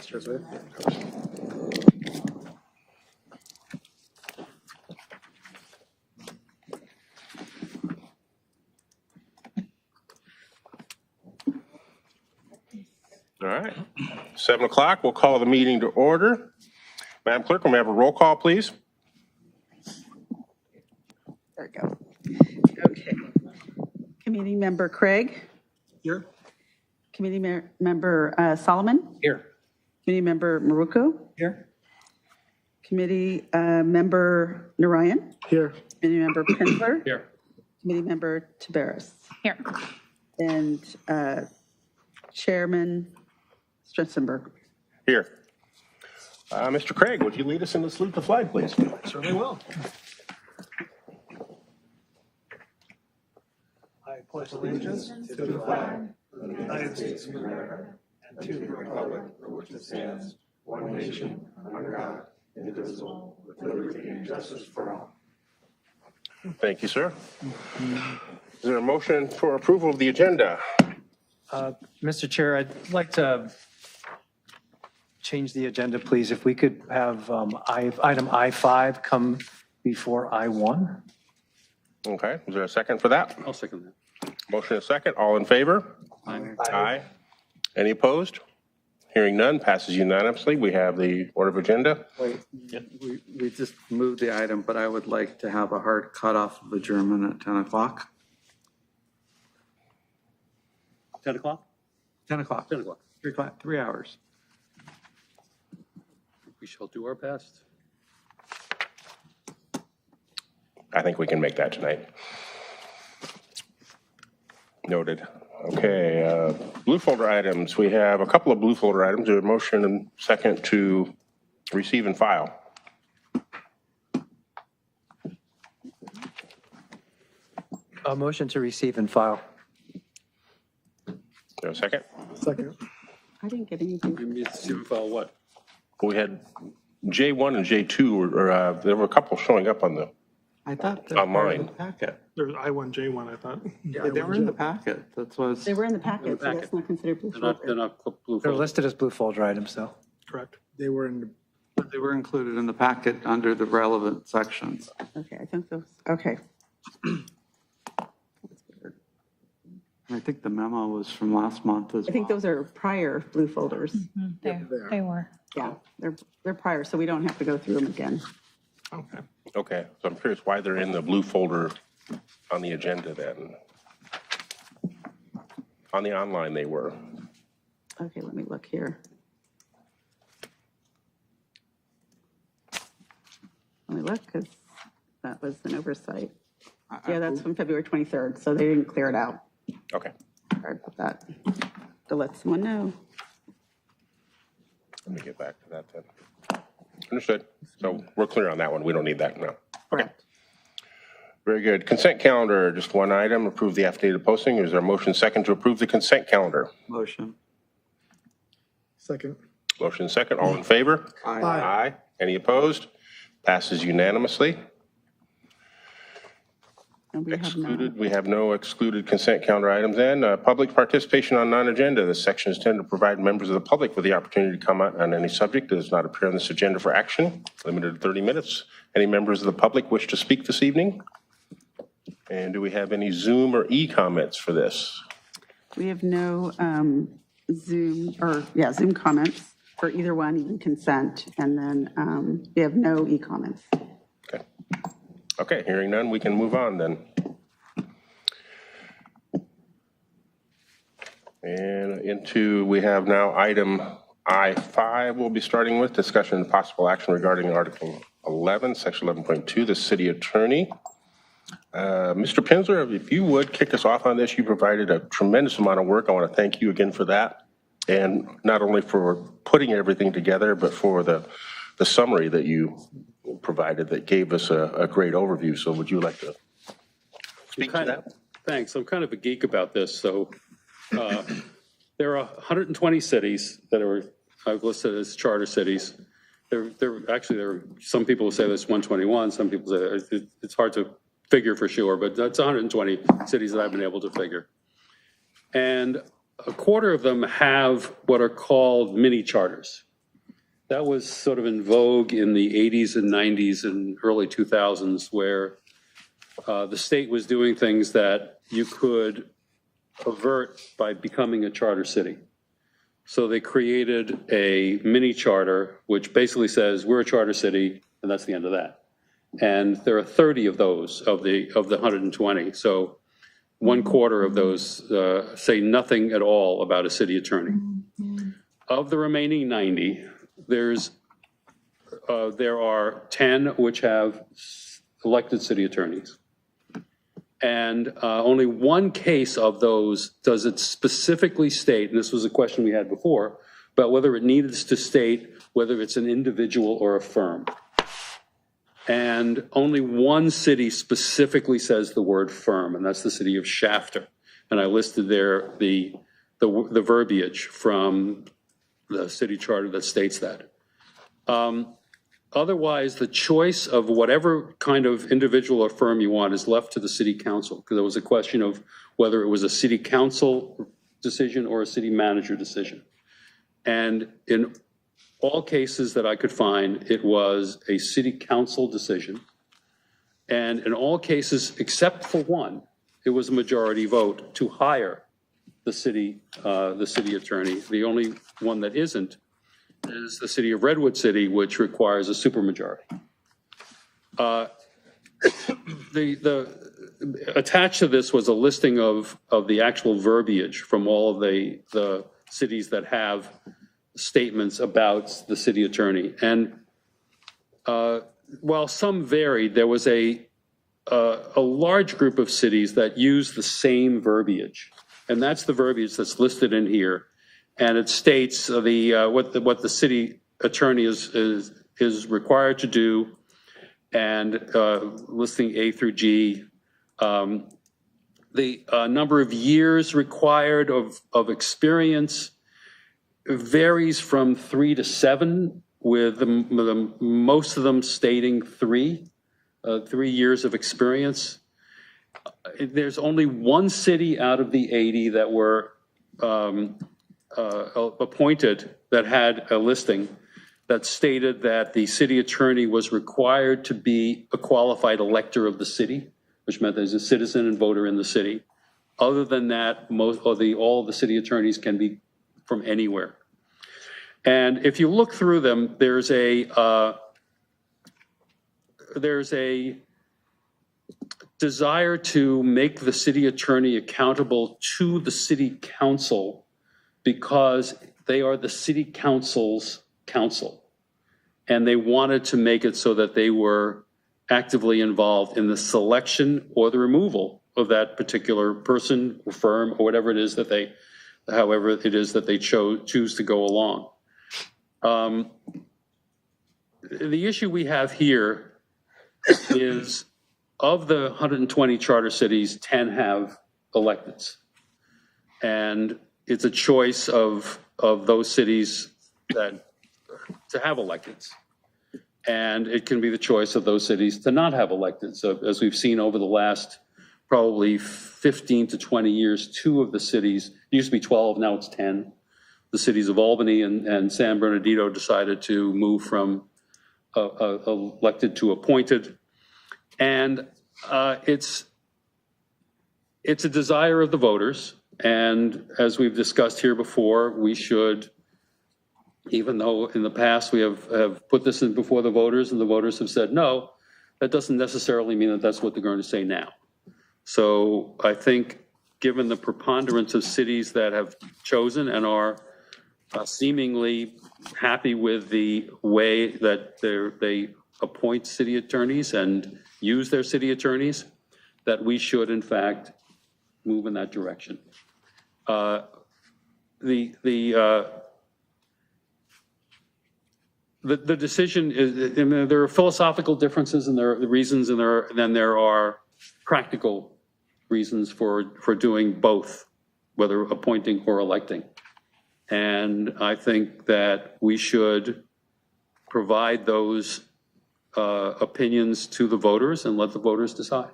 Officers with. All right, 7 o'clock, we'll call the meeting to order. Madam Clerk, will we have a roll call, please? There we go. Okay. Committee member Craig. Here. Committee member Solomon. Here. Committee member Maruko. Here. Committee member Narayan. Here. Committee member Pinsler. Here. Committee member Taveras. Here. And Chairman Stretzenberg. Here. Mr. Craig, would you lead us in the salute the flag, please? Certainly will. I pledge allegiance to the flag of the United States of America and to the republic for which it stands, one nation, under God, indivisible, with liberty and justice for all. Thank you, sir. Is there a motion for approval of the agenda? Mr. Chair, I'd like to change the agenda, please. If we could have item I5 come before I1. Okay, is there a second for that? I'll second that. Motion and second, all in favor? Aye. Any opposed? Hearing none, passes unanimously. We have the order of agenda. Wait, we just moved the item, but I would like to have a hard cutoff of adjournment at 10 o'clock. 10 o'clock? 10 o'clock. 10 o'clock. 3 hours. We shall do our best. I think we can make that tonight. Noted. Okay, blue folder items. We have a couple of blue folder items. There's a motion and second to receive and file. A motion to receive and file. Is there a second? Second. I didn't get anything. You need to see if file what? We had J1 and J2, there were a couple showing up on the, I thought they were in the Online. packet. There's I1, J1, I thought. Yeah, they were in the packet. That's was, They were in the packet, so that's not considered blue They're folder. not blue They're folder. listed as blue folder items, though. Correct. They were in, they were included in the packet under the relevant sections. Okay, I think those, okay. I think the memo was from last month as well. I think those are prior blue folders. They were. Yeah, they're prior, so we don't have to go through them again. okay. okay. So I'm curious why they're in the blue folder on the agenda then. On the online they were. Okay, let me look here. Let me look, because that was an oversight. Yeah, that's from February 23rd, so they didn't clear it out. Okay. Sorry about that. To let someone know. Let me get back to that then. Understood. So we're clear on that one. We don't need that now. Correct. Very good. Consent calendar, just one item, approve the affidavit posting. Is there a motion second to approve the consent calendar? Motion. Second. Motion second, all in favor? Aye. Aye. Any opposed? Passes unanimously. And we have Excluded, we have no excluded consent calendar items then. Public participation on non-agenda. This section is intended to provide members of the public with the opportunity to comment on any subject that does not appear on this agenda for action, limited to 30 minutes. Any members of the public wish to speak this evening? And do we have any Zoom or e-comments for this? We have no Zoom comments for either one, even consent. And then we have no e-comments. Okay. Okay, hearing none, we can move on then. And we have now item I5 we'll be starting with, discussion and possible action regarding Article 11, Section 11.2, the city attorney. Mr. Pinsler, if you would kick us off on this, you provided a tremendous amount of work. I want to thank you again for that. And not only for putting everything together, but for the summary that you provided that gave us a great overview. So would you like to speak to that? Thanks. I'm kind of a geek about this. So there are 120 cities that I've listed as charter cities. There are some people who say there's 121. Some people say it's hard to figure for sure, but that's 120 cities that I've been able to figure. And a quarter of them have what are called mini charters. That was sort of in vogue in the 80s and 90s and early 2000s, where the state was doing things that you could avert by becoming a charter city. So they created a mini charter, which basically says we're a charter city, and that's the end of that. And there are 30 of those of the 120. So 1/4 of those say nothing at all about a city attorney. Of the remaining 90, there are 10 which have elected city attorneys. And only one case of those does it specifically state, and this was a question we had before, about whether it needs to state whether it's an individual or a firm. And only one city specifically says the word firm, and that's the city of Shafter. And I listed there the verbiage from the city charter that states that. Otherwise, the choice of whatever kind of individual or firm you want is left to the city council, because there was a question of whether it was a city council decision or a city manager decision. And in all cases that I could find, it was a city council decision. And in all cases, except for one, it was a majority vote to hire the city attorney. The only one that isn't is the city of Redwood City, which requires a supermajority. Attached to this was a listing of the actual verbiage from all of the cities that have statements about the city attorney. And while some varied, there was a large group of cities that used the same verbiage. And that's the verbiage that's listed in here. And it states what the city attorney is required to do, and listing A through G. The number of years required of experience varies from 3 to 7, with most of them stating 3 years of experience. There's only one city out of the 80 that were appointed that had a listing that stated that the city attorney was required to be a qualified elector of the city, which meant there's a citizen and voter in the city. Other than that, all of the city attorneys can be from anywhere. And if you look through them, there's a desire to make the city attorney accountable to the city council, because they are the city council's council. And they wanted to make it so that they were actively involved in the selection or the removal of that particular person or firm or whatever it is that however it is that they choose to go along. The issue we have here is, of the 120 charter cities, 10 have electeds. And it's a choice of those cities to have electeds. And it can be the choice of those cities to not have electeds. So as we've seen over the last probably 15 to 20 years, 2 of the cities, it used to be 12, now it's 10. The cities of Albany and San Bernardino decided to move from elected to appointed. And it's a desire of the voters. And as we've discussed here before, we should, even though in the past we have put this in before the voters and the voters have said no, that doesn't necessarily mean that that's what they're going to say now. So I think, given the preponderance of cities that have chosen and are seemingly happy with the way that they appoint city attorneys and use their city attorneys, that we should in fact move in that direction. The decision is, I mean, there are philosophical differences and there are reasons, and then there are practical reasons for doing both, whether appointing or electing. And I think that we should provide those opinions to the voters and let the voters decide.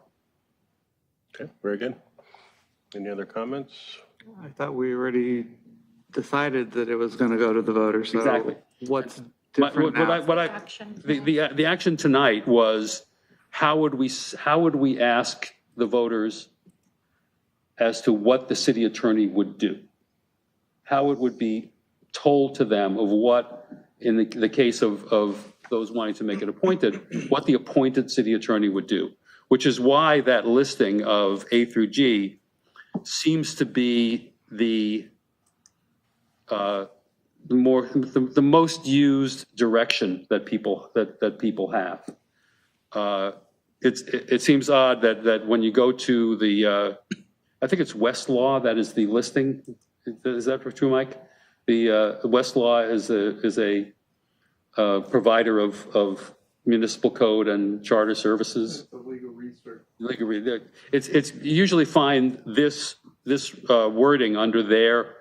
Okay, very good. Any other comments? I thought we already decided that it was going to go to the voters. So Exactly. what's different now. The action tonight was, how would we ask the voters as to what the city attorney would do? How it would be told to them of what, in the case of those wanting to make it appointed, what the appointed city attorney would do, which is why that listing of A through G seems to be the most used direction that people have. It seems odd that when you go to the, I think it's Westlaw, that is the listing. Is that true, Mike? The Westlaw is a provider of municipal code and charter services. The legal research. It's usually find this wording under their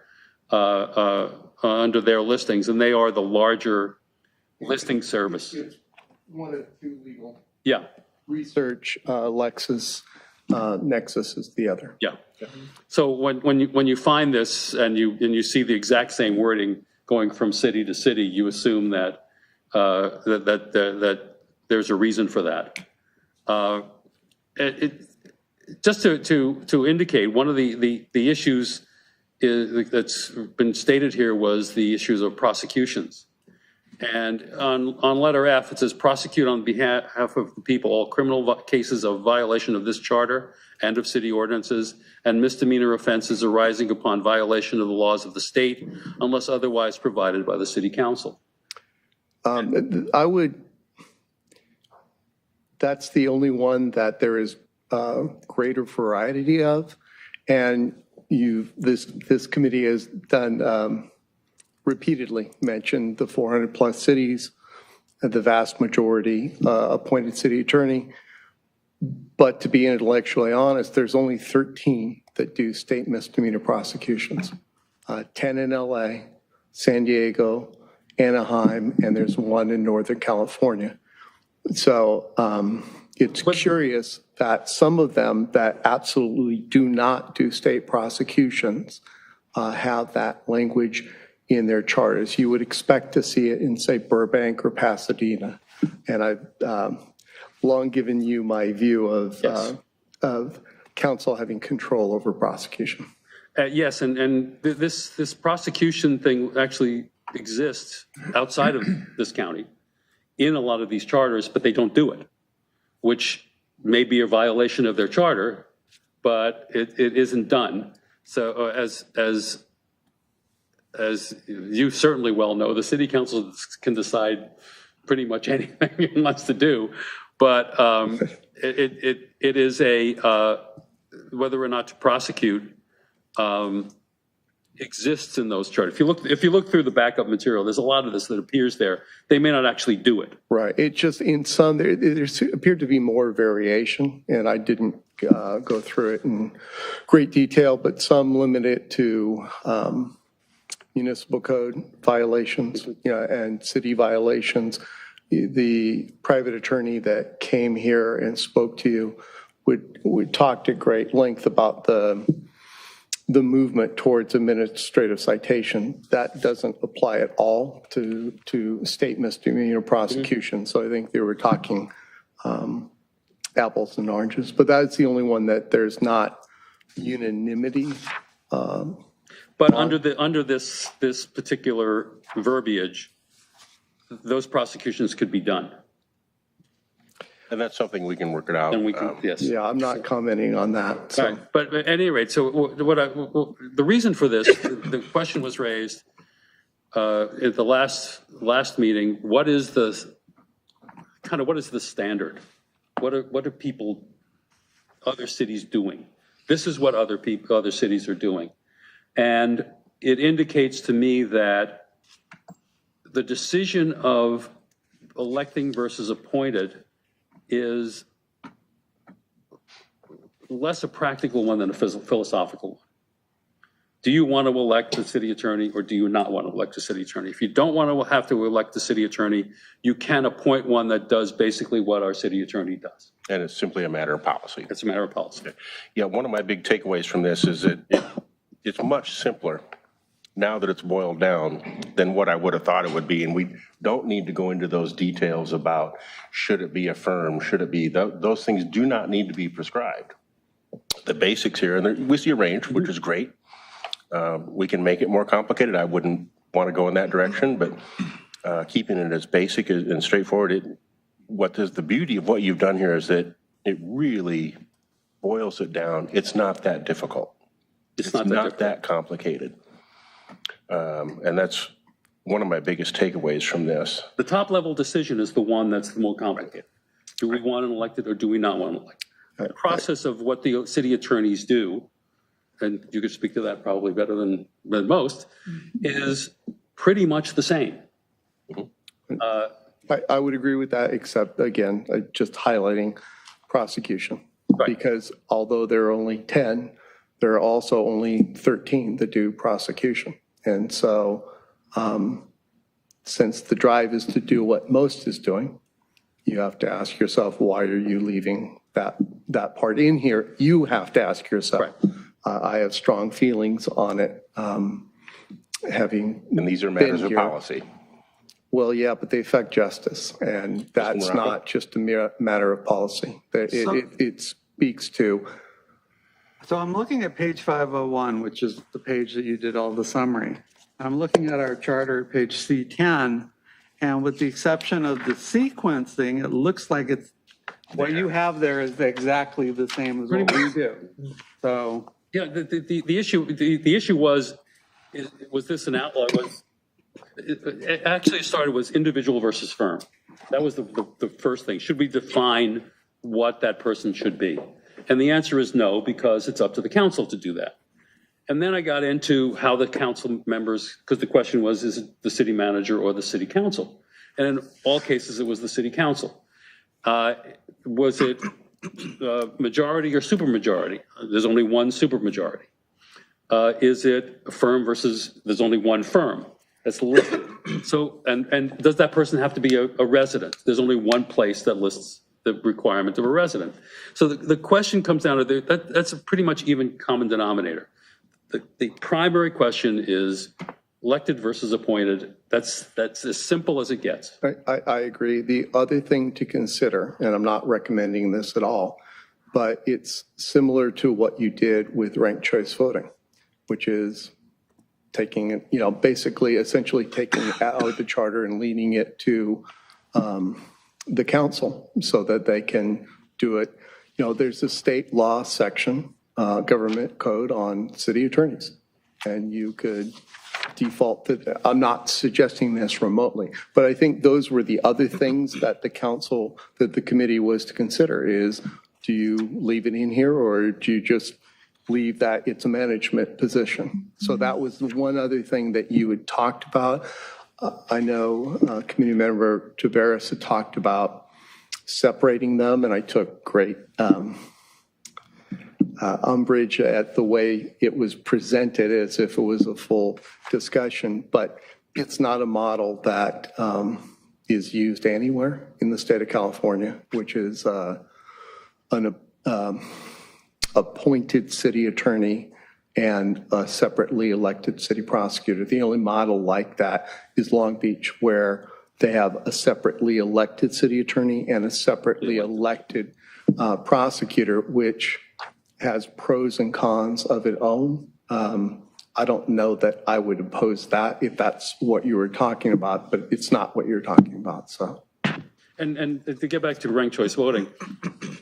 listings, and they are the larger listing service. It's one of two legal. Yeah. Research, Lexis, Nexus is the other. Yeah. So when you find this and you see the exact same wording going from city to city, you assume that that there's a reason for that. Just to indicate, one of the issues that's been stated here was the issues of prosecutions. And on letter F, it says prosecute on behalf of the people all criminal cases of violation of this charter and of city ordinances and misdemeanor offenses arising upon violation of the laws of the state unless otherwise provided by the city council. That's the only one that there is greater variety of. And this committee has done repeatedly mentioned the 400 plus cities, the vast majority appointed city attorney. But to be intellectually honest, there's only 13 that do state misdemeanor prosecutions. 10 in LA, San Diego, Anaheim, and there's one in Northern California. So it's curious that some of them that absolutely do not do state prosecutions have that language in their charters. You would expect to see it in, say, Burbank or Pasadena. And I've long given you my view of council having control over prosecution. Yes, and this prosecution thing actually exists outside of this county in a lot of these charters, but they don't do it, which may be a violation of their charter, but it isn't done. So as you certainly well know, the city council can decide pretty much anything it wants to do, but it is whether or not to prosecute exists in those charters. If you look through the backup material, there's a lot of this that appears there. They may not actually do it. Right. It just, in some, there appeared to be more variation, and I didn't go through it in great detail, but some limit it to municipal code violations, and city violations. The private attorney that came here and spoke to you would talk at great length about the movement towards administrative citation. That doesn't apply at all to state misdemeanor prosecution. So I think they were talking apples and oranges, but that's the only one that there's not unanimity. But under this particular verbiage, those prosecutions could be done. And that's something we can work it out. And we can, yes. Yeah, I'm not commenting on that. So. Right. But at any rate, so the reason for this, the question was raised at the last meeting. What is the standard? What are people, other cities doing? This is what other cities are doing, and it indicates to me that the decision of electing versus appointed is less a practical one than a philosophical one. Do you want to elect the city attorney or do you not want to elect the city attorney? If you don't want to have to elect the city attorney, you can appoint one that does basically what our city attorney does. And it's simply a matter of policy. It's a matter of policy. Yeah, one of my big takeaways from this is that it's much simpler now that it's boiled down than what I would have thought it would be. And we don't need to go into those details about should it be a firm, should it be, those things do not need to be prescribed. The basics here, and we see a range, which is great. We can make it more complicated. I wouldn't want to go in that direction, but keeping it as basic and straightforward, what is the beauty of what you've done here is that it really boils it down. It's not that difficult. It's not that complicated. And that's one of my biggest takeaways from this. The top level decision is the one that's the more complicated. Do we want an elected or do we not want an elected? The process of what the city attorneys do, and you could speak to that probably better than most, is pretty much the same. I would agree with that, except again, just highlighting prosecution. Right. Because although there are only 10, there are also only 13 that do prosecution. And so since the drive is to do what most is doing, you have to ask yourself, why are you leaving that part in here? You have to ask yourself. Right. I have strong feelings on it, having And these are matters been of here. policy. Well, yeah, but they affect justice, and that's not just a mere matter of policy. It speaks to. So I'm looking at page 501, which is the page that you did all the summary. I'm looking at our charter, page C10, and with the exception of the sequencing, it looks like it's, what you have there is exactly the same as what we do. So. Yeah, the issue was this an outlaw? It actually started was individual versus firm. That was the first thing. Should we define what that person should be? And the answer is no, because it's up to the council to do that. And then I got into how the council members, because the question was, is it the city manager or the city council? And in all cases, it was the city council. Was it majority or supermajority? There's only one supermajority. Is it a firm versus there's only one firm that's listed? So, and does that person have to be a resident? There's only one place that lists the requirement of a resident. So the question comes down to that's a pretty much even common denominator. The primary question is elected versus appointed. That's as simple as it gets. I agree. The other thing to consider, and I'm not recommending this at all, but it's similar to what you did with ranked choice voting, which is taking, basically essentially taking out the charter and leading it to the council so that they can do it. There's a state law section, government code on city attorneys, and you could default to, I'm not suggesting this remotely, but I think those were the other things that the committee was to consider is, do you leave it in here or do you just leave that it's a management position? So that was the one other thing that you had talked about. I know Committee Member Taveras had talked about separating them, and I took great umbrage at the way it was presented as if it was a full discussion, but it's not a model that is used anywhere in the state of California, which is an appointed city attorney and a separately elected city prosecutor. The only model like that is Long Beach, where they have a separately elected city attorney and a separately elected prosecutor, which has pros and cons of its own. I don't know that I would oppose that if that's what you were talking about, but it's not what you're talking about, so. And to get back to ranked choice voting,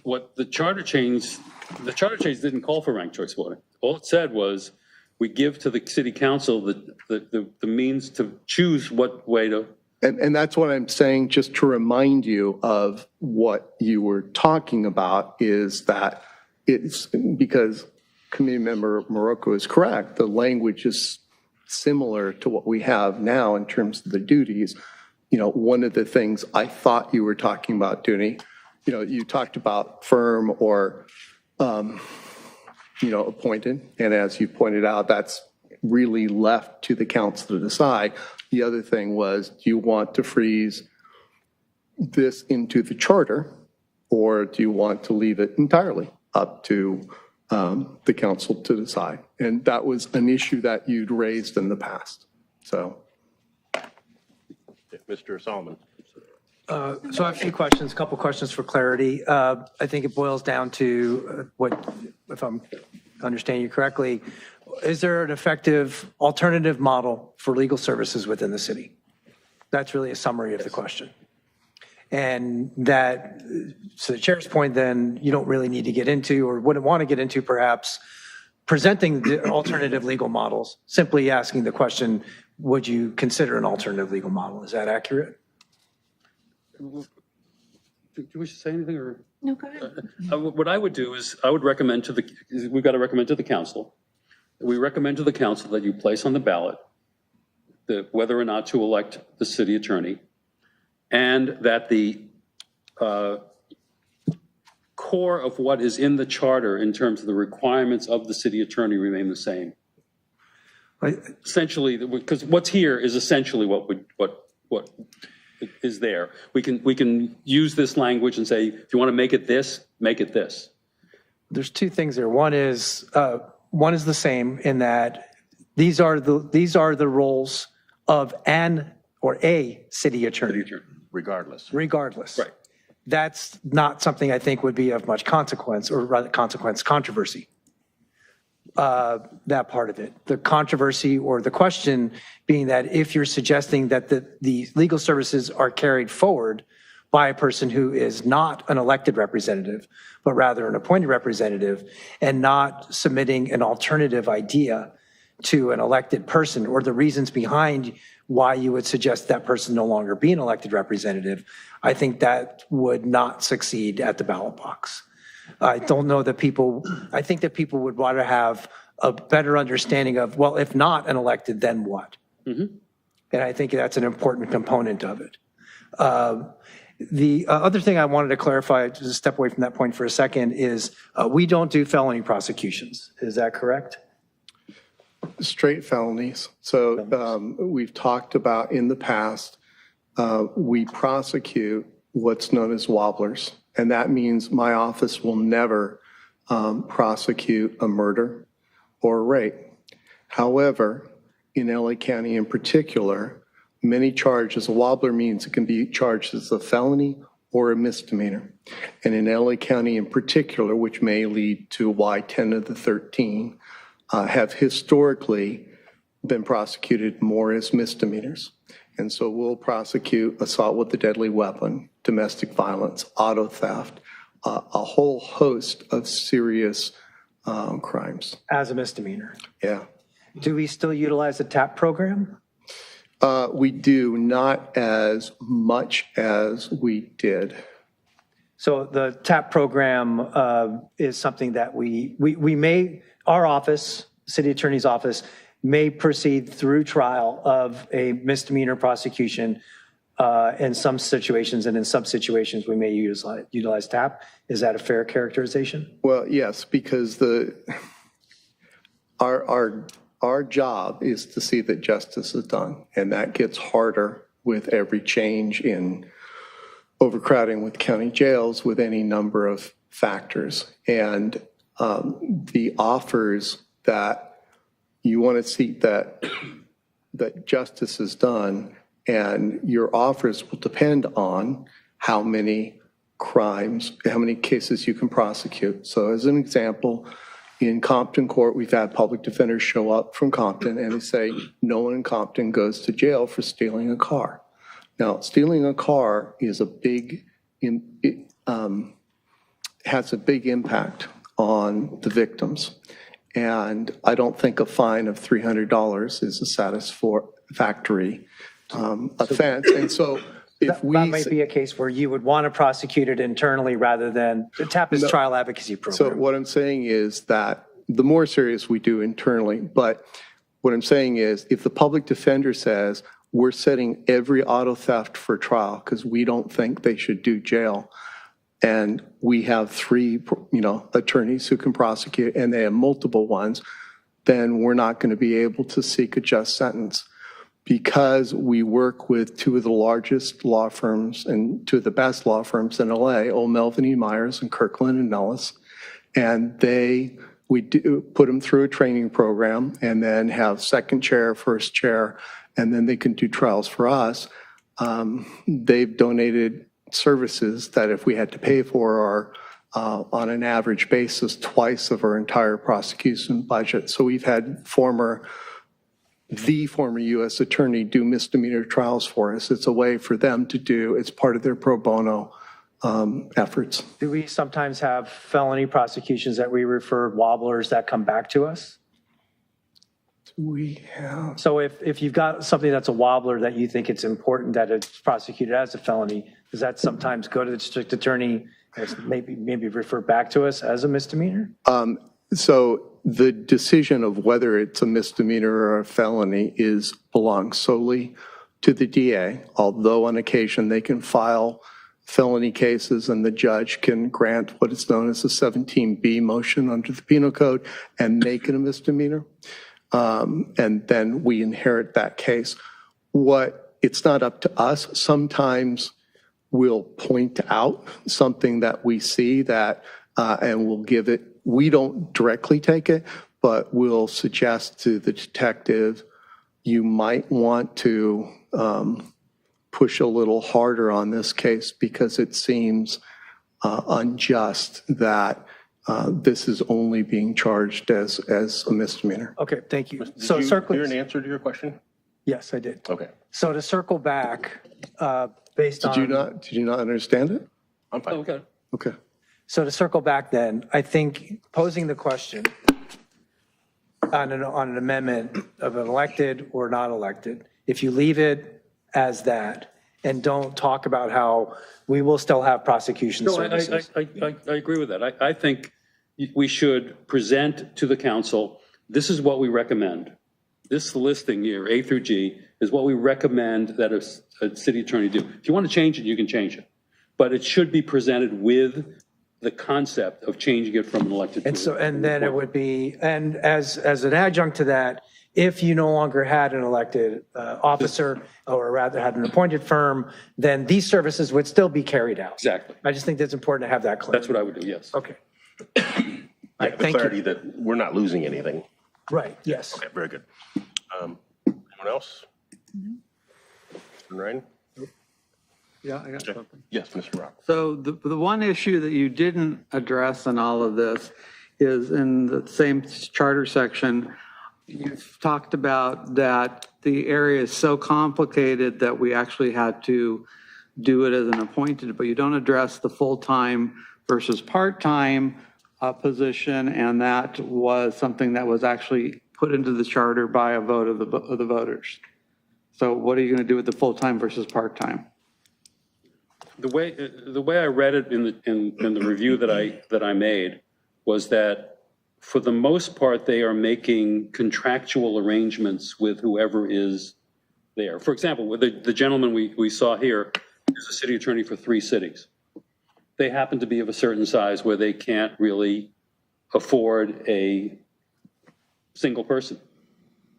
what the charter change didn't call for ranked choice voting. All it said was, we give to the city council the means to choose what way to. And that's what I'm saying, just to remind you of what you were talking about, is that it's because Committee Member Morocco is correct. The language is similar to what we have now in terms of the duties. One of the things I thought you were talking about, Dooney, you talked about firm or, appointed. And as you pointed out, that's really left to the council to decide. The other thing was, do you want to freeze this into the charter, or do you want to leave it entirely up to the council to decide. And that was an issue that you'd raised in the past. So. Mr. Solomon. So I have a few questions, a couple questions for clarity. I think it boils down to what, if I'm understanding you correctly, is there an effective alternative model for legal services within the city? That's really a summary of the question. And that, to the chair's point, then you don't really need to get into, or wouldn't want to get into perhaps, presenting the alternative legal models, simply asking the question, would you consider an alternative legal model? Is that accurate? Do you wish to say anything, or? No, go ahead. What I would do is, I would recommend to we've got to recommend to the council. We recommend to the council that you place on the ballot whether or not to elect the city attorney, and that the core of what is in the charter in terms of the requirements of the city attorney remain the same. Essentially, because what's here is essentially what is there. We can use this language and say, if you want to make it this, make it this. There's two things there. One is the same in that these are the roles of an or a city attorney. Regardless. Right. That's not something I think would be of much consequence, or rather controversy. That part of it. The controversy or the question being that if you're suggesting that the legal services are carried forward by a person who is not an elected representative, but rather an appointed representative, and not submitting an alternative idea to an elected person, or the reasons behind why you would suggest that person no longer be an elected representative, I think that would not succeed at the ballot box. I don't know that I think that people would want to have a better understanding of, well, if not an elected, then what? Mm-hmm. And I think that's an important component of it. The other thing I wanted to clarify, just step away from that point for a second, is we don't do felony prosecutions. Is that correct? Straight felonies. So we've talked about in the past, we prosecute what's known as wobblers. And that means my office will never prosecute a murder or a rape. However, in LA County in particular, many charges, a wobbler means it can be charged as a felony or a misdemeanor. And in LA County in particular, which may lead to why 10 of the 13 have historically been prosecuted more as misdemeanors. And so we'll prosecute assault with a deadly weapon, domestic violence, auto theft, a whole host of serious crimes. As a misdemeanor. Yeah. Do we still utilize the TAP program? We do, not as much as we did. So the TAP program is something that we may, our office, city attorney's office, may proceed through trial of a misdemeanor prosecution in some situations, and in some situations we may utilize TAP. Is that a fair characterization? Well, yes, because our job is to see that justice is done, and that gets harder with every change in overcrowding with county jails, with any number of factors. And the offers that you want to see that justice is done, and your offers will depend on how many crimes, how many cases you can prosecute. So as an example, in Compton Court, we've had public defenders show up from Compton and they say, no one in Compton goes to jail for stealing a car. Now, stealing a car is has a big impact on the victims. And I don't think a fine of $300 is a satisfactory offense. And so if that might be a case where you would want to prosecute it internally rather than the TAP is trial advocacy program. So what I'm saying is that the more serious we do internally, but what I'm saying is if the public defender says we're setting every auto theft for trial because we don't think they should do jail, and we have 3, attorneys who can prosecute, and they have multiple ones, then we're not going to be able to seek a just sentence. Because we work with 2 of the largest law firms and 2 of the best law firms in LA, Old Melvin E. Myers and Kirkland and Nellis, and they we do put them through a training program and then have second chair, first chair, and then they can do trials for us. They've donated services that if we had to pay for are on an average basis twice of our entire prosecution budget. So we've had the former U.S. attorney do misdemeanor trials for us. It's a way for them to do, it's part of their pro bono efforts. Do we sometimes have felony prosecutions that we refer wobblers that come back to us? We have. So if you've got something that's a wobbler that you think it's important that it's prosecuted as a felony, does that sometimes go to the district attorney and maybe refer back to us as a misdemeanor? So the decision of whether it's a misdemeanor or a felony belongs solely to the DA, although on occasion they can file felony cases and the judge can grant what is known as a 17B motion under the penal code and make it a misdemeanor. And then we inherit that case. It's not up to us. Sometimes we'll point out something that we see that, and we'll give it, we don't directly take it, but we'll suggest to the detective, you might want to push a little harder on this case because it seems unjust that this is only being charged as a misdemeanor. Okay, thank you. Did you hear an answer to your question? Yes, I did. Okay. So to circle back, based on. Did you not understand it? I'm fine. Okay. Okay. So to circle back then, I think posing the question on an amendment of an elected or not elected, if you leave it as that and don't talk about how we will still have prosecution No, services. I agree with that. I think we should present to the council, this is what we recommend. This listing here, A through G, is what we recommend that a city attorney do. If you want to change it, you can change it. But it should be presented with the concept of changing it from an elected. And then it would be, and as an adjunct to that, if you no longer had an elected officer, or rather had an appointed firm, then these services would still be carried out. Exactly. I just think that's important to have that clarity. That's what I would do, yes. Okay. Yeah, the Thank clarity you. that we're not losing anything. Right, yes. Okay, very good. Anyone else? Mr. Ryan? Yeah, I got something. Yes, Mr. Rock. So the one issue that you didn't address in all of this is in the same charter section, you've talked about that the area is so complicated that we actually had to do it as an appointed, but you don't address the full-time versus part-time position, and that was something that was actually put into the charter by a vote of the voters. So what are you going to do with the full-time versus part-time? The way I read it in the review that I made was that for the most part, they are making contractual arrangements with whoever is there. For example, with the gentleman we saw here is a city attorney for 3 cities. They happen to be of a certain size where they can't really afford a single person,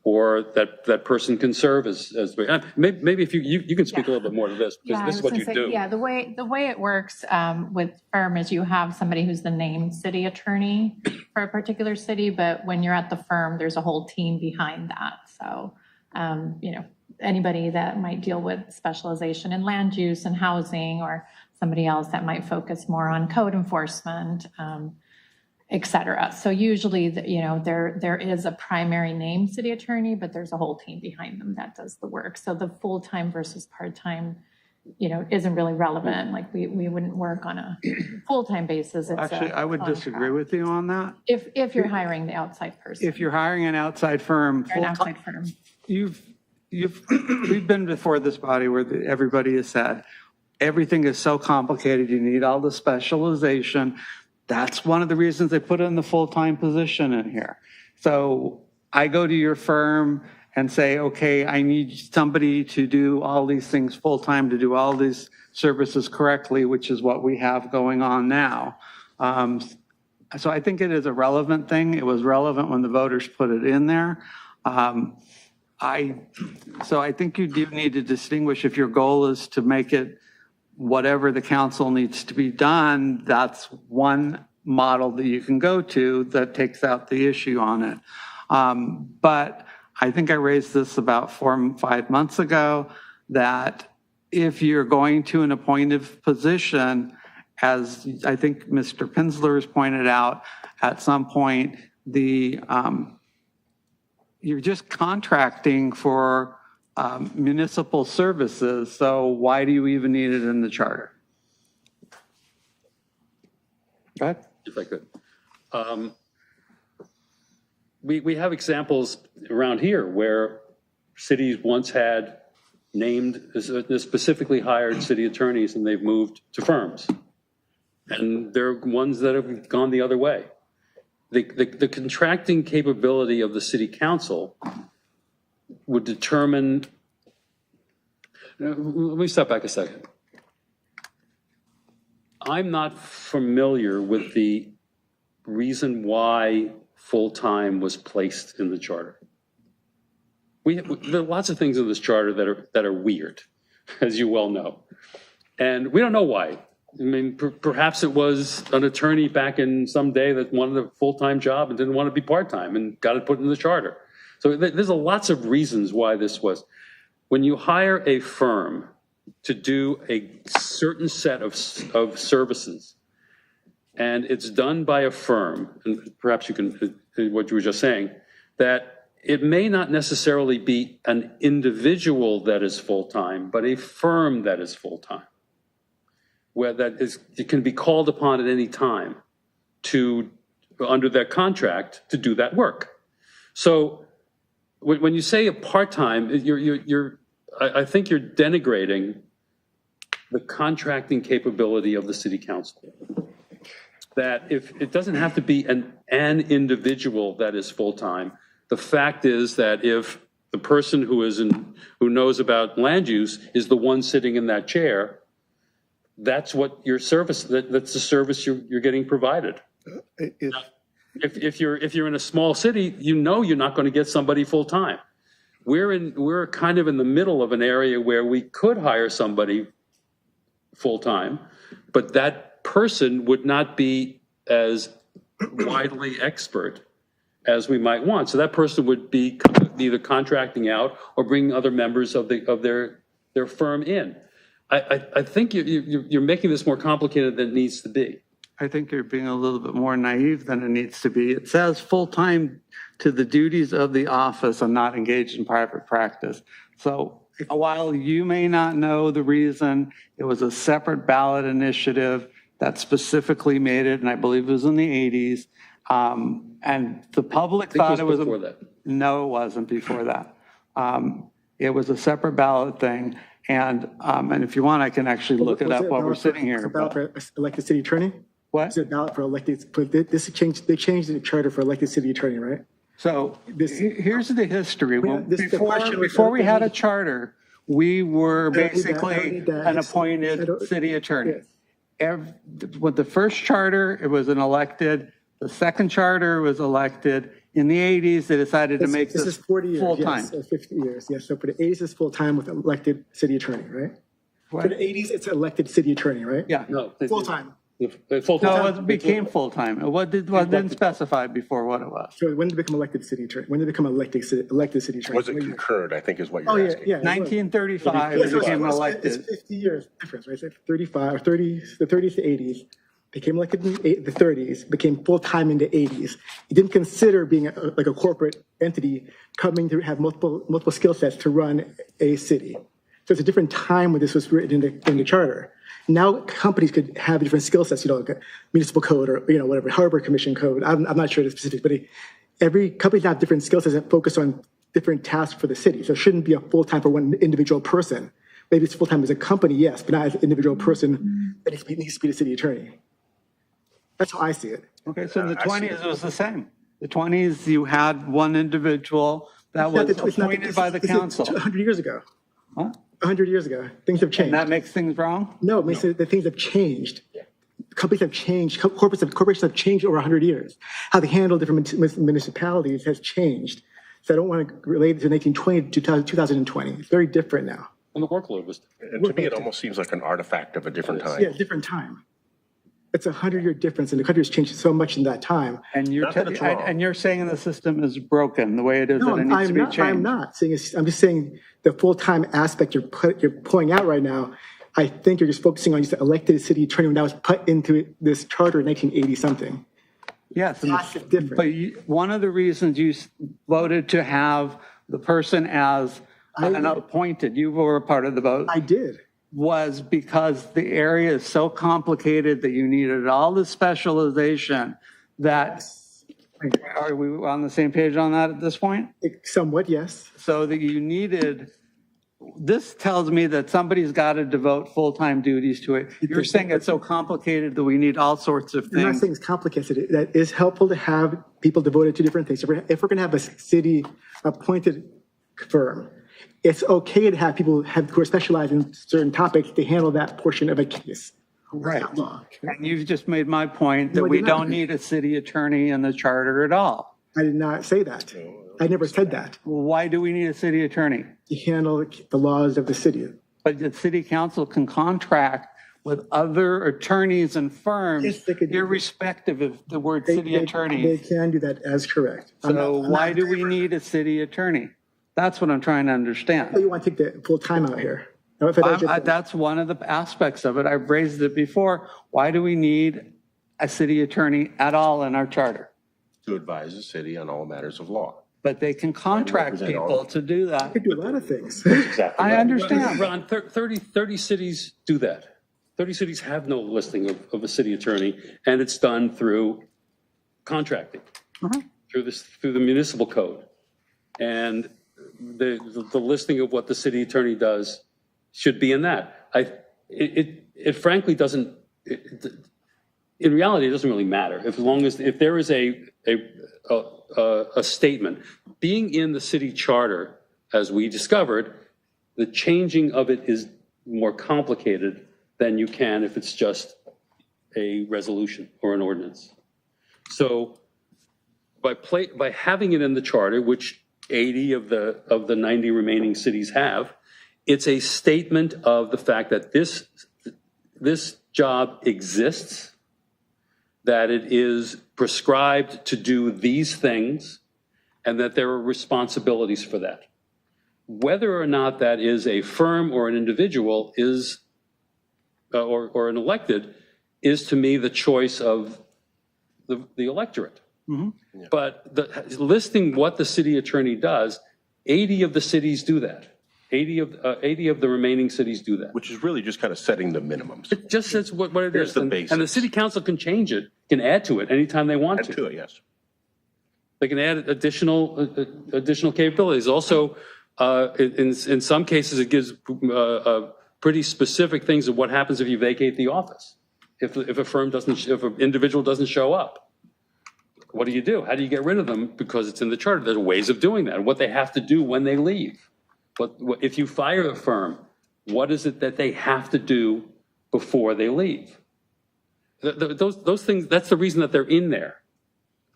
or that person can serve as maybe if you can speak a little bit more to this, because this is what you do. Yeah, the way it works with firm is you have somebody who's the named city attorney for a particular city, but when you're at the firm, there's a whole team behind that. So, anybody that might deal with specialization in land use and housing, or somebody else that might focus more on code enforcement, et cetera. So usually, there is a primary named city attorney, but there's a whole team behind them that does the work. So the full-time versus part-time, isn't really relevant. Like we wouldn't work on a full-time basis. It's Actually, I would disagree with you on that. if you're hiring the outside person. If you're hiring an outside firm, Or an outside firm. we've been before this body where everybody has said, everything is so complicated, you need all the specialization. That's one of the reasons they put in the full-time position in here. So I go to your firm and say, okay, I need somebody to do all these things full-time, to do all these services correctly, which is what we have going on now. So I think it is a relevant thing. It was relevant when the voters put it in there. So I think you do need to distinguish, if your goal is to make it whatever the council needs to be done, that's one model that you can go to that takes out the issue on it. But I think I raised this about 4 or 5 months ago, that if you're going to an appointed position, as I think Mr. Pinsler has pointed out, at some point, you're just contracting for municipal services, so why do you even need it in the charter? Go ahead. If I could. We have examples around here where cities once had named specifically hired city attorneys, and they've moved to firms. And there are ones that have gone the other way. The contracting capability of the city council would determine, let me step back a second. I'm not familiar with the reason why full-time was placed in the charter. There are lots of things in this charter that are weird, as you well know. And we don't know why. I mean, perhaps it was an attorney back in some day that wanted a full-time job and didn't want to be part-time and got it put in the charter. So there's lots of reasons why this was. When you hire a firm to do a certain set of services, and it's done by a firm, and perhaps you can, what you were just saying, that it may not necessarily be an individual that is full-time, but a firm that is full-time, where it can be called upon at any time to, under that contract, to do that work. So when you say a part-time, I think you're denigrating the contracting capability of the city council. That if it doesn't have to be an individual that is full-time, the fact is that if the person who knows about land use is the one sitting in that chair, that's what your service, that's the service you're getting provided. If you're in a small city, you know you're not going to get somebody full-time. We're kind of in the middle of an area where we could hire somebody full-time, but that person would not be as widely expert as we might want. So that person would be either contracting out or bringing other members of their firm in. I think you're making this more complicated than it needs to be. I think you're being a little bit more naive than it needs to be. It says full-time to the duties of the office and not engaged in private practice. So while you may not know the reason, it was a separate ballot initiative that specifically made it, and I believe it was in the 80s. And the public thought it was before that. No, it wasn't before that. It was a separate ballot thing. And if you want, I can actually look it up while we're sitting here. Is it ballot for elected city attorney? What? Is it ballot for elected? They changed the charter for elected city attorney, right? So here's the history. Well, Before we had a charter, we were basically an appointed city attorney. With the first charter, it was an elected. The second charter was elected. In the 80s, they decided to make this 40 years, full-time. Yes, 50 years, yes. So for the 80s, it's full-time with elected city attorney, right? What? For the 80s, it's elected city attorney, right? Yeah. No. Full-time. Full-time. No, it became full-time. It didn't specify before what it was. So when did it become elected city attorney? When did it become elected city attorney? Was it concurred, I think is what Oh, you're yeah, asking. yeah. 1935, Yeah, it so became it's elected. 50 years difference, right? It's like 35 or 30, the 30s to 80s. Became elected in the 30s, became full-time in the 80s. It didn't consider being like a corporate entity coming to have multiple skill sets to run a city. So it's a different time when this was written in the charter. Now companies could have different skill sets, like a municipal code or whatever, harbor commission code. I'm not sure the specifics, but every company have different skill sets that focus on different tasks for the city. So it shouldn't be a full-time for one individual person. Maybe it's full-time as a company, yes, but not as an individual person that needs to be the city attorney. That's how I see it. Okay, so in the 20s, it was the same. The 20s, you had one individual that was appointed by the council. 100 years ago. Huh? 100 years ago. Things have changed. And that makes things wrong? No, it makes it that things have changed. Companies have changed. Corporations have changed over 100 years. How they handle different municipalities has changed. So I don't want to relate it to 1920 to 2020. It's very different now. And the workload was. And to me, it almost seems like an artifact of a different time. Yeah, different time. It's a 100-year difference, and the country has changed so much in that time. And Not that it's wrong. and you're saying the system is broken the way it is, No, that it needs to be I'm changed. not saying it's, I'm just saying the full-time aspect you're pulling out right now. I think you're just focusing on just the elected city attorney when that was put into this charter in 1980 something. Yes, That's different. but one of the reasons you voted to have the person as an appointed, you were a part of the vote, I did. was because the area is so complicated that you needed all the specialization that, are we on the same page on that at this point? Somewhat, yes. So that you needed, this tells me that somebody's got to devote full-time duties to it. You're saying it's so complicated that we need all sorts of I'm not things. saying it's complicated. That is helpful to have people devoted to different things. If we're going to have a city appointed firm, it's okay to have people who are specialized in certain topics to handle that portion of a case. Right. That's not law. And you've just made my point that No, I we did not. don't need a city attorney in the charter at all. I did not say that. I never said that. Why do we need a city attorney? To handle the laws of the city. But the city council can contract with other attorneys and firms, Yes, they could do that. irrespective of the word They city attorney. can do that as correct. I'm So not- why do we need a city attorney? That's what I'm trying to understand. You want to take the full time out here. Now, if I don't get- That's one of the aspects of it. I've raised it before. Why do we need a city attorney at all in our charter? To advise the city on all matters of law. But they can contract represent all. people to do that. You could do a lot of things. Exactly. I understand. Ron, 30 cities do that. 30 cities have no listing of a city attorney, and it's done through contracting, through the municipal code. And the listing of what the city attorney does should be in that. It frankly doesn't, in reality, it doesn't really matter. If there is a statement, being in the city charter, as we discovered, the changing of it is more complicated than you can if it's just a resolution or an ordinance. So by having it in the charter, which 80 of the 90 remaining cities have, it's a statement of the fact that this job exists, that it is prescribed to do these things, and that there are responsibilities for that. Whether or not that is a firm or an individual is, or an elected, is to me the choice of the electorate. Mm-hmm. But listing what the city attorney does, 80 of the cities do that. 80 of the remaining cities do that. Which is really just kind of setting the minimums. It just says what it Here's is. the And basics. the city council can change it, can add to it anytime they want Add to. to it, yes. They can add additional capabilities. Also, in some cases, it gives pretty specific things of what happens if you vacate the office. If an individual doesn't show up, what do? How do you get rid of them? Because it's in the charter. There's ways of doing that, and what they have to do when they leave. But if you fire a firm, what is it that they have to do before they leave? Those things, that's the reason that they're in there.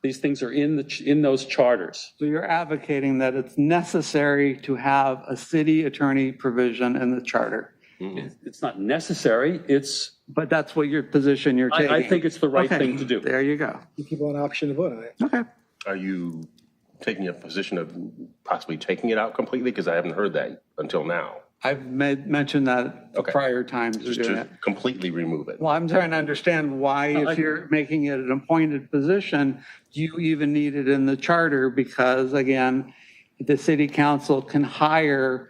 These things are in those charters. So you're advocating that it's necessary to have a city attorney provision in the charter. It's not necessary. But that's what your position you're taking. I think it's the right Okay, thing to do. There you go. Give people an option to vote on it. Okay. Are you taking a position of possibly taking it out completely? Because I haven't heard that until now. I've mentioned that Okay. prior times. Just doing to it. completely remove it. Well, I'm trying to understand why, if you're making it an appointed position, you even need it in the charter because, again, the city council can hire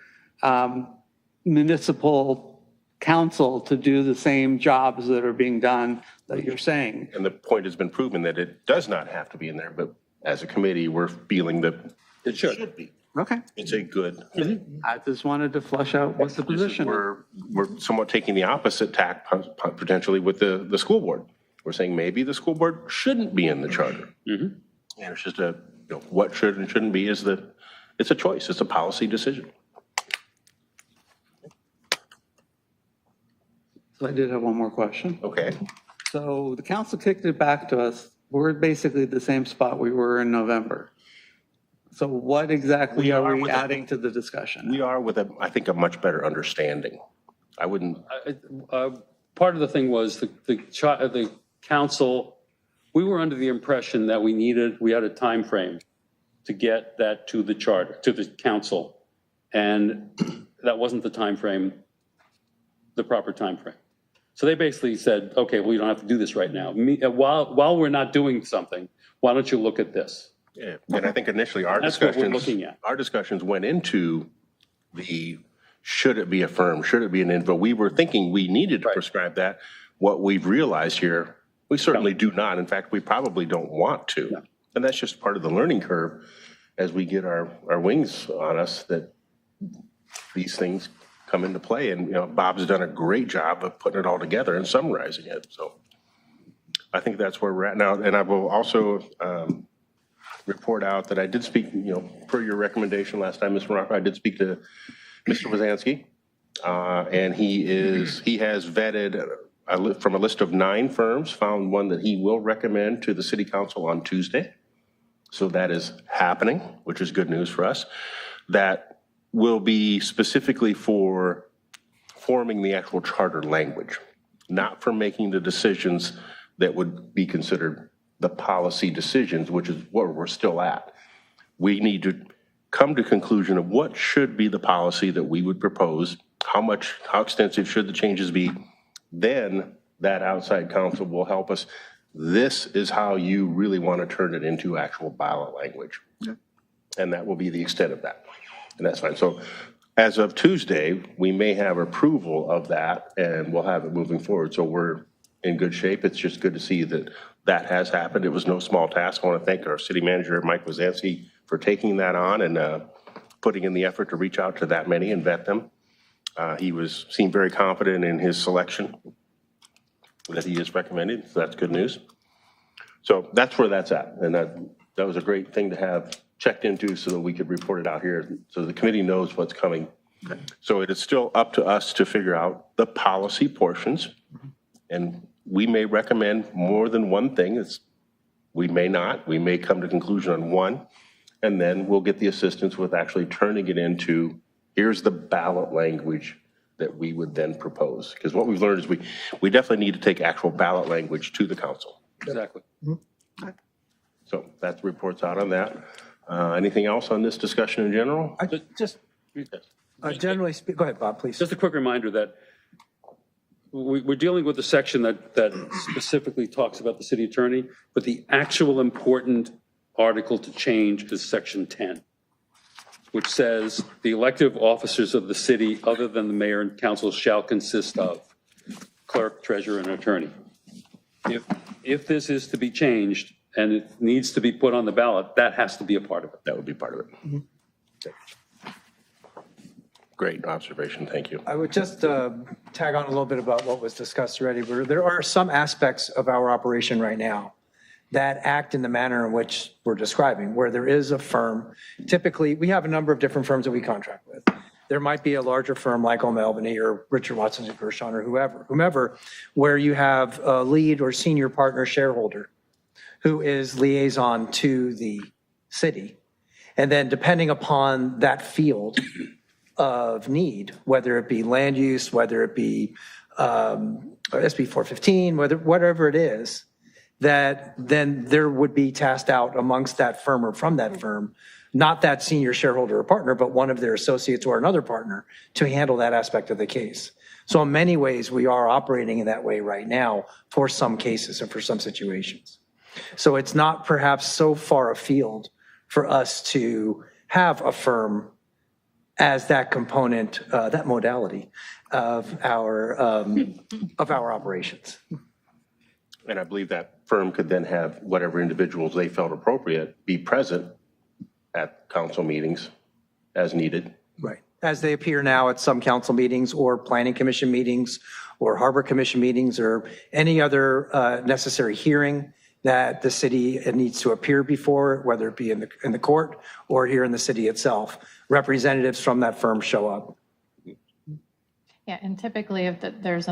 municipal council to do the same jobs that are being done that you're saying. And the point has been proven that it does not have to be in there, but as a committee, we're feeling that it should be. Okay. It's a good thing. I just wanted to flush out what the position is. We're somewhat taking the opposite tack potentially with the school board. We're saying maybe the school board shouldn't be in the charter. And it's just what should and shouldn't be it's a choice. It's a policy decision. So I did have one more question. Okay. So the council kicked it back to us. We're basically the same spot we were in November. So what exactly are we adding to the discussion? We are with I think a much better understanding. I wouldn't. Part of the thing was the council, we were under the impression that we had a time frame to get that to the charter, to the council. And that wasn't the time frame, the proper time frame. So they basically said, okay, well, you don't have to do this right now. While we're not doing something, why don't you look at this? Yeah, and I think initially our That's what we're looking at. discussions went into the, should it be a firm, should it be an info? We were thinking we needed to prescribe that. What we've realized here, we certainly do not. In fact, we probably don't want to. No. And that's just part of the learning curve as we get our wings on us, that these things come into play. And, you know, Bob's done a great job of putting it all together and summarizing it. So I think that's where we're at now. And I will also report out that I did speak, you know, per your recommendation last time, Mr. Morocco, I did speak to Mr. Wazansky, and he has vetted from a list of 9 firms, found one that he will recommend to the city council on Tuesday. So that is happening, which is good news for us. That will be specifically for forming the actual charter language, not for making the decisions that would be considered the policy decisions, which is where we're still at. We need to come to conclusion of what should be the policy that we would propose, how extensive should the changes be. Then that outside counsel will help us. This is how you really want to turn it into actual ballot language. Yeah. And that will be the extent of that. And that's fine. So as of Tuesday, we may have approval of that and we'll have it moving forward. So we're in good shape. It's just good to see that that has happened. It was no small task. I want to thank our city manager, Mike Wazansky, for taking that on and putting in the effort to reach out to that many and vet them. He seemed very confident in his selection that he is recommended, so that's good news. So that's where that's at, and that was a great thing to have checked into so that we could report it out here so the committee knows what's coming. Okay. So it is still up to us to figure out the policy portions, and we may recommend more than one thing. We may not. We may come to conclusion on one, and then we'll get the assistance with actually turning it into, here's the ballot language that we would then propose. Because what we've learned is we definitely need to take actual ballot language to the council. Exactly. Mm-hmm. So that report's out on that. Anything else on this discussion in general? Generally speaking, go ahead, Bob, please. Just a quick reminder that we're dealing with a section that specifically talks about the city attorney, but the actual important article to change is section 10, which says the elective officers of the city other than the mayor and council shall consist of clerk, treasurer, and attorney. If this is to be changed and it needs to be put on the ballot, that has to be a part of it. That would be part of it. Mm-hmm. Okay. Great observation, thank you. I would just tag on a little bit about what was discussed already. There are some aspects of our operation right now that act in the manner in which we're describing, where there is a firm. Typically, we have a number of different firms that we contract with. There might be a larger firm like O'Melveny or Richard Watson and Gershon or whomever, where you have a lead or senior partner shareholder who is liaison to the city. And then depending upon that field of need, whether it be land use, whether it be SB 415, whatever it is, that then there would be tasked out amongst that firm or from that firm, not that senior shareholder or partner, but one of their associates or another partner to handle that aspect of the case. So in many ways, we are operating in that way right now for some cases and for some situations. So it's not perhaps so far afield for us to have a firm as that component, that modality of our operations. And I believe that firm could then have whatever individuals they felt appropriate be present at council meetings as needed. Right. As they appear now at some council meetings or planning commission meetings or harbor commission meetings or any other necessary hearing that the city needs to appear before, whether it be in the court or here in the city itself, representatives from that firm show up. Yeah, and typically if there's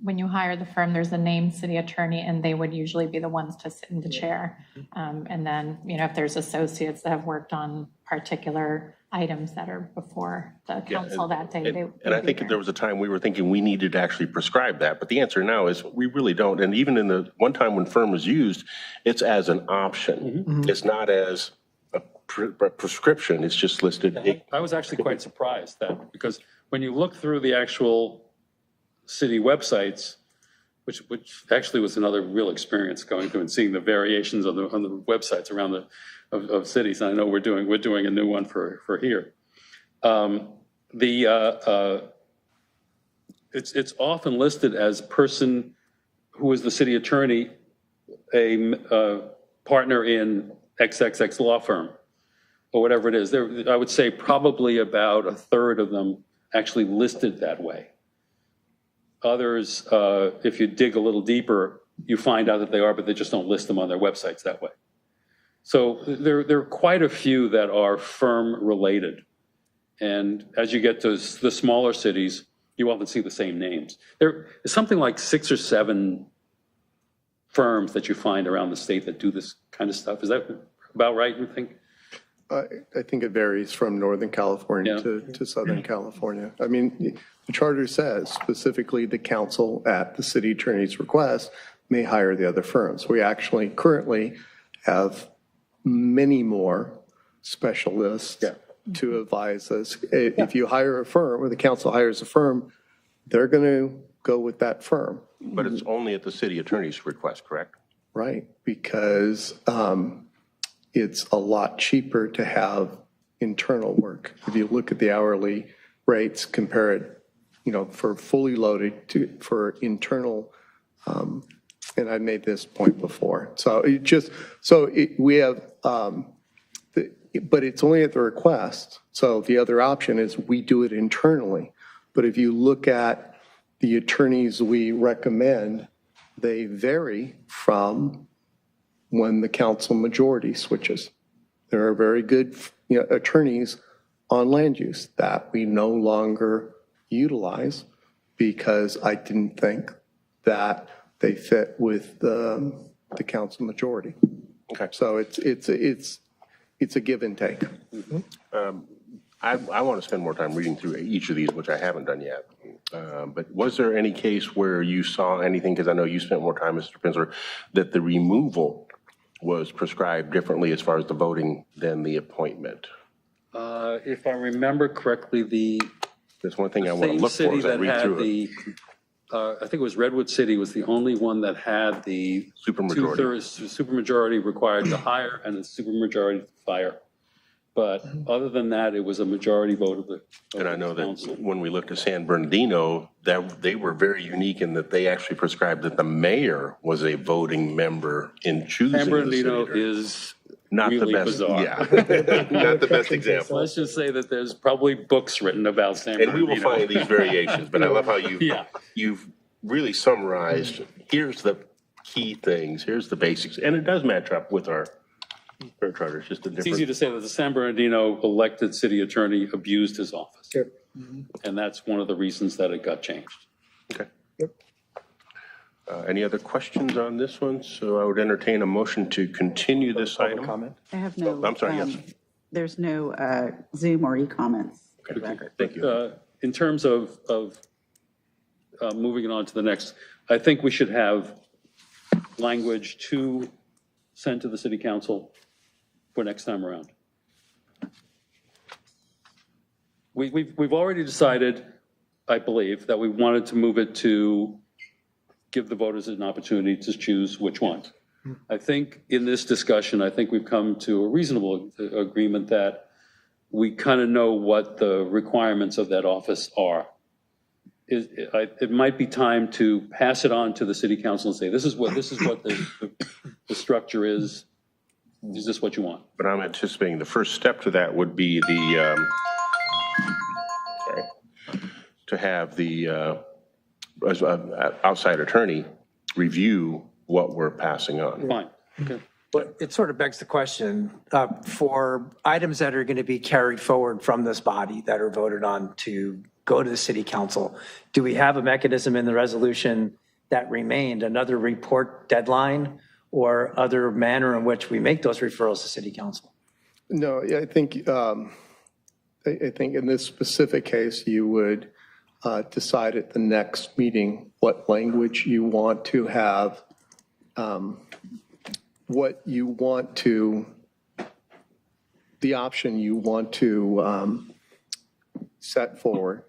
when you hire the firm, there's a named city attorney and they would usually be the ones to sit in the chair. And then, if there's associates that have worked on particular items that are before the council that day. And I think there was a time we were thinking we needed to actually prescribe that, but the answer now is we really don't. And even in the one time when firm was used, it's as an option. It's not as a prescription, it's just listed. I was actually quite surprised that, because when you look through the actual city websites, which actually was another real experience going through and seeing the variations on the websites around of cities. And I know we're doing a new one for here. It's often listed as person who is the city attorney, a partner in XXX law firm, or whatever it is. I would say probably about a third of them actually listed that way. Others, if you dig a little deeper, you find out that they are, but they just don't list them on their websites that way. So there are quite a few that are firm related. And as you get to the smaller cities, you often see the same names. There is something like 6 or 7 firms that you find around the state that do this kind of stuff. Is that about right, you think? I think it varies from Northern California to Southern California. I mean, the charter says specifically the council at the city attorney's request may hire the other firms. We actually currently have many more specialists to advise us. If you hire a firm or the council hires a firm, they're going to go with that firm. But it's only at the city attorney's request, correct? Right, because it's a lot cheaper to have internal work. If you look at the hourly rates, compare it, for fully loaded for internal, and I made this point before. So we have, but it's only at the request. So the other option is we do it internally. But if you look at the attorneys we recommend, they vary from when the council majority switches. There are very good attorneys on land use that we no longer utilize because I didn't think that they fit with the council majority. Okay. So it's a give and take. I want to spend more time reading through each of these, which I haven't done yet. But was there any case where you saw anything, because I know you spent more time, Mr. Pinsler, that the removal was prescribed differently as far as the voting than the appointment? If I remember correctly, That's one thing I want to look for as I read through it. I think it was Redwood City was the only one that had the Supermajority. 2/3 supermajority required to hire and a supermajority to fire. But other than that, it was a majority vote of the And I know council. that when we looked at San Bernardino, that they were very unique in that they actually prescribed that the mayor was a voting member in choosing San the Bernardino senator. is Not really the best, bizarre. yeah, not the best example. Let's just say that there's probably books written about San And we Bernardino. will find these variations, but I love how Yeah. you've really summarized, here's the key things, here's the basics, and it does match up with our charter. It's just a It's easy different. to say that the San Bernardino elected city attorney abused his office. Yep. And that's one of the reasons that it got changed. Okay. Yep. Any other questions on this one? So I would entertain a motion to continue this item. Comment? I have no. I'm sorry, yes. There's no Zoom or e-comments for the record. Thank you. In terms of moving it on to the next, I think we should have language to send to the city council for next time around. We've already decided, I believe, that we wanted to move it to give the voters an opportunity to choose which one. I think in this discussion, I think we've come to a reasonable agreement that we kind of know what the requirements of that office are. It might be time to pass it on to the city council and say, this is what the structure is. Is this what you want? But I'm anticipating the first step to that would be to have the outside attorney review what we're passing on. Fine. Okay. But it sort of begs the question, for items that are going to be carried forward from this body that are voted on to go to the city council, do we have a mechanism in the resolution that remained, another report deadline or other manner in which we make those referrals to city council? No, I think I think in this specific case, you would decide at the next meeting what language you want to have, what you want to, the option you want to set forward.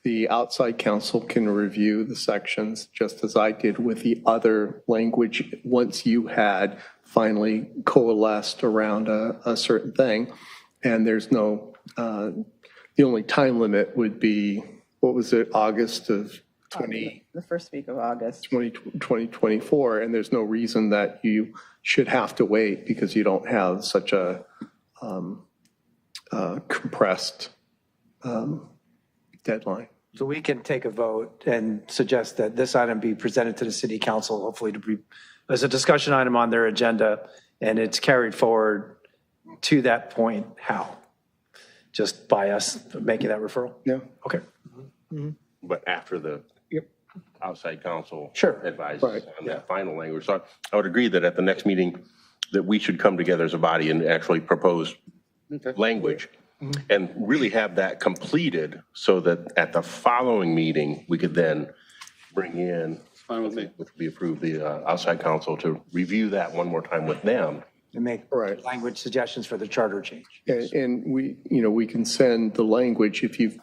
The outside counsel can review the sections, just as I did with the other language, once you had finally coalesced around a certain thing. And there's no, the only time limit would be, what was it, August of The first week of August. 2024, and there's no reason that you should have to wait because you don't have such a compressed deadline. So we can take a vote and suggest that this item be presented to the city council, hopefully to be, as a discussion item on their agenda, and it's carried forward to that point. How? Just by us making that referral? Yeah. Okay. But after the outside counsel Sure. advises Right. on that final language. So I would agree that at the next meeting, that we should come together as a body and actually propose language and really have that completed so that at the following meeting, we could then bring in, Fine with me. which would be approved, the outside counsel to review that one more time with them. And make Right. language suggestions for the charter change. And we, we can send the language, if you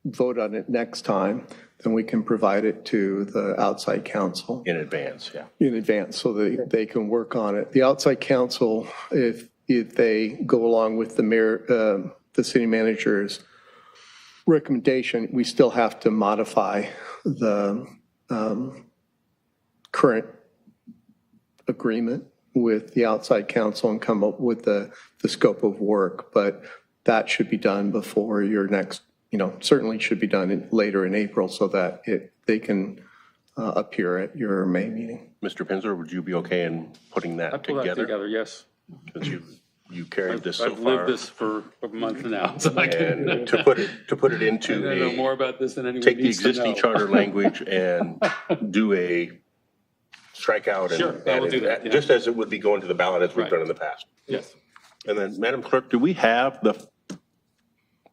vote on it next time, then we can provide it to the outside counsel In advance, yeah. in advance so that they can work on it. The outside counsel, if they go along with the mayor, the city manager's recommendation, we still have to modify the current agreement with the outside counsel and come up with the scope of work. But that should be done before your next, certainly should be done later in April so that they can appear at your May meeting. Mr. Pinzer, would you be okay in putting I that pull that together? together, yes. Since you carried this so I've far. lived this for a month now, so I can. And to put it into I know more about this than anyone take the needs to existing know. charter language and do a strikeout and Sure, I will do that, yeah. just as it would be going to the ballot as we've Right. done in the past. Yes. And then, Madam Clerk, do we have the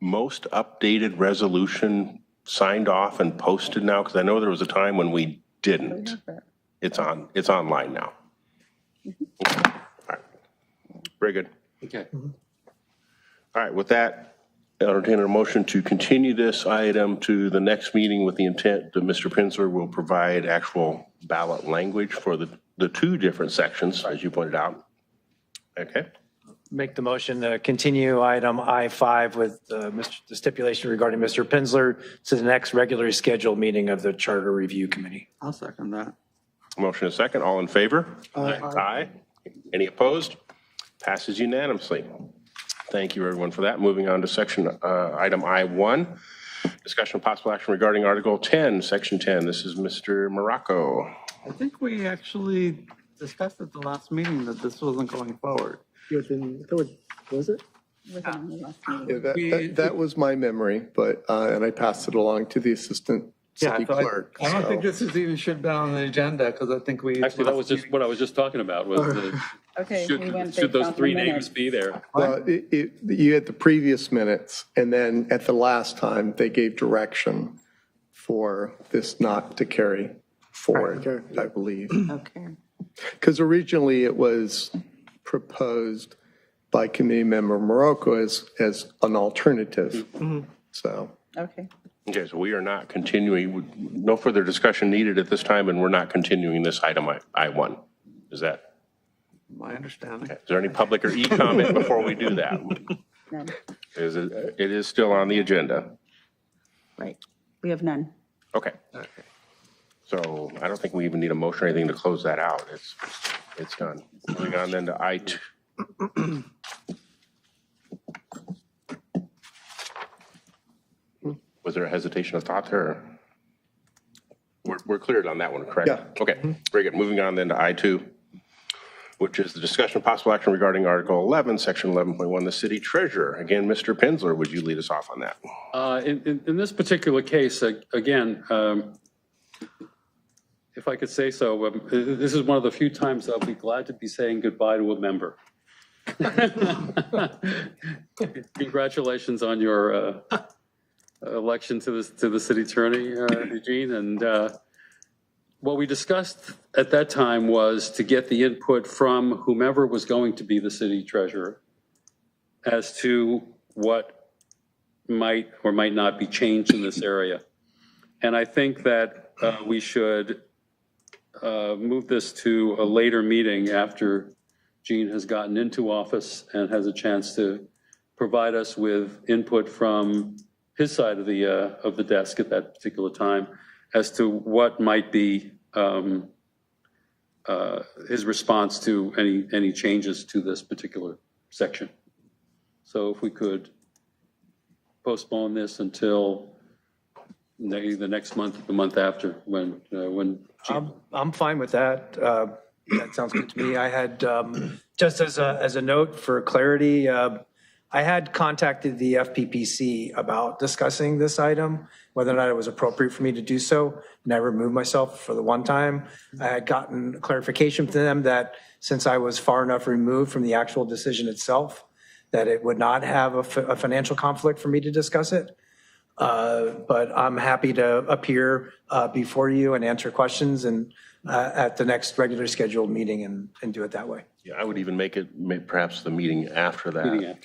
most updated resolution signed off and posted now? Because I know there was a time when we didn't. It's online now. Okay. All right. Very good. Okay. All right, with that, I'll entertain a motion to continue this item to the next meeting with the intent that Mr. Pinzer will provide actual ballot language for the two different sections, as you pointed out. Okay, Make the motion to continue item I-5 with the stipulation regarding Mr. Pinsler to the next regularly scheduled meeting of the Charter Review Committee. I'll second that. motion is second. All in favor? Aye. Any opposed? Passes unanimously. Thank you, everyone, for that. Moving on to item I-1, discussion of possible action regarding Article 10, Section 10. This is Mr. Morocco. I think we actually discussed at the last meeting that this wasn't going forward. Was it? Yeah, that was my memory, but, and I passed it along to the assistant city so clerk. I don't think so- this is even should be on the agenda because I think we. Actually, that was just what I was just talking about, was the, Okay, we went should based those off the three minutes. names be there? Well, you had the previous minutes, and then at the last time, they gave direction for this not to carry forward, I believe. Okay. Because originally it was proposed by committee member Morocco as an alternative. So, Okay. Okay, so we are not continuing, no further discussion needed at this time, and we're not continuing this item I-1. Is that, My understanding. is there any public or e-comment before we do that? None. It is still on the agenda. Right. We have none. Okay. So I don't think we even need a motion or anything to close that out. It's done. Moving on then to I-2. Was there a hesitation of thought there? We're cleared on that one, correct? Yeah. Okay, very good. Moving on then to I-2, which is the discussion of possible action regarding Article 11, Section 11.1, the city treasurer. Again, Mr. Pinsler, would you lead us off on that? In this particular case, again, if I could say so, this is one of the few times I'll be glad to be saying goodbye to a member. Congratulations on your election to the city attorney, Eugene. And what we discussed at that time was to get the input from whomever was going to be the city treasurer as to what might or might not be changed in this area. And I think that we should move this to a later meeting after Gene has gotten into office and has a chance to provide us with input from his side of the desk at that particular time as to what might be his response to any changes to this particular section. So if we could postpone this until the next month, the month after, when I'm fine with that. That sounds good to me. I had, just as a note for clarity, I had contacted the FPPC about discussing this item, whether or not it was appropriate for me to do so, and I removed myself for the one time. I had gotten clarification from them that since I was far enough removed from the actual decision itself, that it would not have a financial conflict for me to discuss it. But I'm happy to appear before you and answer questions and at the next regular scheduled meeting and do it that way. Yeah, I would even make it perhaps the meeting after that.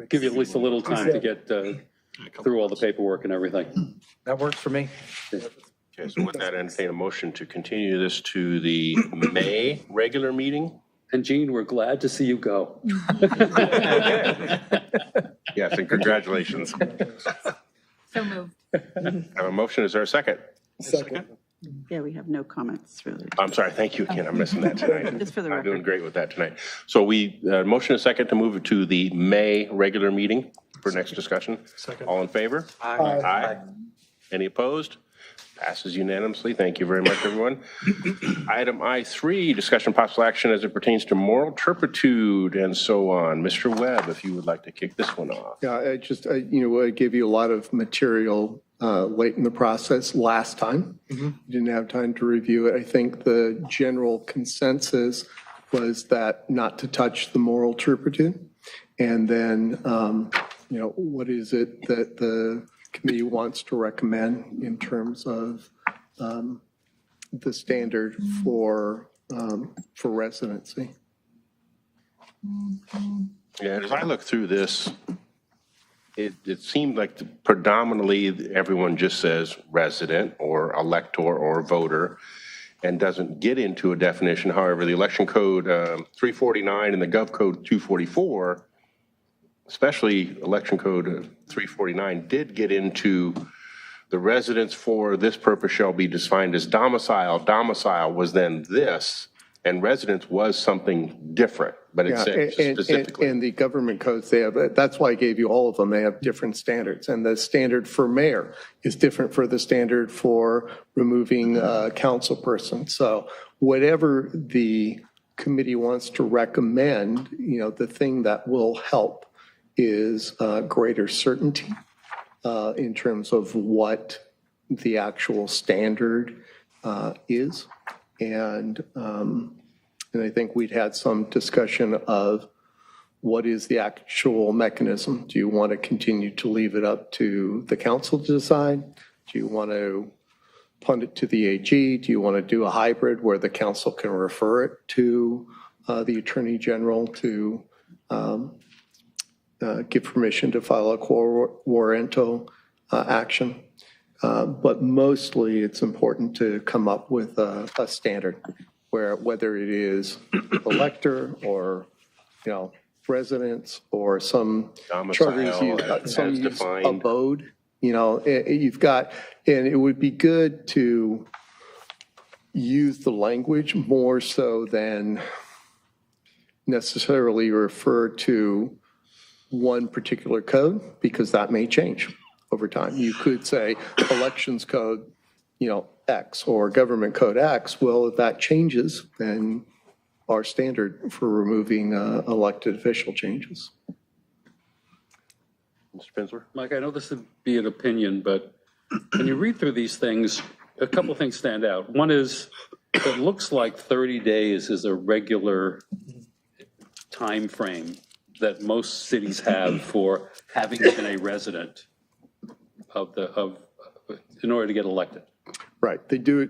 give you at least a little time to get through all the paperwork and everything. That works for me. Okay, so with that, entertain a motion to continue this to the May regular meeting. And Gene, we're glad to see you go. Yes, and congratulations. So moved. I have a motion. Is there a second? Second. Yeah, we have no comments really. I'm sorry. Thank you again. I'm missing that tonight. Just for the I'm doing record. great with that tonight. So motion is second to move it to the May regular meeting for next discussion. Second. All in favor? Aye. Aye. Any opposed? Passes unanimously. Thank you very much, everyone. Item I3, discussion possible action as it pertains to moral turpitude and so on. Mr. Webb, if you would like to kick this one off. Yeah, I gave you a lot of material late in the process last time. You didn't have time to review it. I think the general consensus was that not to touch the moral turpitude. And then, what is it that the committee wants to recommend in terms of the standard for residency? Yeah, as I look through this, it seemed like predominantly everyone just says resident or elector or voter and doesn't get into a definition. However, the election code 349 and the gov code 244, especially election code 349, did get into the residence for this purpose shall be defined as domicile. Domicile was then this, and residence was something different, but it said specifically. And the government codes, that's why I gave you all of them. They have different standards. And the standard for mayor is different for the standard for removing a council person. So whatever the committee wants to recommend, the thing that will help is greater certainty in terms of what the actual standard is. And I think we'd had some discussion of what is the actual mechanism. Do you want to continue to leave it up to the council to decide? Do you want to punt it to the AG? Do you want to do a hybrid where the council can refer it to the attorney general to give permission to file a quo warranto action? But mostly it's important to come up with a standard where whether it is elector or, residents or some charters use abode, you've got, and it would be good to use the language more so than necessarily refer to one particular code, because that may change over time. You could say elections code, X or government code X. Well, if that changes, then our standard for removing elected official changes. Mr. Pinsler? Mike, I know this would be an opinion, but when you read through these things, a couple of things stand out. One is, it looks like 30 days is a regular time frame that most cities have for having been a resident in order to get elected. Right, they do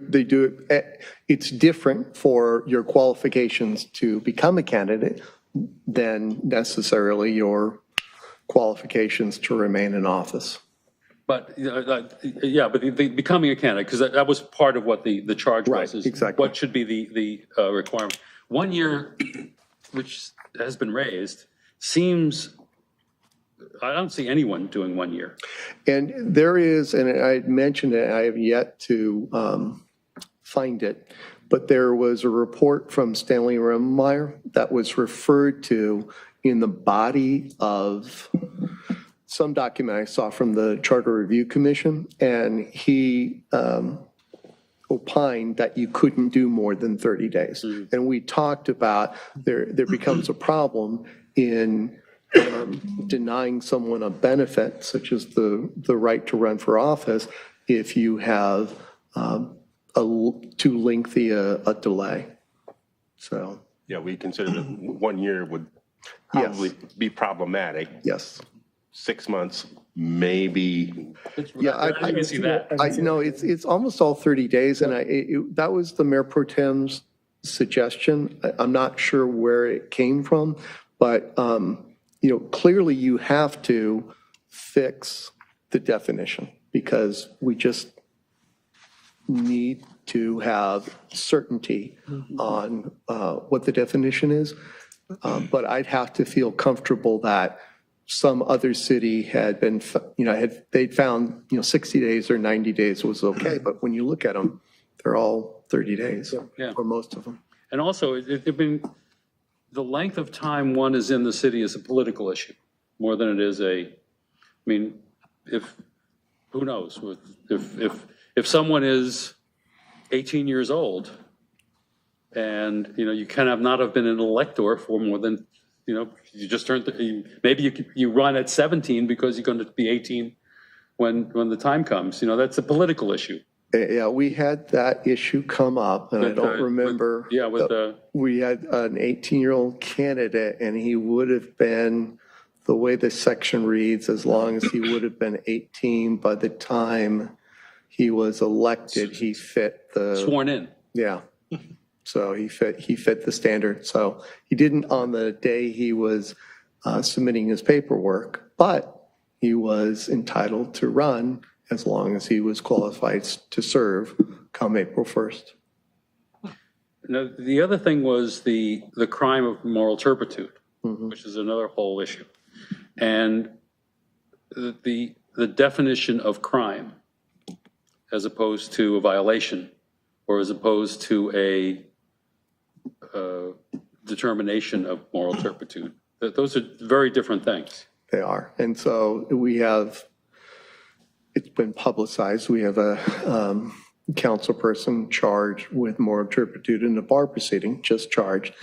it, it's different for your qualifications to become a candidate than necessarily your qualifications to remain in office. But, yeah, but the becoming a candidate, because that was part of what the charge was. Right, is exactly. What should be the requirement. 1 year, which has been raised, seems, I don't see anyone doing 1 year. And there is, and I mentioned it, I have yet to find it, but there was a report from Stanley Remmeyer that was referred to in the body of some document I saw from the Charter Review Commission, and he opined that you couldn't do more than 30 days. And we talked about there becomes a problem in denying someone a benefit, such as the right to run for office, if you have too lengthy a delay. So, Yeah, we consider that 1 year would probably be problematic. yes. 6 months, maybe. Yeah, I can see that. I know it's almost all 30 days, and that was the Mayor Pro Tem's suggestion. I'm not sure where it came from, but clearly you have to fix the definition because we just need to have certainty on what the definition is. But I'd have to feel comfortable that some other city had been, they'd found, 60 days or 90 days was okay. But when you look at them, they're all 30 days, Yeah. or most of them. And also, the length of time one is in the city is a political issue, more than it is who knows? If someone is 18 years old and, you cannot not have been an elector for more than, you just turned, maybe you run at 17 because you're going to be 18 when the time comes. That's a political issue. Yeah, we had that issue come up, and I don't remember. We had an 18-year-old candidate, and he would have been, the way the section reads, as long as he would have been 18 by the time he was elected, he fit the. Sworn in. Yeah. So he fit the standard. So he didn't on the day he was submitting his paperwork, but he was entitled to run as long as he was qualified to serve come April 1st. Now, the other thing was the crime of moral turpitude, which is another whole issue. And the definition of crime as opposed to a violation or as opposed to a determination of moral turpitude. Those are very different things. They are. And so it's been publicized. We have a council person charged with moral turpitude in the bar proceeding, just charged.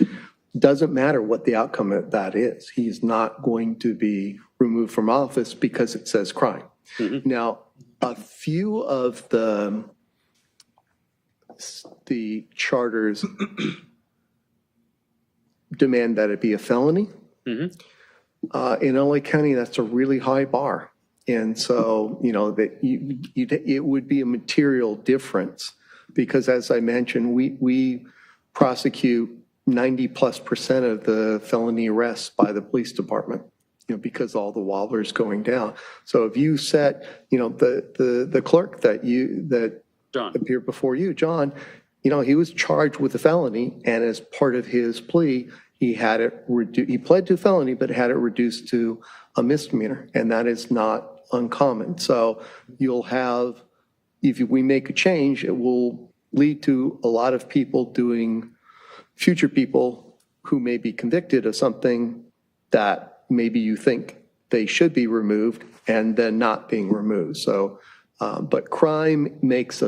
Doesn't matter what the outcome of that is. He's not going to be removed from office because it says crime. Now, a few of the charters demand that it be a felony. In LA County, that's a really high bar. And so, that it would be a material difference because, as I mentioned, we prosecute 90+% of the felony arrests by the police department, because all the wobblers going down. So if you set, the clerk that John. appeared before you, John, he was charged with a felony, and as part of his plea, he had it he pled to felony, but had it reduced to a misdemeanor, and that is not uncommon. So you'll have, if we make a change, it will lead to a lot of people future people who may be convicted of something that maybe you think they should be removed and then not being removed. So, but crime makes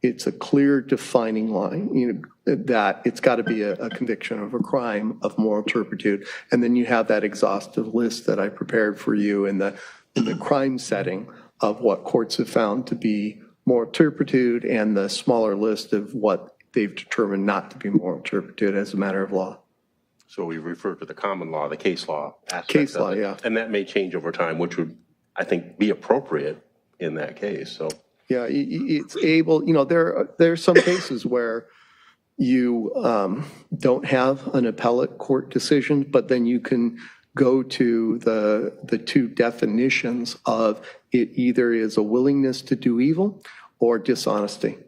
it's a clear defining line, that it's got to be a conviction of a crime of moral turpitude. And then you have that exhaustive list that I prepared for you in the crime setting of what courts have found to be moral turpitude and the smaller list of what they've determined not to be moral turpitude as a matter of law. So we refer to the common law, the case law aspect Case of law, it. yeah. And that may change over time, which would, I think, be appropriate in that case, so. Yeah, it's able, there are some cases where you don't have an appellate court decision, but then you can go to the two definitions of it either is a willingness to do evil or dishonesty.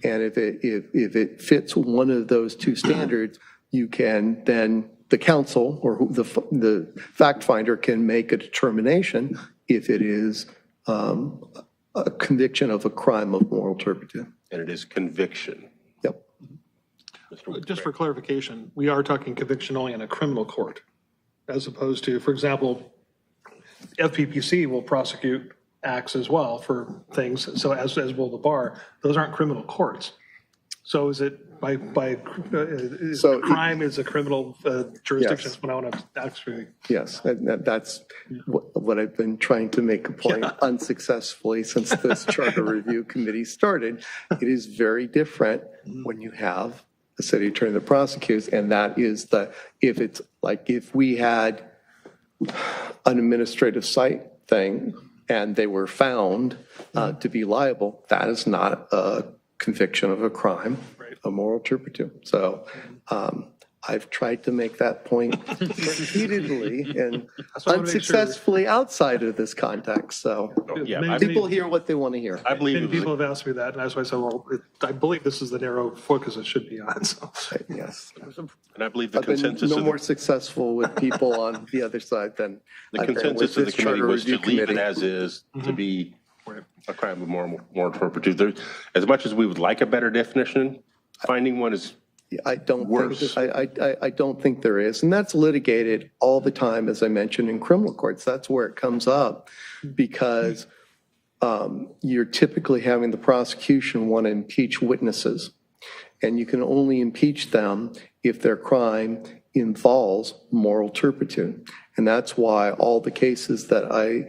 And if it fits one of those two standards, you can then, the counsel or the fact finder can make a determination if it is a conviction of a crime of moral turpitude. And it is conviction. Yep. Just for clarification, we are talking conviction only in a criminal court, as opposed to, for example, FPPC will prosecute acts as well for things, so as will the bar. Those aren't criminal courts. So is it So crime is a criminal jurisdiction? Yes. That's what I want to actually. Yes, that's what I've been trying to make a point unsuccessfully since this charter review committee started. It is very different when you have a city attorney that prosecutes, and that is if we had an administrative site thing and they were found to be liable, that is not a conviction of a crime of moral turpitude. So I've tried to make that point repeatedly and unsuccessfully outside of this context. So Yeah, people hear what they want to hear. I believe Many it was, people have asked me that, and that's why I said, well, I believe this is the narrow focus it should be on, so. Yes. and I believe the I've been consensus no of more successful with people on the other side than the I've been consensus with of the this committee charter was to review leave it committee. as is, to be a crime of moral turpitude. As much as we would like a better definition, finding one is I don't worse. think, I don't think there is. And that's litigated all the time, as I mentioned, in criminal courts. That's where it comes up because you're typically having the prosecution want to impeach witnesses. And you can only impeach them if their crime involves moral turpitude. And that's why all the cases that I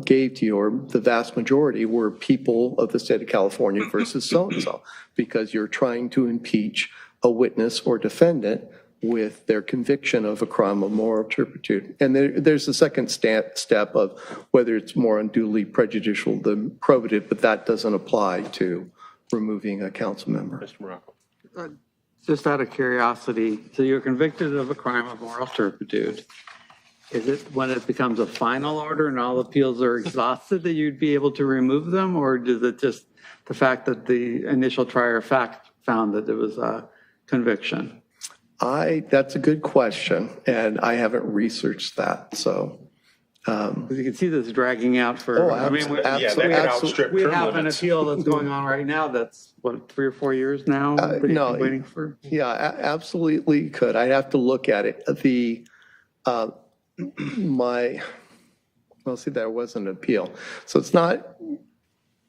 gave to you, or the vast majority, were people of the state of California versus so-and-so, because you're trying to impeach a witness or defendant with their conviction of a crime of moral turpitude. And there's a second step of whether it's more unduly prejudicial than probative, but that doesn't apply to removing a council member. Mr. Morocco. Just out of curiosity, so you're convicted of a crime of moral turpitude. Is it when it becomes a final order and all appeals are exhausted that you'd be able to remove them? Or is it just the fact that the initial trier of fact found that it was a conviction? That's a good question, and I haven't researched that, so. You can see this dragging out for, Oh, we Yeah, that can outstrip we term have an limits. appeal that's going on right now that's, what, 3 or 4 years now? that you've no. been waiting for? Yeah, absolutely could. I'd have to look at it. Well, see, there was an appeal. So it's not,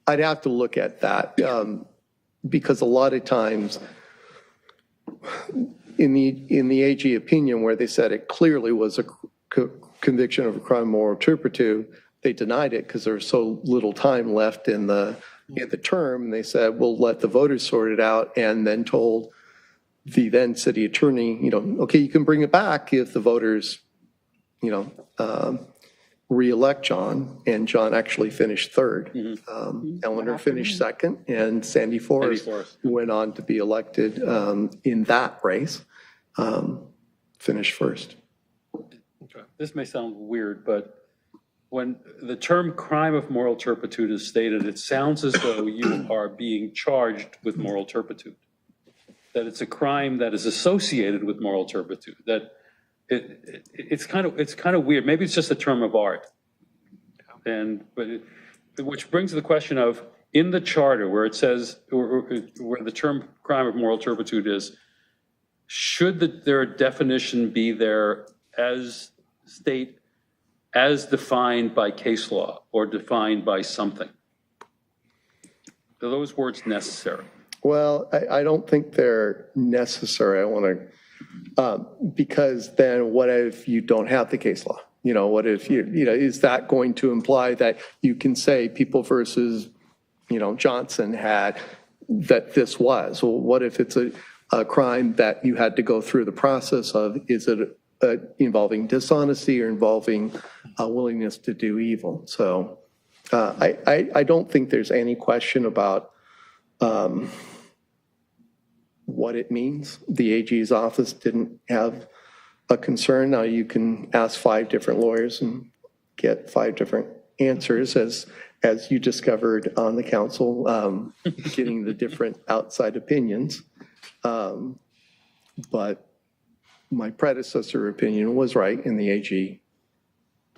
I'd have to look at that because a lot of times in the AG opinion where they said it clearly was a conviction of a crime of moral turpitude, they denied it because there was so little time left in the term. And they said, we'll let the voters sort it out, and then told the then city attorney, okay, you can bring it back if the voters, re-elect John, and John actually finished third. Eleanor finished second, and Sandy Forrest went on to be elected in that race, finished first. This may sound weird, but when the term crime of moral turpitude is stated, it sounds as though you are being charged with moral turpitude. That it's a crime that is associated with moral turpitude. That it's kind of weird. Maybe it's just a term of art. Which brings the question of, in the charter where it says, where the term crime of moral turpitude is, should there a definition be there as defined by case law or defined by something? Are those words necessary? Well, I don't think they're necessary. I want to, because then what if you don't have the case law? What if is that going to imply that you can say People versus, Johnson had that this was? Well, what if a crime that you had to go through the process of, is it involving dishonesty or involving a willingness to do evil? So I don't think there's any question about what it means. The AG's office didn't have a concern. Now you can ask 5 different lawyers and get 5 different answers, as you discovered on the council, getting the different outside opinions. But my predecessor opinion was right, and the AG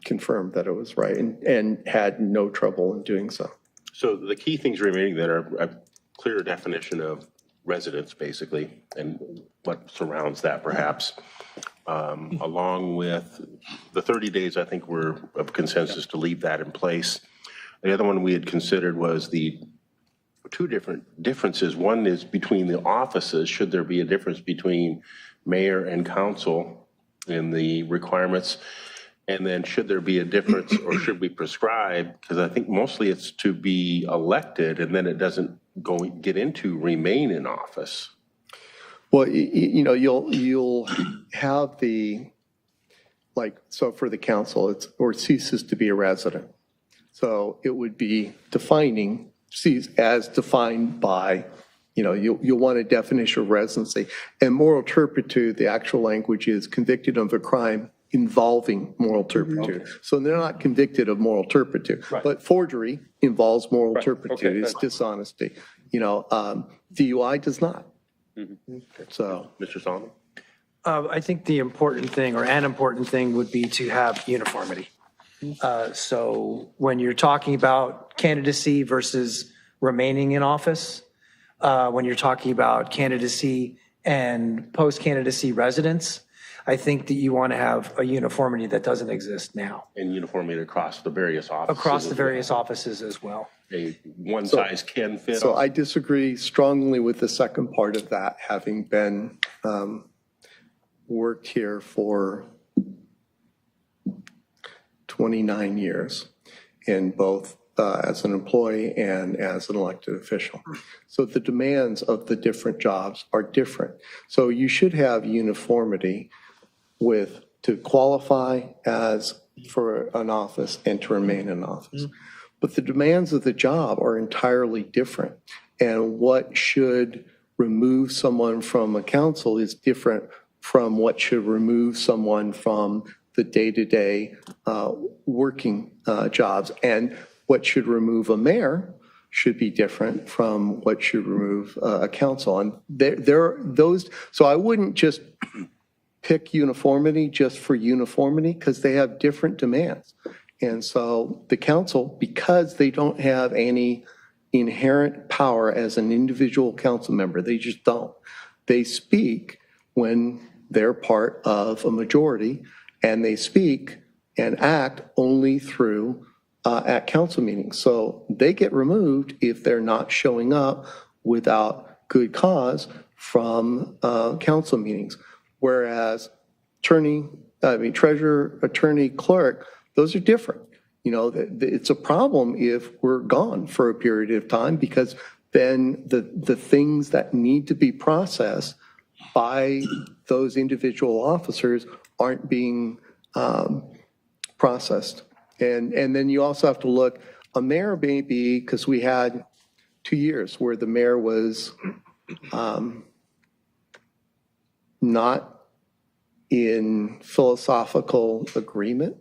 confirmed that it was right and had no trouble in doing so. So the key things remaining that are a clear definition of residence, basically, and what surrounds that, perhaps, along with the 30 days. I think we're of consensus to leave that in place. The other one we had considered was the 2 different differences. One is between the offices. Should there be a difference between mayor and council in the requirements? And then should there be a difference, or should we prescribe? Because I think mostly it's to be elected, and then it doesn't get into remain in office. Well, you know, you'll have the, like, so for the council, it's or ceases to be a resident. So it would be defining, as defined by, you know, you'll want a definition of residency. And moral turpitude, the actual language is convicted of a crime involving moral turpitude. Okay. So they're not convicted of moral turpitude. Right. But forgery involves moral turpitude. Okay. It's dishonesty. You know, DUI does not. Mm-hmm. So, Mr. Solomon? I think the important thing, or an important thing, would be to have uniformity. So when you're talking about candidacy versus remaining in office, when you're talking about candidacy and post-candidacy residence, I think that you want to have a uniformity that doesn't exist now. And uniformity across the various offices. Across the various offices as well. A one size can fit. So I disagree strongly with the second part of that, having been worked here for 29 years in both as an employee and as an elected official. So the demands of the different jobs are different. So you should have uniformity to qualify as for an office and to remain in office. Mm-hmm. But the demands of the job are entirely different. And what should remove someone from a council is different from what should remove someone from the day-to-day working jobs. And what should remove a mayor should be different from what should remove a council. And there are those, so I wouldn't just pick uniformity just for uniformity, because they have different demands. And so the council, because they don't have any inherent power as an individual council member, they just don't. They speak when they're part of a majority, and they speak and act only through at council meetings. So they get removed if they're not showing up without good cause from council meetings. Whereas treasurer, attorney, clerk, those are different. You know, it's a problem if we're gone for a period of time, because then the things that need to be processed by those individual officers aren't being processed. And then you also have to look, a mayor may be, because we had 2 years where the mayor was not in philosophical agreement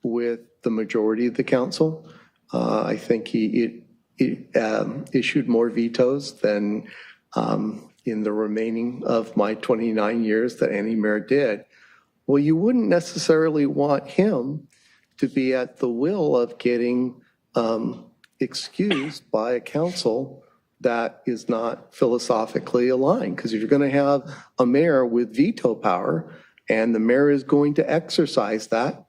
with the majority of the council. I think he issued more vetoes than in the remaining of my 29 years that any mayor did. Well, you wouldn't necessarily want him to be at the will of getting excused by a council that is not philosophically aligned. Because if you're going to have a mayor with veto power, and the mayor is going to exercise that,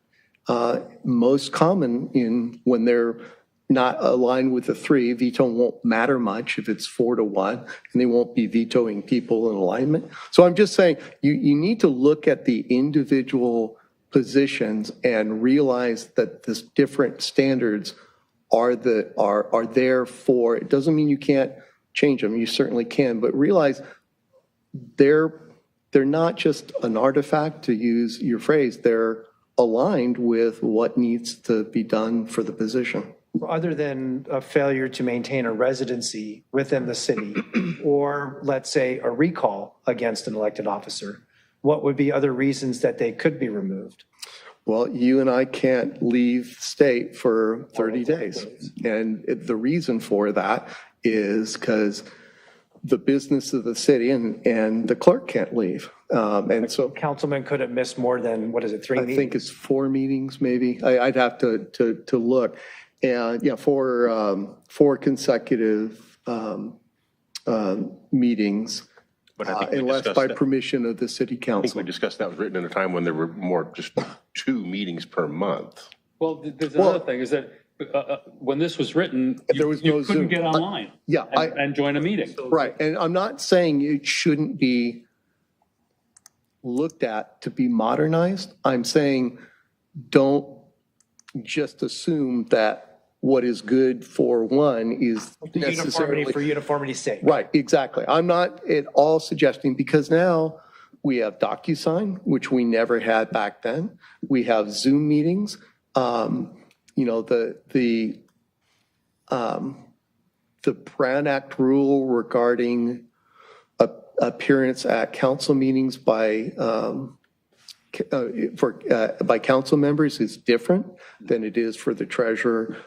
most common when they're not aligned with the 3, veto won't matter much if it's 4-1, and they won't be vetoing people in alignment. So I'm just saying you need to look at the individual positions and realize that this different standards are there for, it doesn't mean you can't change them, you certainly can, but realize they're not just an artifact, to use your phrase, they're aligned with what needs to be done for the position. Other than a failure to maintain a residency within the city, or let's say a recall against an elected officer, what would be other reasons that they could be removed? Well, you and I can't leave state for 30 days. And the reason for that is because the business of the city and the clerk can't leave. And so Councilman could have missed more than, what is it, 3 I meetings? think it's 4 meetings, maybe. I'd have to look. And yeah, 4 consecutive meetings, But I think we unless discussed by that. permission of the city I think council. we discussed that was written in a time when there were more, just 2 meetings per month. Well, there's another thing, is that when this was written, There was no you couldn't Zoom. get online Yeah, and join a meeting. Right, and I'm not saying it shouldn't be looked at to be modernized. I'm saying don't just assume that what is good for one is necessarily. For uniformity's sake. Right, exactly. I'm not at all suggesting, because now we have DocuSign, which we never had back then. We have Zoom meetings. You know, the Brand Act rule regarding appearance at council meetings by council members is different than it is for the treasurer,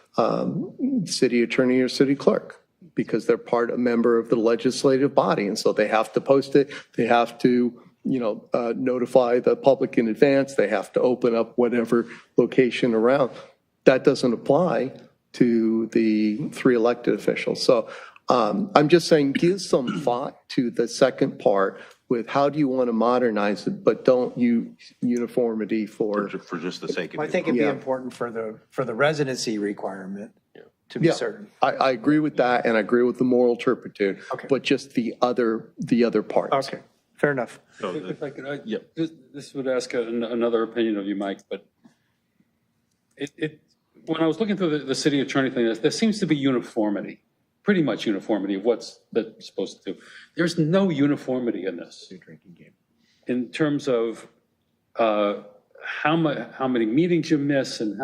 city attorney, or city clerk, because they're a member of the legislative body, and so they have to post it. They have to, notify the public in advance. They have to open up whatever location around. That doesn't apply to the 3 elected officials. So I'm just saying, give some thought to the second part with how do you want to modernize it, but don't use uniformity for just the sake of it. I think it'd be Yeah. important for the residency requirement to be certain. I agree with that, and I agree with the moral turpitude, Okay. but just the other parts. Okay, fair enough. If I could, Yep. this would ask another opinion of you, Mike, but when I was looking through the city attorney thing, there seems to be uniformity, pretty much uniformity of what's that's supposed to do. There's no uniformity in this. In terms of how many meetings you miss and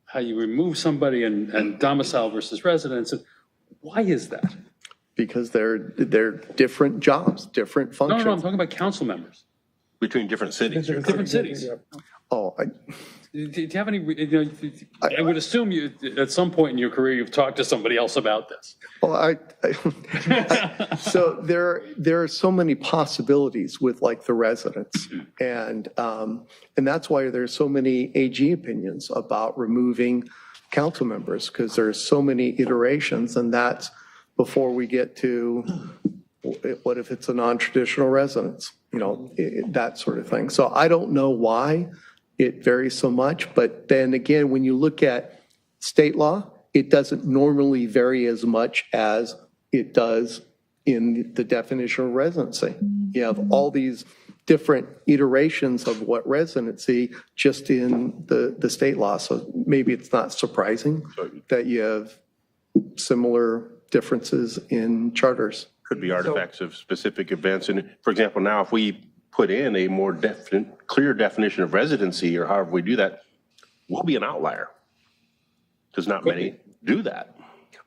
how you remove somebody and domicile versus residence. Why is that? Because they're different jobs, different No, functions. I'm talking about council members, Between different cities. different cities. Oh, Do you have any, I would assume you, at some point in your career, you've talked to somebody else about this. well, so there are so many possibilities with like the residents, and that's why there's so many AG opinions about removing council members, because there's so many iterations, and that's before we get to what if it's a non-traditional residence, that sort of thing. So I don't know why it varies so much, but then again, when you look at state law, it doesn't normally vary as much as it does in the definition of residency. You have all these different iterations of what residency just in the state law. So maybe it's not surprising that you have similar differences in charters. Could be artifacts of specific events. And for example, now if we put in a more clear definition of residency, or however we do that, we'll be an outlier. Because not many do that.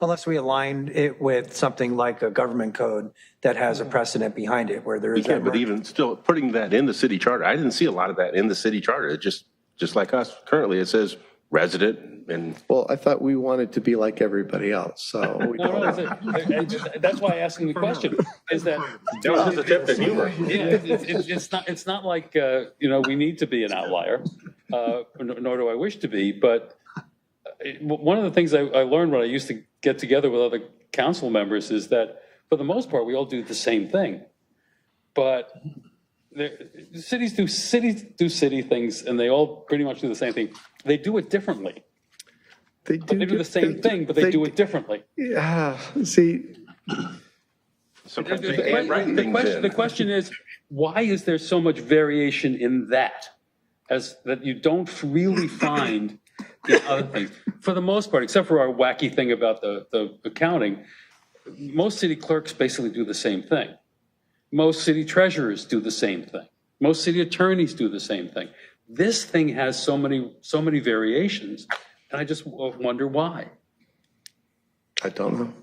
Unless we align it with something like a government code that has a precedent behind it, where there We is can, that. but even still putting that in the city charter, I didn't see a lot of that in the city charter. It just like us currently, it says resident and. Well, I thought we wanted to be like everybody else, so we No, that's why I asked him the question, is that. That was just a tip of humor. Yeah, it's not like, we need to be an outlier, nor do I wish to be, but one of the things I learned when I used to get together with other council members is that, for the most part, we all do the same thing. But cities do city things, and they all pretty much do the same thing. They do it differently. They do the same thing, but they do it differently. Yeah, see. Sometimes they can't write things in. The question is, why is there so much variation in that, that you don't really find in other things? For the most part, except for our wacky thing about the accounting, most city clerks basically do the same thing. Most city treasurers do the same thing. Most city attorneys do the same thing. This thing has so many variations, and I just wonder why. I don't know.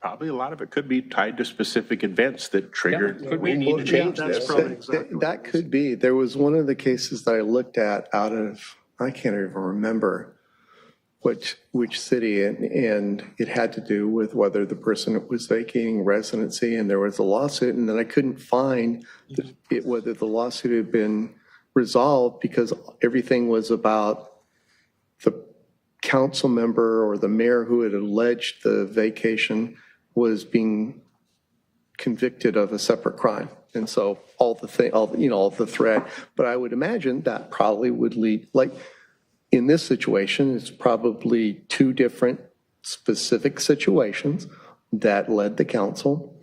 Probably a lot of it could be tied to specific events that triggered, could we be. need to change That's this. probably exactly what That could be. There was one of the cases that I looked at out of, I can't even remember which city, and it had to do with whether the person was vacating residency, and there was a lawsuit, and then I couldn't find whether the lawsuit had been resolved because everything was about the council member or the mayor who had alleged the vacation was being convicted of a separate crime. And so all the thread, but I would imagine that probably would lead, like in this situation, it's probably two different specific situations that led the council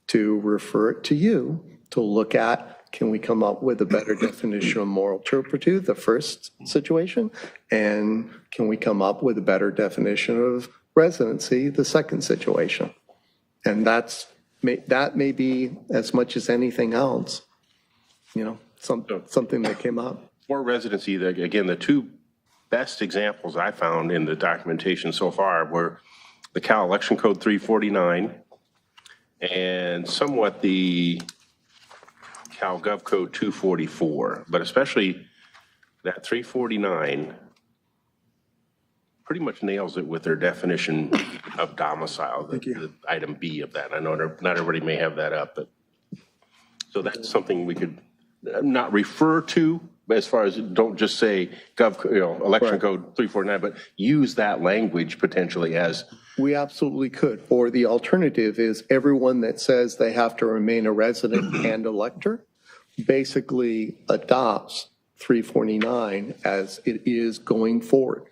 to refer it to you to look at, can we come up with a better definition of moral turpitude, the first situation, and can we come up with a better definition of residency, the second situation? And that may be as much as anything else, something that came up. For residency, again, the two best examples I found in the documentation so far were the Cal Election Code 349 and somewhat the Cal Gov Code 244, but especially that 349 pretty much nails it with their definition of domicile, the item B of that. I know not everybody may have that up, but so that's something we could not refer to as far as don't just say election code 349, but use that language potentially as. We absolutely could. Or the alternative is everyone that says they have to remain a resident and elector basically adopts 349 as it is going forward.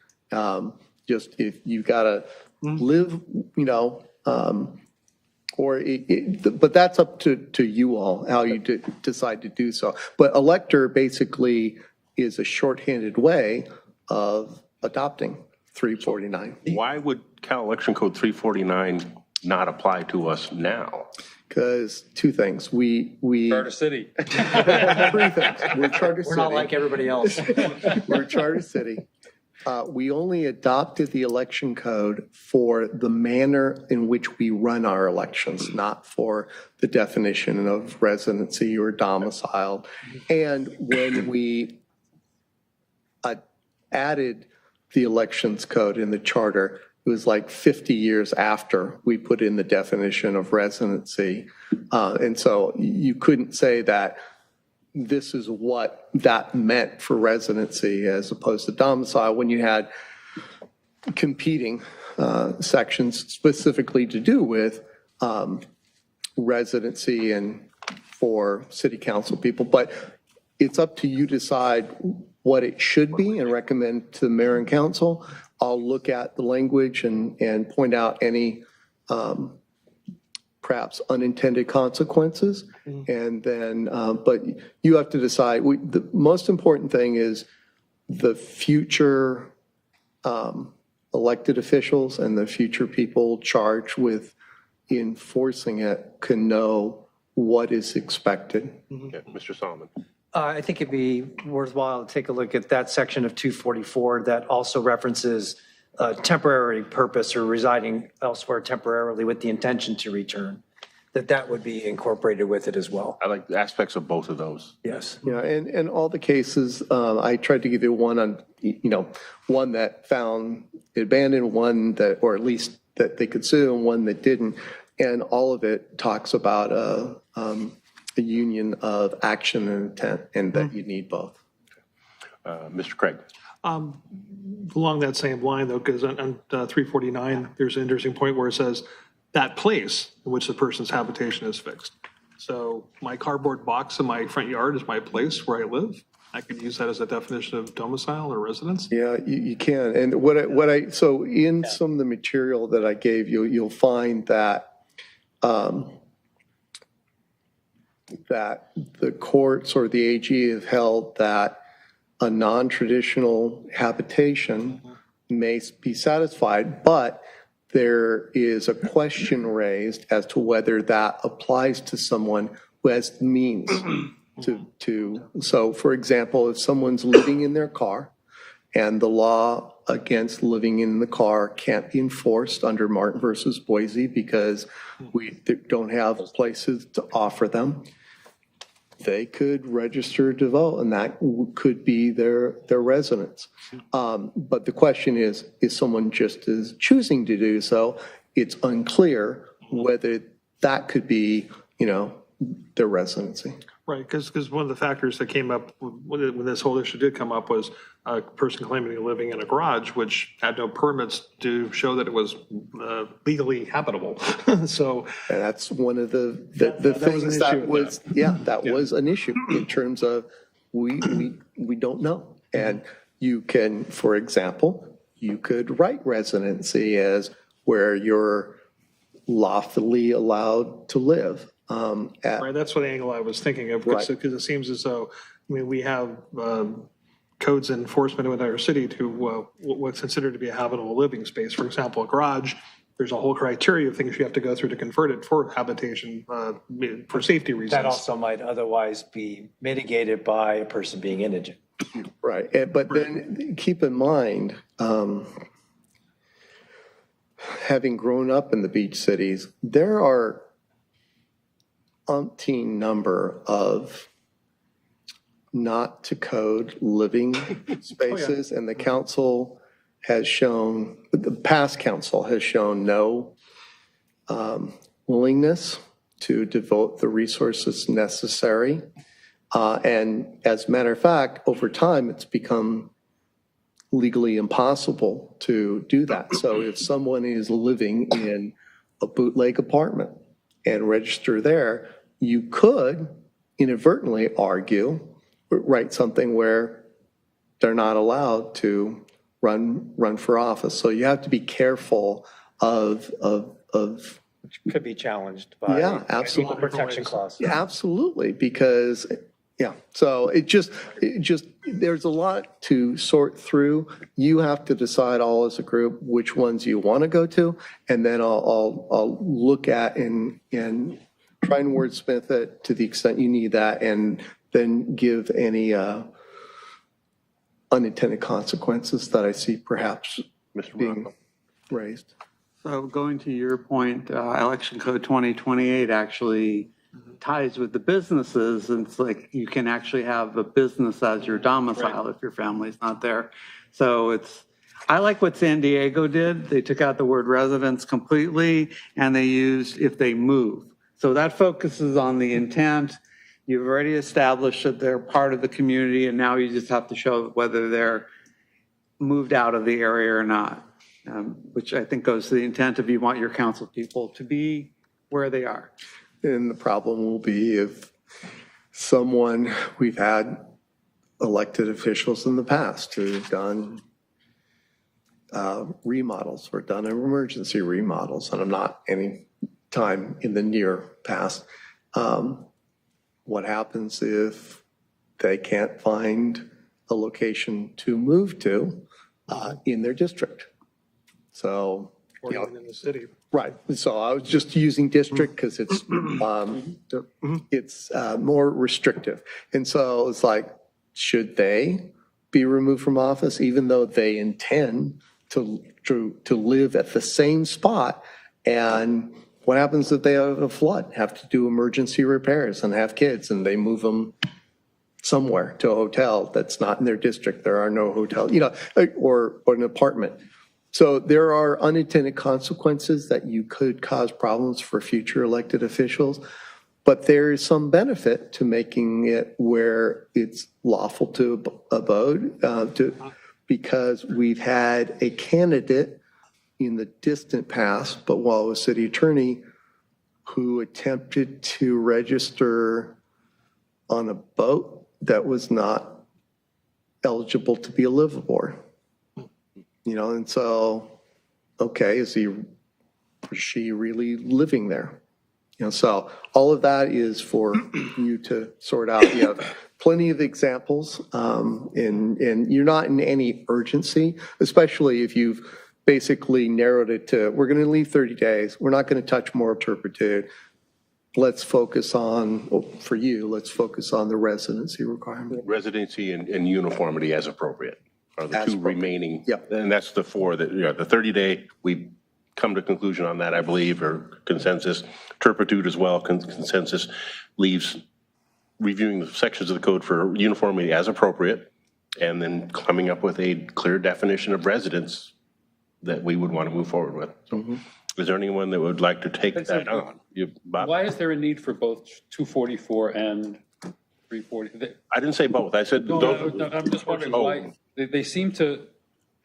Just if you got to live, but that's up to you all, how you decide to do so. But elector basically is a shorthanded way of adopting 349. Why would Cal Election Code 349 not apply to us now? Because two things, we Charter City. 3 things. We're charter city. We're not like everybody else. We're charter city. We only adopted the election code for the manner in which we run our elections, not for the definition of residency or domicile. And when we added the elections code in the charter, it was like 50 years after we put in the definition of residency. And so you couldn't say that this is what that meant for residency as opposed to domicile when you had competing sections specifically to do with residency and for city council people. But it's up to you to decide what it should be and recommend to the mayor and council. I'll look at the language and point out any perhaps unintended consequences. And then, but you have to decide. The most important thing is the future elected officials and the future people charged with enforcing it can know what is expected. Okay, Mr. Solomon. I think it'd be worthwhile to take a look at that section of 244 that also references temporary purpose or residing elsewhere temporarily with the intention to return, that would be incorporated with it as well. I like the aspects of both of those. Yes. Yeah, and all the cases, I tried to give you one on, one that found abandoned, one that, or at least that they could sue, and one that didn't. And all of it talks about a union of action and intent, and that you need both. Mr. Craig. Along that same line, though, because on 349, there's an interesting point where it says that place in which the person's habitation is fixed. So my cardboard box in my front yard is my place where I live. I could use that as a definition of domicile or residence. Yeah, you can. And so in some of the material that I gave you, you'll find that that the courts or the AG have held that a non-traditional habitation may be satisfied, but there is a question raised as to whether that applies to someone who has the means so for example, if someone's living in their car and the law against living in the car can't be enforced under Martin versus Boise because we don't have places to offer them, they could register to vote, and that could be their residence. But the question is someone just is choosing to do so? It's unclear whether that could be, their residency. Right, because one of the factors that came up when this whole issue did come up was a person claiming to be living in a garage, which had no permits to show that it was legally habitable. So. And that's one of the that things was an that issue was, that was an issue in terms of we don't know. And you can, for example, you could write residency as where you're lawfully allowed to live. Right, that's what angle I was thinking of, because it seems as though, we have codes enforcement within our city to what's considered to be a habitable living space. For example, a garage, there's a whole criteria of things you have to go through to convert it for habitation for safety reasons. That also might otherwise be mitigated by a person being indigent. Right, but then keep in mind, having grown up in the beach cities, there are umpteen number of not to code living spaces, and the council has shown, the past council has shown no willingness to devote the resources necessary. And as a matter of fact, over time, it's become legally impossible to do that. So if someone is living in a bootleg apartment and register there, you could inadvertently write something where they're not allowed to run for office. So you have to be careful of Which could be challenged by absolutely. equal protection clause. Yeah, absolutely, because so it just there's a lot to sort through. You have to decide all as a group which ones you want to go to, and then I'll look at and try and wordsmith it to the extent you need that, and then give any unintended consequences that I see perhaps being raised. So going to your point, Election Code 2028 actually ties with the businesses, and it's like you can actually have a business as your domicile if your family's not there. So I like what San Diego did. They took out the word residence completely, and they used if they move. So that focuses on the intent. You've already established that they're part of the community, and now you just have to show whether they're moved out of the area or not, which I think goes to the intent of you want your council people to be where they are. And the problem will be if we've had elected officials in the past who've done remodels or done emergency remodels, and I'm not any time in the near past. What happens if they can't find a location to move to in their district? So, Or even in the city. right. So I was just using district because it's more restrictive. And so it's like, should they be removed from office even though they intend to live at the same spot? And what happens if they have a flood, have to do emergency repairs and have kids, and they move them somewhere to a hotel that's not in their district? There are no hotels, or an apartment. So there are unintended consequences that you could cause problems for future elected officials, but there is some benefit to making it where it's lawful to abode, because we've had a candidate in the distant past, but while a city attorney, who attempted to register on a boat that was not eligible to be a liveaboard. And so, okay, is she really living there? So all of that is for you to sort out. You have plenty of examples, and you're not in any urgency, especially if you've basically narrowed it to, we're going to leave 30 days. We're not going to touch moral turpitude. let's focus on, well, for you, let's focus on the residency requirement. Residency and uniformity as appropriate are the As two appropriate. remaining. Yep. And that's the four that, the 30-day, we come to conclusion on that, I believe, or consensus. Turpitude as well, consensus leaves reviewing the sections of the code for uniformity as appropriate, and then coming up with a clear definition of residence that we would want to move forward with. So is there anyone that would like to take that on? Bob? Why is there a need for both 244 and 340? I didn't say both. I said. No, I'm just wondering why, they seem to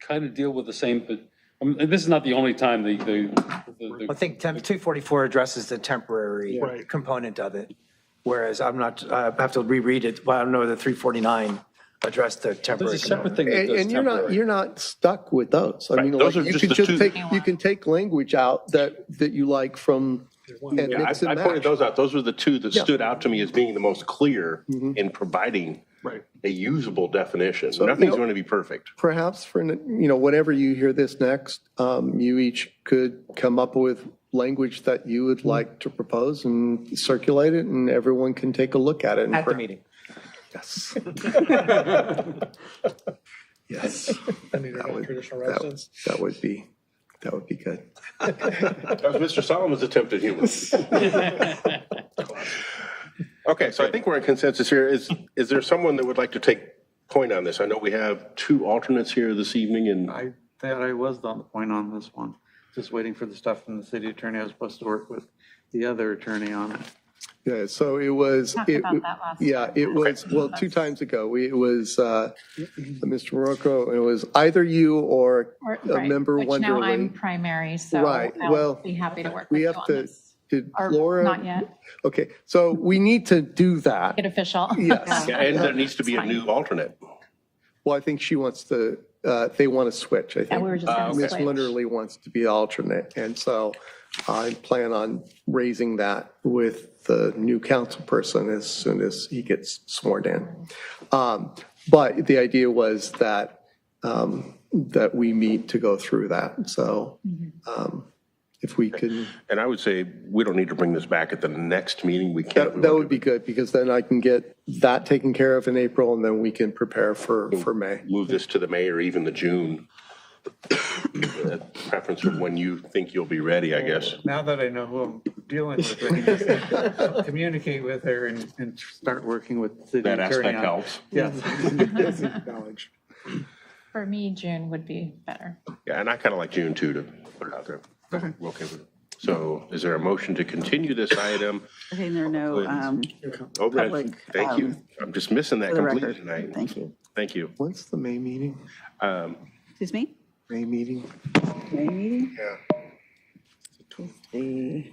kind of deal with the same, but this is not the only time I think 244 addresses the temporary component of it, whereas I have to reread it, well, I don't know the 349 addressed the temporary There's a separate component. thing that does And temporary. you're not stuck with those. I mean, those like, are you just could the just two- take, you can take language out that you like from and Yeah, mix and I pointed match. those out. Those were the two that Yeah. stood out to me as being the most clear in providing a usable definition. Nothing's going to be perfect. Perhaps for, whenever you hear this next, you each could come up with language that you would like to propose and circulate it, and everyone can take a look at it. At the meeting. Yes. Yes. Traditional residence. That would be good. That was Mr. Solomon's attempt at humor. Okay, so I think we're in consensus here. Is there someone that would like to take point on this? I know we have two alternates here this evening, and I thought I was on the point on this one, just waiting for the stuff from the city attorney. I was supposed to work with the other attorney on it. Yeah, so it was. Talked about that last Yeah, it was, well, 2 times ago. It was Mr. Morocco, it was either you or a member Which now I'm Wonderly. primary, so Right, well, I'll be happy to work we with you have on to, this. did Or Laura? not yet, Okay, so we need to do that. get official. Yes. yeah, and there needs to be a That's new alternate. Well, I think she wants to, they want to switch, I think. Yeah, we were just gonna Ms. switch. Wonderly wants to be alternate, and so I plan on raising that with the new council person as soon as he gets sworn in. But the idea was that, that we meet to go through that, so if we can, And I would say we don't need to bring this back at the next meeting. We can't. that would be good, because then I can get that taken care of in April, and then we can prepare for May. Move this to the May or even the June. Preference from when you think you'll be ready, I guess. Now that I know who I'm dealing with, I can just communicate with her and start working with the city That attorney aspect on it. helps. Yes. Knowledge. For me, June would be better. Yeah, and I kind of like June too, to put it out there. Okay with it. So is there a motion to continue this item? Okay, there are no, Oh, Brad, Public, thank you. I'm just missing that for the completely record, tonight. thank you. Thank you. When's the May meeting? Excuse me? May meeting? May meeting? Yeah. The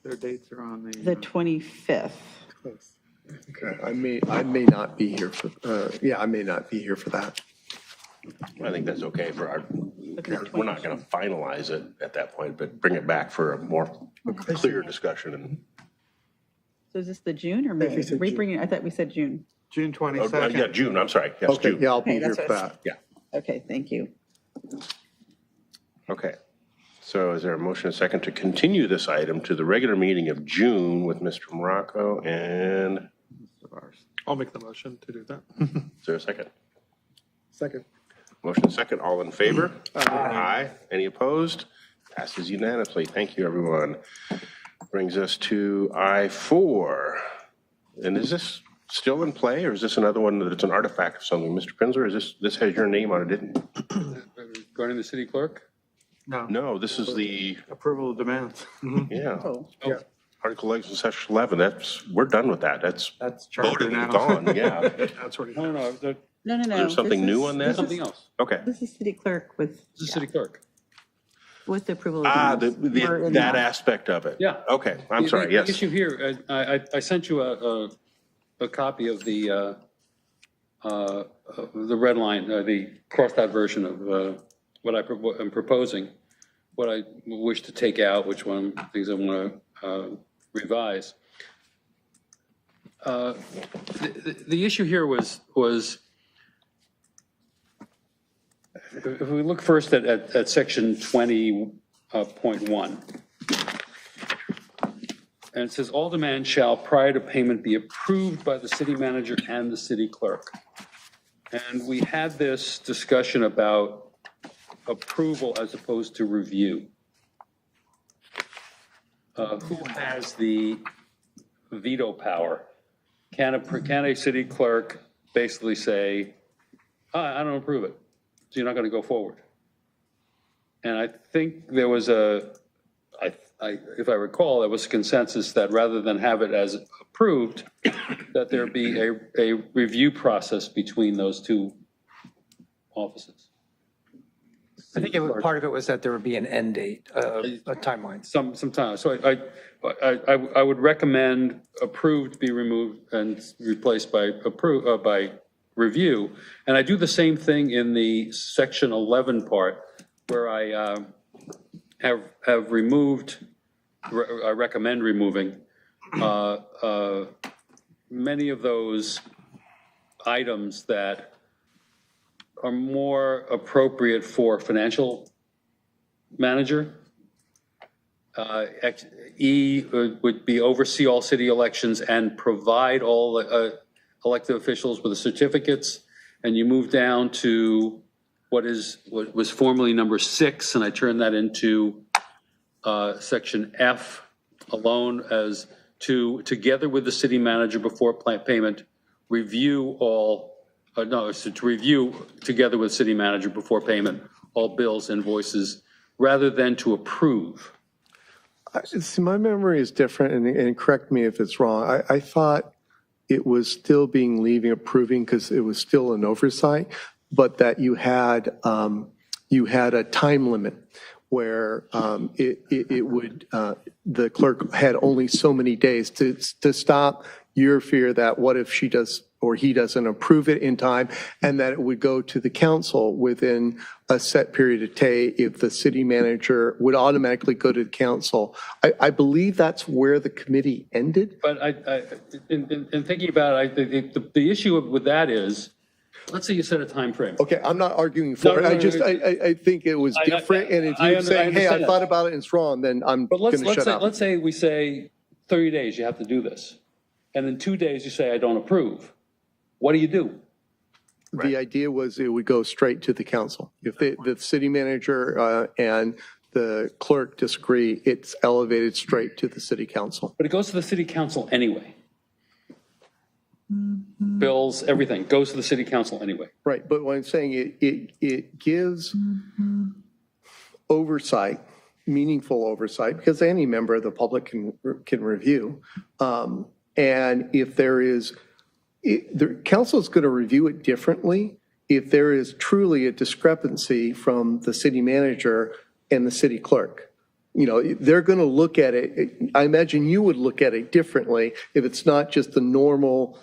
Their dates are on the 25th. Okay, I may not be here for, I may not be here for that. I think that's okay for our, we're not going to finalize it at that point, but bring it back for a more clear discussion. And So is this the June or May? we said June. Bringing, I thought we said June. June Oh, yeah, 22nd. June, I'm sorry. Yes, Okay, June. yeah, I'll be Okay, here that's for what I- that. Yeah, Okay, thank you. okay. So is there a motion and a second to continue this item to the regular meeting of June with Mr. Morocco, and I'll make the motion to do that. is there a second? Second. Motion and second, all in favor? Aye. Any opposed? Passes unanimously. Thank you, everyone. Brings us to I-4. And is this still in play, or is this another one that's an artifact of something? Mr. Prinzler, is this has your name on it, didn't it? Regarding the city clerk? No, No, this is the, approval of demands. yeah, Oh, Article 11, Section 11. We're done with that. That's That's charter voted and now. gone, yeah. That's already. No, no, no, no. There's something new on that? something else. Okay. This is city clerk with, This is city clerk. with the approval. of Ah, minutes. We're in that aspect of it. Yeah. Okay, I'm sorry, The yes. issue here, I sent you a copy of the red line, the crossed out version of what I'm proposing, what I wish to take out, which one things I want to revise. The issue here was if we look first at section 20.1. And it says, all demands shall, prior to payment, be approved by the city manager and the city clerk. And we had this discussion about approval as opposed to review. Who has the veto power? Can a city clerk basically say, I don't approve it, so you're not going to go forward? And I think there was if I recall, there was consensus that rather than have it as approved, that there be a review process between those two offices. I think part of it was that there would be an end date, a timeline. Some time. So I would recommend approved be removed and replaced by by review. And I do the same thing in the section 11 part, where I have removed, I recommend removing many of those items that are more appropriate for financial manager. E would be oversee all city elections and provide all elected officials with the certificates. And you move down to what was formerly number 6, and I turned that into section F alone as to, together with the city manager before payment, review all, to review together with city manager before payment, all bills, invoices, rather than to approve. See, my memory is different, and correct me if it's wrong. I thought it was still being leaving approving because it was still an oversight, but that you had a time limit where it would the clerk had only so many days to stop your fear that what if she does or he doesn't approve it in time, and that it would go to the council within a set period of time if the city manager would automatically go to the council. I believe that's where the committee ended. But in thinking about it, the issue with that is, let's say you set a time frame. Okay, I'm not arguing for it. I think it was different, and if you say, hey, I thought about it and it's wrong, then I'm going to shut up. Let's say we say 30 days you have to do this, and in 2 days you say I don't approve. What do you do? The idea was it would go straight to the council. If the city manager and the clerk disagree, it's elevated straight to the city council. But it goes to the city council anyway. Bills, everything goes to the city council anyway. Right, but what I'm saying, it gives oversight, meaningful oversight, because any member of the public can review. And if there is, the council is going to review it differently if there is truly a discrepancy from the city manager and the city clerk. You know, they're going to look at it. I imagine you would look at it differently if it's not just the normal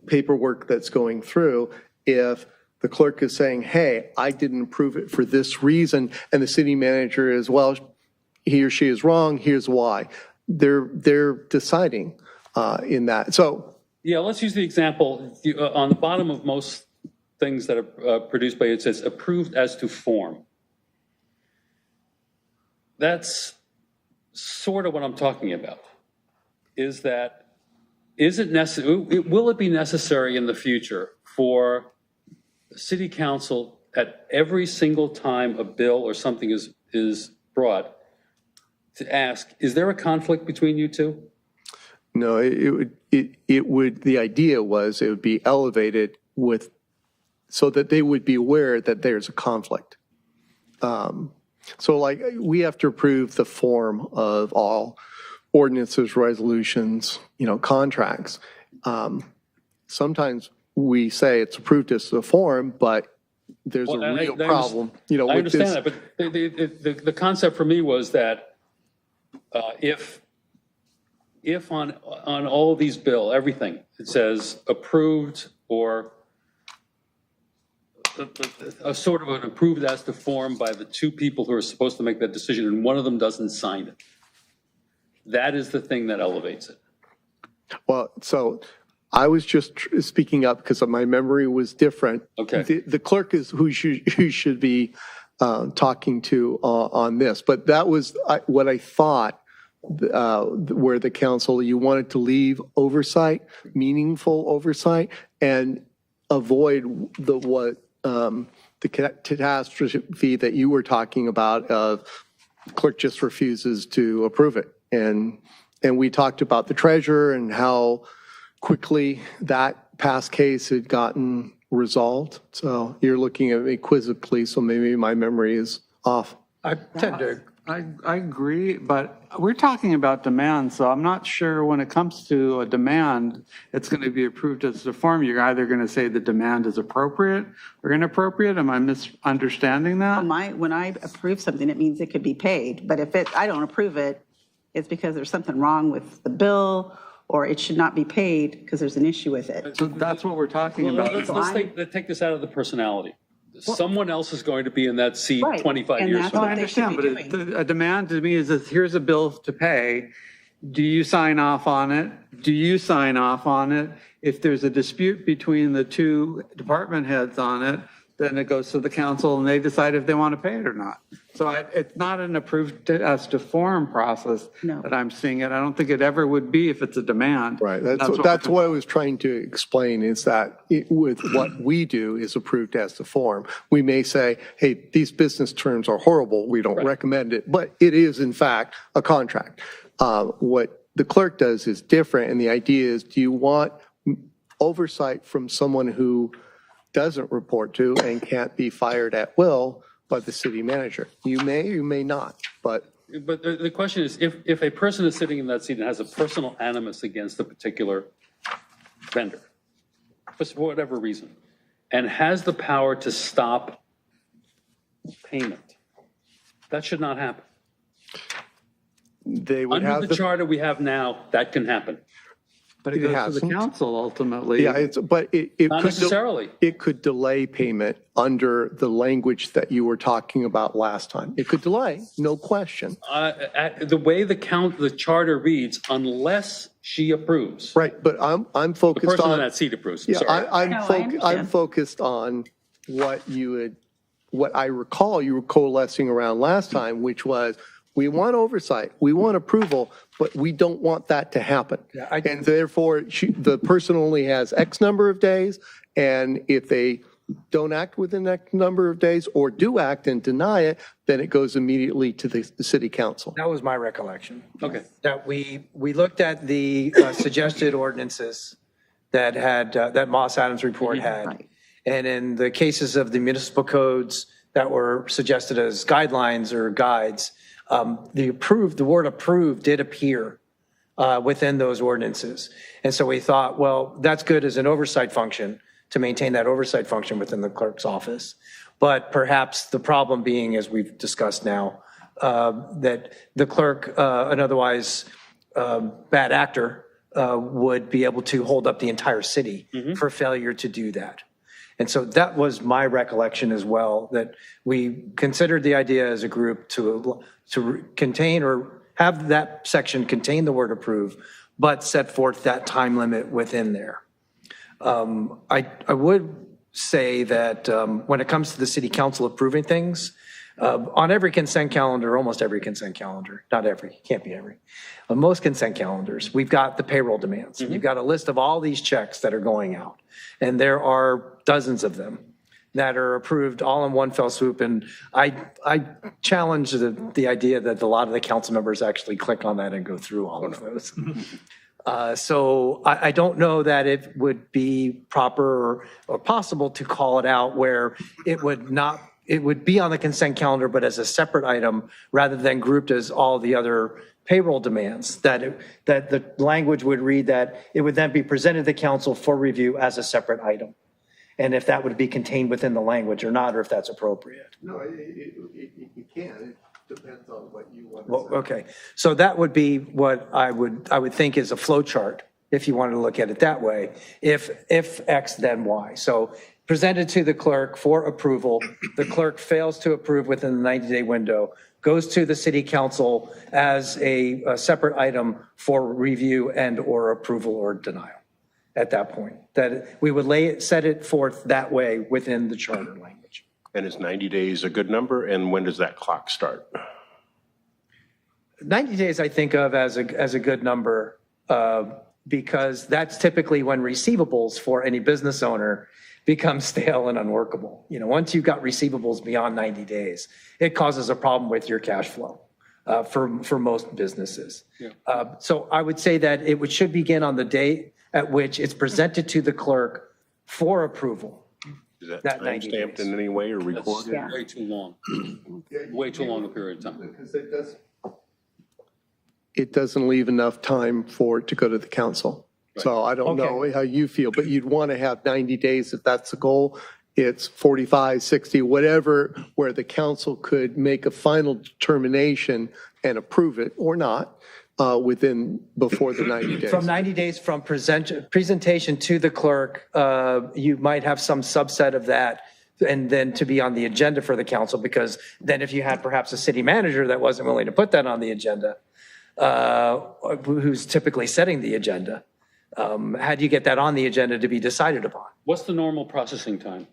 paperwork that's going through. If the clerk is saying, hey, I didn't approve it for this reason, and the city manager is, well, he or she is wrong, here's why. They're deciding in that. So yeah, let's use the example on the bottom of most things that are produced by you. It says approved as to form. That's sort of what I'm talking about. Is it necessary? Will it be necessary in the future for the city council at every single time a bill or something is brought to ask, is there a conflict between you two? no, it would, the idea was it would be elevated with, so that they would be aware that there's a conflict. So like we have to approve the form of all ordinances, resolutions, contracts. Sometimes we say it's approved as the form, but there's a real problem, I understand that, but the concept for me was that if on all of these bill, everything, it says approved or a sort of an approved as to form by the two people who are supposed to make that decision, and one of them doesn't sign it. That is the thing that elevates it. Well, so I was just speaking up because my memory was different. Okay. The clerk is who should be talking to on this, but that was what I thought where the council, you wanted to leave oversight, meaningful oversight, and avoid the catastrophe that you were talking about of clerk just refuses to approve it. And we talked about the treasurer and how quickly that past case had gotten resolved. So you're looking at me quizzically, so maybe my memory is off. I tend to I agree, but we're talking about demand, so I'm not sure when it comes to a demand, it's going to be approved as a form. You're either going to say the demand is appropriate or inappropriate. Am I misunderstanding that? When I approve something, it means it could be paid, but if I don't approve it, it's because there's something wrong with the bill, or it should not be paid because there's an issue with it. So that's what we're talking Well, about. let's take this out of the personality. Someone else is going to be in that seat Right, 25 and years that's from Well, now. I what they should understand, be but doing. a demand to me is that here's a bill to pay. Do you sign off on it? Do you sign off on it? If there's a dispute between the two department heads on it, then it goes to the council and they decide if they want to pay it or not. So it's not an approved as to form process No. that I'm seeing it. I don't think it ever would be if it's a demand. Right, that's what I was trying to explain, is that with what we do is approved as the form. We may say, hey, these business terms are horrible, we don't recommend it, but it is in fact a contract. What the clerk does is different, and the idea is, do you want oversight from someone who doesn't report to and can't be fired at will by the city manager? You may not, but. But the question is, if a person is sitting in that seat and has a personal animus against a particular vendor, for whatever reason, and has the power to stop payment, that should not happen. They would Under have the charter we have now, that can happen. But it It goes to the hasn't. council ultimately. Yeah, but it Not could. necessarily. It could delay payment under the language that you were talking about last time. It could delay, no question. The way the charter reads, unless she approves. Right, but I'm The focused person in on. that seat approves, Yeah, sorry. I I'm understand. focused on what I recall you were coalescing around last time, which was, we want oversight, we want approval, but we don't want that to happen. And therefore, the person only has X number of days, and if they don't act within X number of days or do act and deny it, then it goes immediately to the city council. That was my recollection. Okay. That we looked at the suggested ordinances that that Moss Adams report had. Right. And in the cases of the municipal codes that were suggested as guidelines or guides, the word approved did appear within those ordinances. And so we thought, well, that's good as an oversight function, to maintain that oversight function within the clerk's office. But perhaps the problem being, as we've discussed now, that the clerk, an otherwise bad actor, would be able to hold up the entire city for failure to do that. And so that was my recollection as well, that we considered the idea as a group to contain or have that section contain the word approve, but set forth that time limit within there. I would say that when it comes to the city council approving things, on every consent calendar, almost every consent calendar, not every, can't be every, on most consent calendars, we've got the payroll demands. You've got a list of all these checks that are going out, and there are dozens of them that are approved all in one fell swoop. And I challenge the idea that a lot of the council members actually click on that and go through all of those. So I don't know that it would be proper or possible to call it out where it would be on the consent calendar, but as a separate item rather than grouped as all the other payroll demands, that the language would read that it would then be presented to the council for review as a separate item. And if that would be contained within the language or not, or if that's appropriate. No, you can. It depends on what you want to Well, say. okay, so that would be what I would think is a flow chart, if you wanted to look at it that way. If X, then Y. So presented to the clerk for approval, the clerk fails to approve within the 90-day window, goes to the city council as a separate item for review and or approval or denial at that point. That we would set it forth that way within the charter language. And is 90 days a good number? And when does that clock start? 90 days I think of as a good number because that's typically when receivables for any business owner become stale and unworkable. You know, once you've got receivables beyond 90 days, it causes a problem with your cash flow for most businesses. Yeah. So I would say that it should begin on the date at which it's presented to the clerk for approval. Is that That 90 time-stamped days. in any way or That's recorded? Yeah. way too long. Way too long a period of time. Because it doesn't leave enough time for it to go to the council. So I don't know how you feel, but you'd want to have 90 days if that's the goal. It's 45, 60, whatever, where the council could make a final determination and approve it or not before the 90 days. From 90 days from presentation to the clerk, you might have some subset of that and then to be on the agenda for the council, because then if you had perhaps a city manager that wasn't willing to put that on the agenda, who's typically setting the agenda, how do you get that on the agenda to be decided upon? What's the normal processing time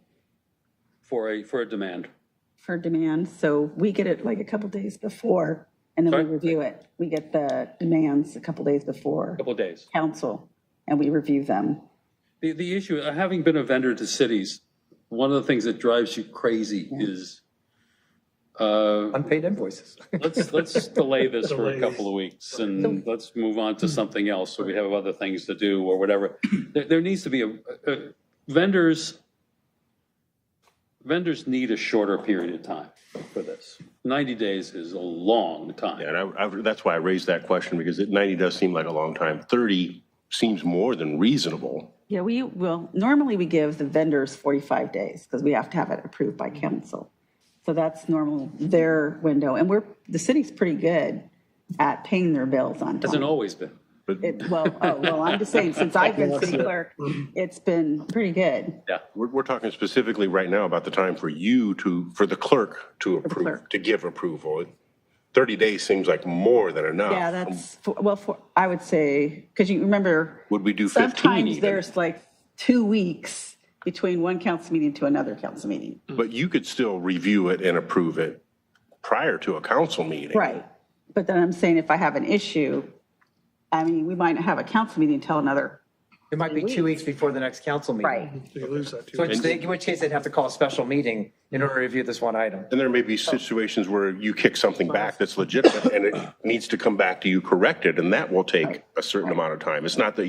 for a demand? For demand, so we get it like a couple days before, and then Sorry? we review it. We get the demands a couple days before Couple of days. council, and we review them. The issue, having been a vendor to cities, one of the things that drives you crazy is Unpaid invoices. let's delay this for a couple of weeks and let's move on to something else so we have other things to do or whatever. There needs to be vendors need a shorter period of time for this. 90 days is a long time. Yeah, and that's why I raised that question, because 90 does seem like a long time. 30 seems more than reasonable. Yeah, normally we give the vendors 45 days because we have to have it approved by council. So that's normal, their window. And the city's pretty good at paying their bills on time. Hasn't always been. I'm just saying, since I've been city clerk, it's been pretty good. Yeah. We're talking specifically right now about the time for the clerk to approve, clerk. to give approval. 30 days seems like more than enough. Yeah, I would say, because you remember. Would we do 15 sometimes even? there's like 2 weeks between one council meeting to another council meeting. But you could still review it and approve it prior to a council meeting. Right. But then I'm saying if I have an issue, I mean, we might not have a council meeting until another. It might be 2 weeks before the next council meeting. Right. So you lose that So too. in which case they'd have to call a special meeting in order to review this one item. And there may be situations where you kick something back that's legitimate and it needs to come back to you corrected, and that will take a certain amount of time. It's not that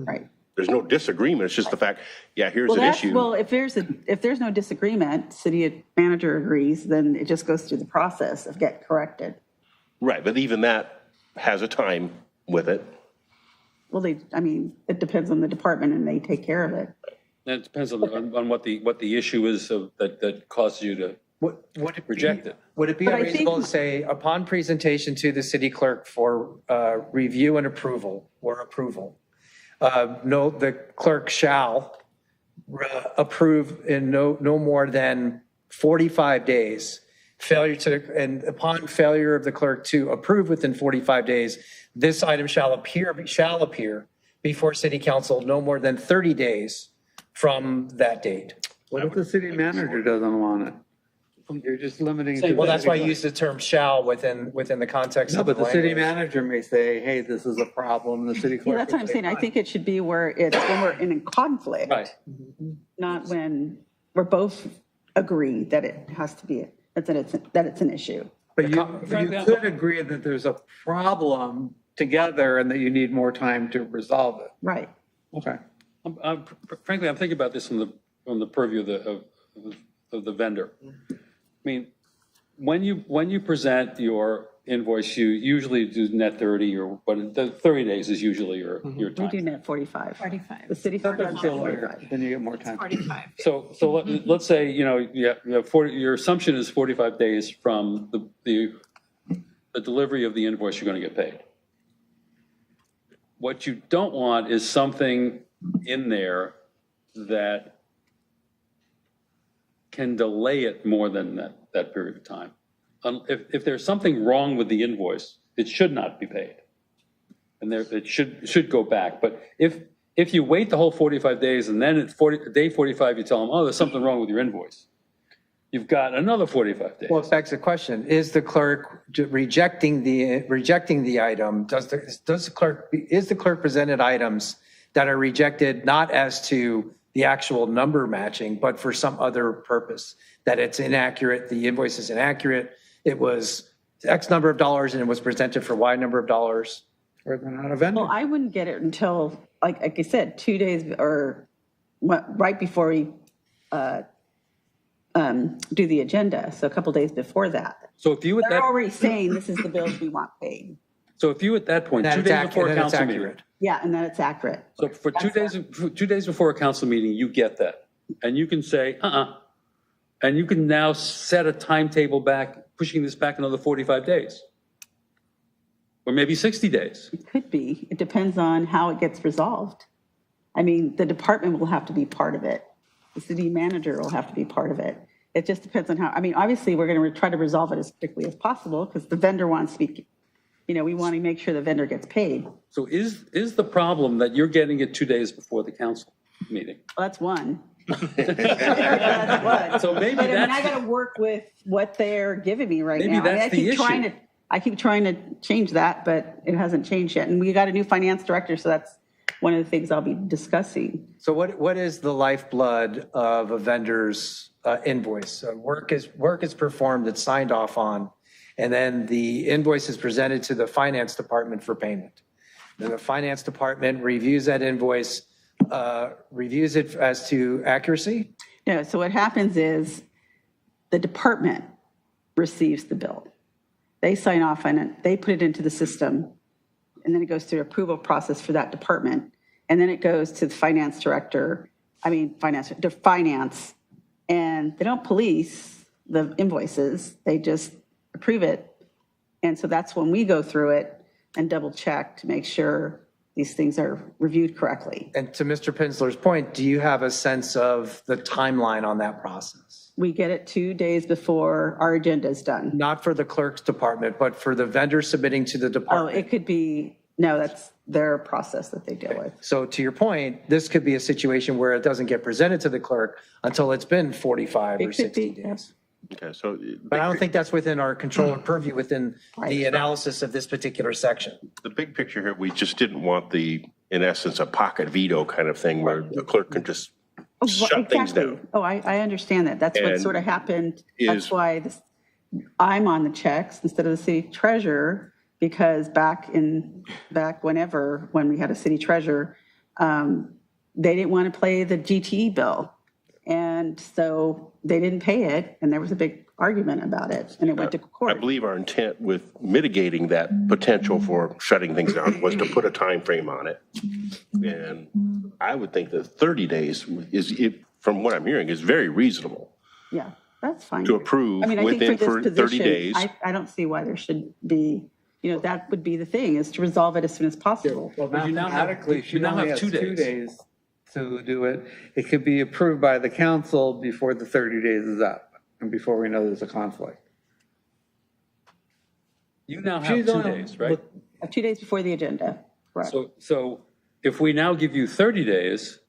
Right. there's no disagreement, it's just the fact, here's Well, an issue. well, if there's no disagreement, city manager agrees, then it just goes through the process of get corrected. Right, but even that has a time with it. Well, it depends on the department and they take care of it. And it depends on what the issue is that causes you to reject it. Would it be But I unreasonable think- to say, upon presentation to the city clerk for review and approval, the clerk shall approve in no more than 45 days. And upon failure of the clerk to approve within 45 days, this item shall appear before city council no more than 30 days from that date. What if the city manager doesn't want it? You're just limiting. it to Well, the that's why I city use the term shall within the context clerk. No, of the but the city language. manager may say, hey, this is a problem, the city clerk. Yeah, that's what I'm would say, saying. I think it should be where when we're in conflict, Right. not when we're both agree that it has to be, that it's an issue. But you could agree that there's a problem together and that you need more time to resolve it. Right. Okay. Frankly, I'm thinking about this from the purview of the vendor. I mean, when you present your invoice, you usually do net 30 but the 30 days is usually your We do time. net 45. 45. The city clerk does So 45. then you get more time. 45. So let's say, you have 40, your assumption is 45 days from the delivery of the invoice you're going to get paid. What you don't want is something in there that can delay it more than that period of time. If there's something wrong with the invoice, it should not be paid. And it should go back. But if you wait the whole 45 days and then at day 45 you tell them, oh, there's something wrong with your invoice, you've got another 45 days. Well, it begs the question, is the clerk rejecting the item? Is the clerk presented items that are rejected not as to the actual number matching, but for some other purpose? That it's inaccurate, the invoice is inaccurate, it was X number of dollars and it was presented for Y number of dollars? Or they're not a vendor. Well, I wouldn't get it until, like I said, 2 days or right before we do the agenda, so a couple days before that. So if you at They're that, already saying this is the bills we want paid. so if you at that point, 2 That days before a it's council meeting, accurate. Yeah, and that it's accurate. so for 2 days before a council meeting, you get that. And you can say, and you can now set a timetable back, pushing this back another 45 days. Or maybe 60 days. It could be. It depends on how it gets resolved. I mean, the department will have to be part of it. The city manager will have to be part of it. It just depends on how, I mean, obviously, we're going to try to resolve it as quickly as possible because the vendor wants to be, we want to make sure the vendor gets paid. Well, So is the problem that you're getting it 2 days before the council meeting? that's one. That's one. So maybe But I mean, I that's, got to work with what they're giving me right Maybe now. I mean, that's the issue. I keep trying to change that, but it hasn't changed yet. And we got a new finance director, so that's one of the things I'll be discussing. So what is the lifeblood of a vendor's invoice? Work is performed, it's signed off on, and then the invoice is presented to the finance department for payment. Then the finance department reviews that invoice, reviews it as to accuracy. No, so what happens is the department receives the bill. They sign off on it, they put it into the system, and then it goes through approval process for that department. And then it goes to the finance, and they don't police the invoices, they just approve it. And so that's when we go through it and double check to make sure these things are reviewed correctly. And to Mr. Pinsler's point, do you have a sense of the timeline on that process? We get it 2 days before our agenda is done. Not for the clerk's department, but for the vendor submitting to the Oh, department. it could be, no, that's their process that they deal with. So to your point, this could be a situation where it doesn't get presented to the clerk until it's been 45 or It could 60 be, days. Okay, so. But I don't think that's within our control or purview within the Right. analysis of this particular section. The big picture here, we just didn't want in essence, a pocket veto kind of thing where the clerk can just shut things Exactly. down. Oh, I understand that. That's what And sort of happened. is- That's why I'm on the checks instead of the city treasurer, because back whenever, when we had a city treasurer, they didn't want to pay the GTE bill. And so they didn't pay it, and there was a big argument about it, and it went to I court. believe our intent with mitigating that potential for shutting things down was to put a time frame on it. And I would think that 30 days from what I'm hearing, is very reasonable Yeah, that's fine. to approve I mean, I think within for this 30 position, days. I don't see why there should be, that would be the thing, is to resolve it as soon as possible. Well, But you now have- mathematically, she you now only have has 2 2 days. days to do it. It could be approved by the council before the 30 days is up and before we know there's a conflict. You now have She's 2 on- days, right? 2 days before the agenda, correct. So if we now give you 30 days,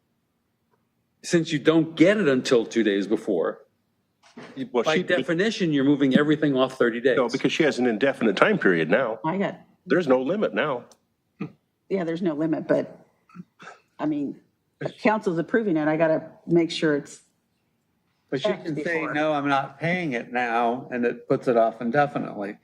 since you don't get it until 2 days before, Well, by she- definition, you're moving everything off 30 days. No, because she has an indefinite time period now. I got, There's no limit now. yeah, there's no limit, but, I mean, if council's approving it, I got to make sure it's, But she Checked can say, before. no, I'm not paying it now, and it puts it off indefinitely.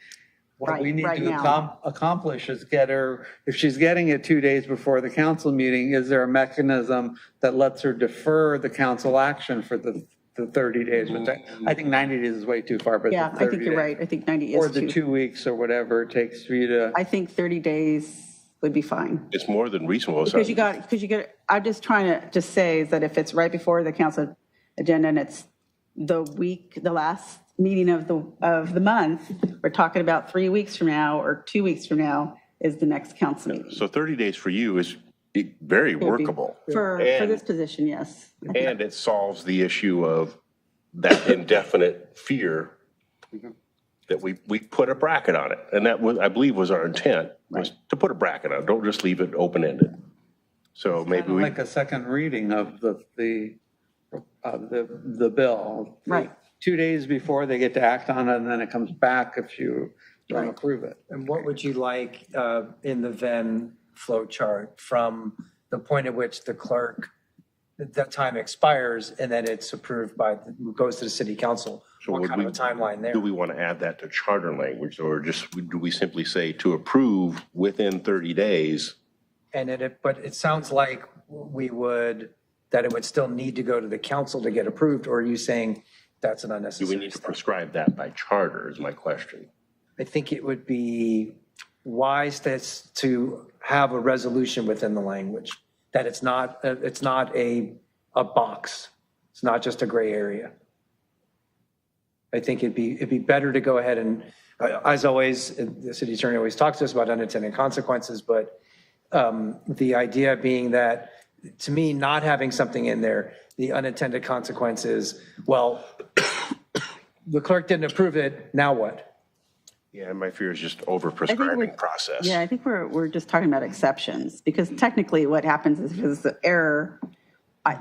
What we Right, need right to now. accomplish is get her, if she's getting it 2 days before the council meeting, is there a mechanism that lets her defer the council action for the 30 days? Which I think 90 days is way too far, but yeah, the I 30 think you're days. right. I think 90 Or is the too. 2 weeks or whatever it takes for you to. I think 30 days would be fine. It's more than reasonable. Because you got, I'm just trying to just say is that if it's right before the council agenda and it's the last meeting of the month, we're talking about 3 weeks from now or 2 weeks from now is the next council meeting. So 30 days for you is very workable. For And- this position, yes. And it solves the issue of that indefinite fear that we put a bracket on it. And that was, I believe, was our intent, was to put a bracket on it. Don't just leave it open-ended. So maybe we, Like a second reading of the bill. Right. 2 days before they get to act on it, and then it comes back if you don't approve it. And what would you like in the then flow chart from the point at which the clerk, that time expires and then it's approved by, goes to the city council? So What would kind of we- a timeline there? Do we want to add that to charter language, or just, do we simply say to approve within 30 days? And but it sounds like we would, that it would still need to go to the council to get approved, or are you saying that's an Do we unnecessary need to step? prescribe that by charter is my question. I think it would be wise to have a resolution within the language, that it's not a box. It's not just a gray area. I think it'd be better to go ahead and, as always, the city attorney always talks to us about unintended consequences, but the idea being that, to me, not having something in there, the unintended consequences, well, the clerk didn't approve it, now what? Yeah, my fear is just over-prescribing process. Yeah, I think we're just talking about exceptions, because technically what happens is if it's an error,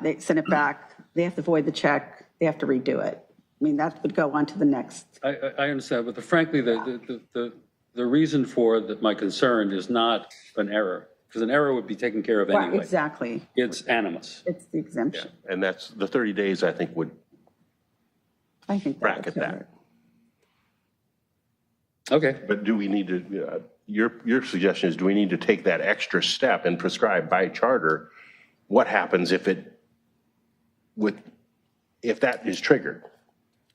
they send it back, they have to void the check, they have to redo it. I mean, that would go on to the next. I understand, but frankly, the reason for my concern is not an error, because an error would be taken care of Right, anyway. exactly. It's animus. It's the exemption. And that's, the 30 days, I think, would I think that bracket would cover that. it. Okay. But do we need to, your suggestion is, do we need to take that extra step and prescribe by charter what happens if that is triggered?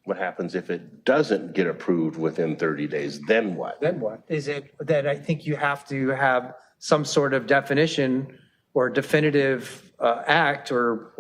What happens if it doesn't get approved within 30 days? Then what? Then what? Is it that I think you have to have some sort of definition or definitive act, or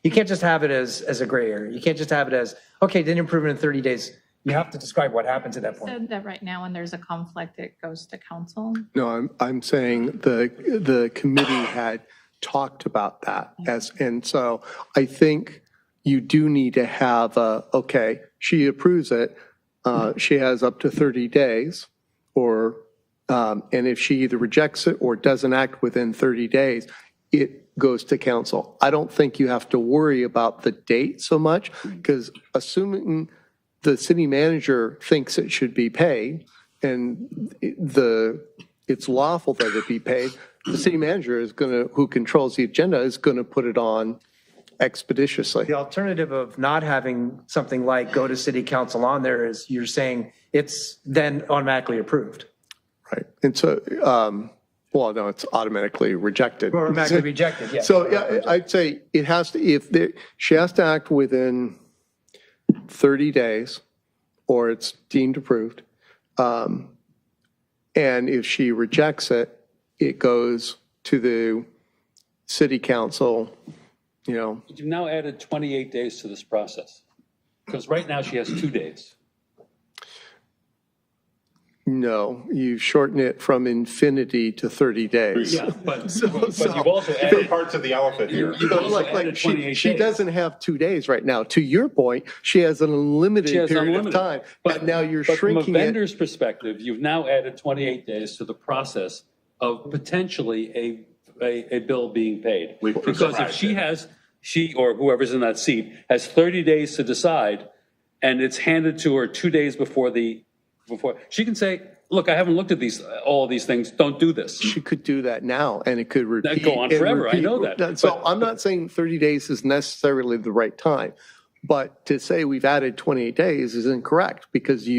you can't just have it as a gray area. You can't just have it as, okay, didn't approve it in 30 days. You have to describe what happens at that point. Said that right now when there's a conflict, it goes to council. No, I'm saying the committee had talked about that and so I think you do need to have okay, she approves it, she has up to 30 days, or, and if she either rejects it or doesn't act within 30 days, it goes to council. I don't think you have to worry about the date so much, because assuming the city manager thinks it should be paid and it's lawful that it be paid, the city manager is going to, who controls the agenda, is going to put it on expeditiously. The alternative of not having something like go to city council on there is you're saying it's then automatically approved. Right. And so, well, no, it's automatically rejected. Or automatically rejected, yes. So yeah, I'd say it has to, she has to act within 30 days or it's deemed approved. And if she rejects it, it goes to the city council, you know. You've now added 28 days to this process, because right now she has 2 days. No, you shorten it from infinity to 30 days. Yeah, but you've also added Parts of the elephant here. You've also added Like 28 she days. doesn't have 2 days right now. To your point, she has an unlimited She has period unlimited. of time. And now you're But shrinking from a it. vendor's perspective, you've now added 28 days to the process of potentially a bill being paid. We've Because if prescribed she or whoever's in that seat has 30 days to decide, and it's handed to her 2 days before she can say, look, I haven't looked at all of these things, don't do this. She could do that now and it could repeat. That'd go on and forever, I repeat. know that. So But- I'm not saying 30 days is necessarily the right time, but to say we've added 28 days is incorrect because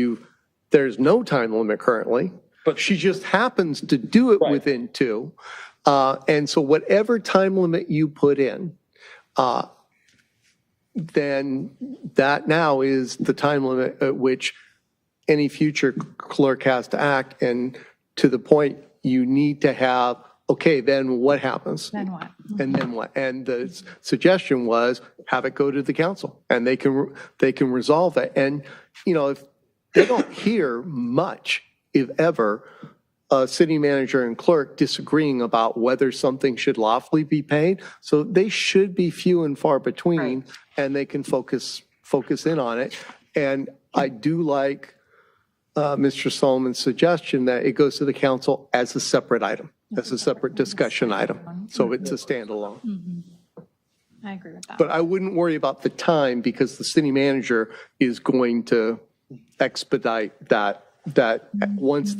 there's no time limit currently. But- She just happens to do it Right. within 2. And so whatever time limit you put in, then that now is the time limit at which any future clerk has to act. And to the point, you need to have, okay, then what happens? Then what? And then what? And the suggestion was have it go to the council and they can resolve it. And, you know, if they don't hear much, if ever, a city manager and clerk disagreeing about whether something should lawfully be paid. So they should be few and far between and they can focus in on it. And I do like Mr. Solomon's suggestion that it goes to the council as a separate item, as a separate discussion item. So it's a standalone. I agree with that. But I wouldn't worry about the time because the city manager is going to expedite that once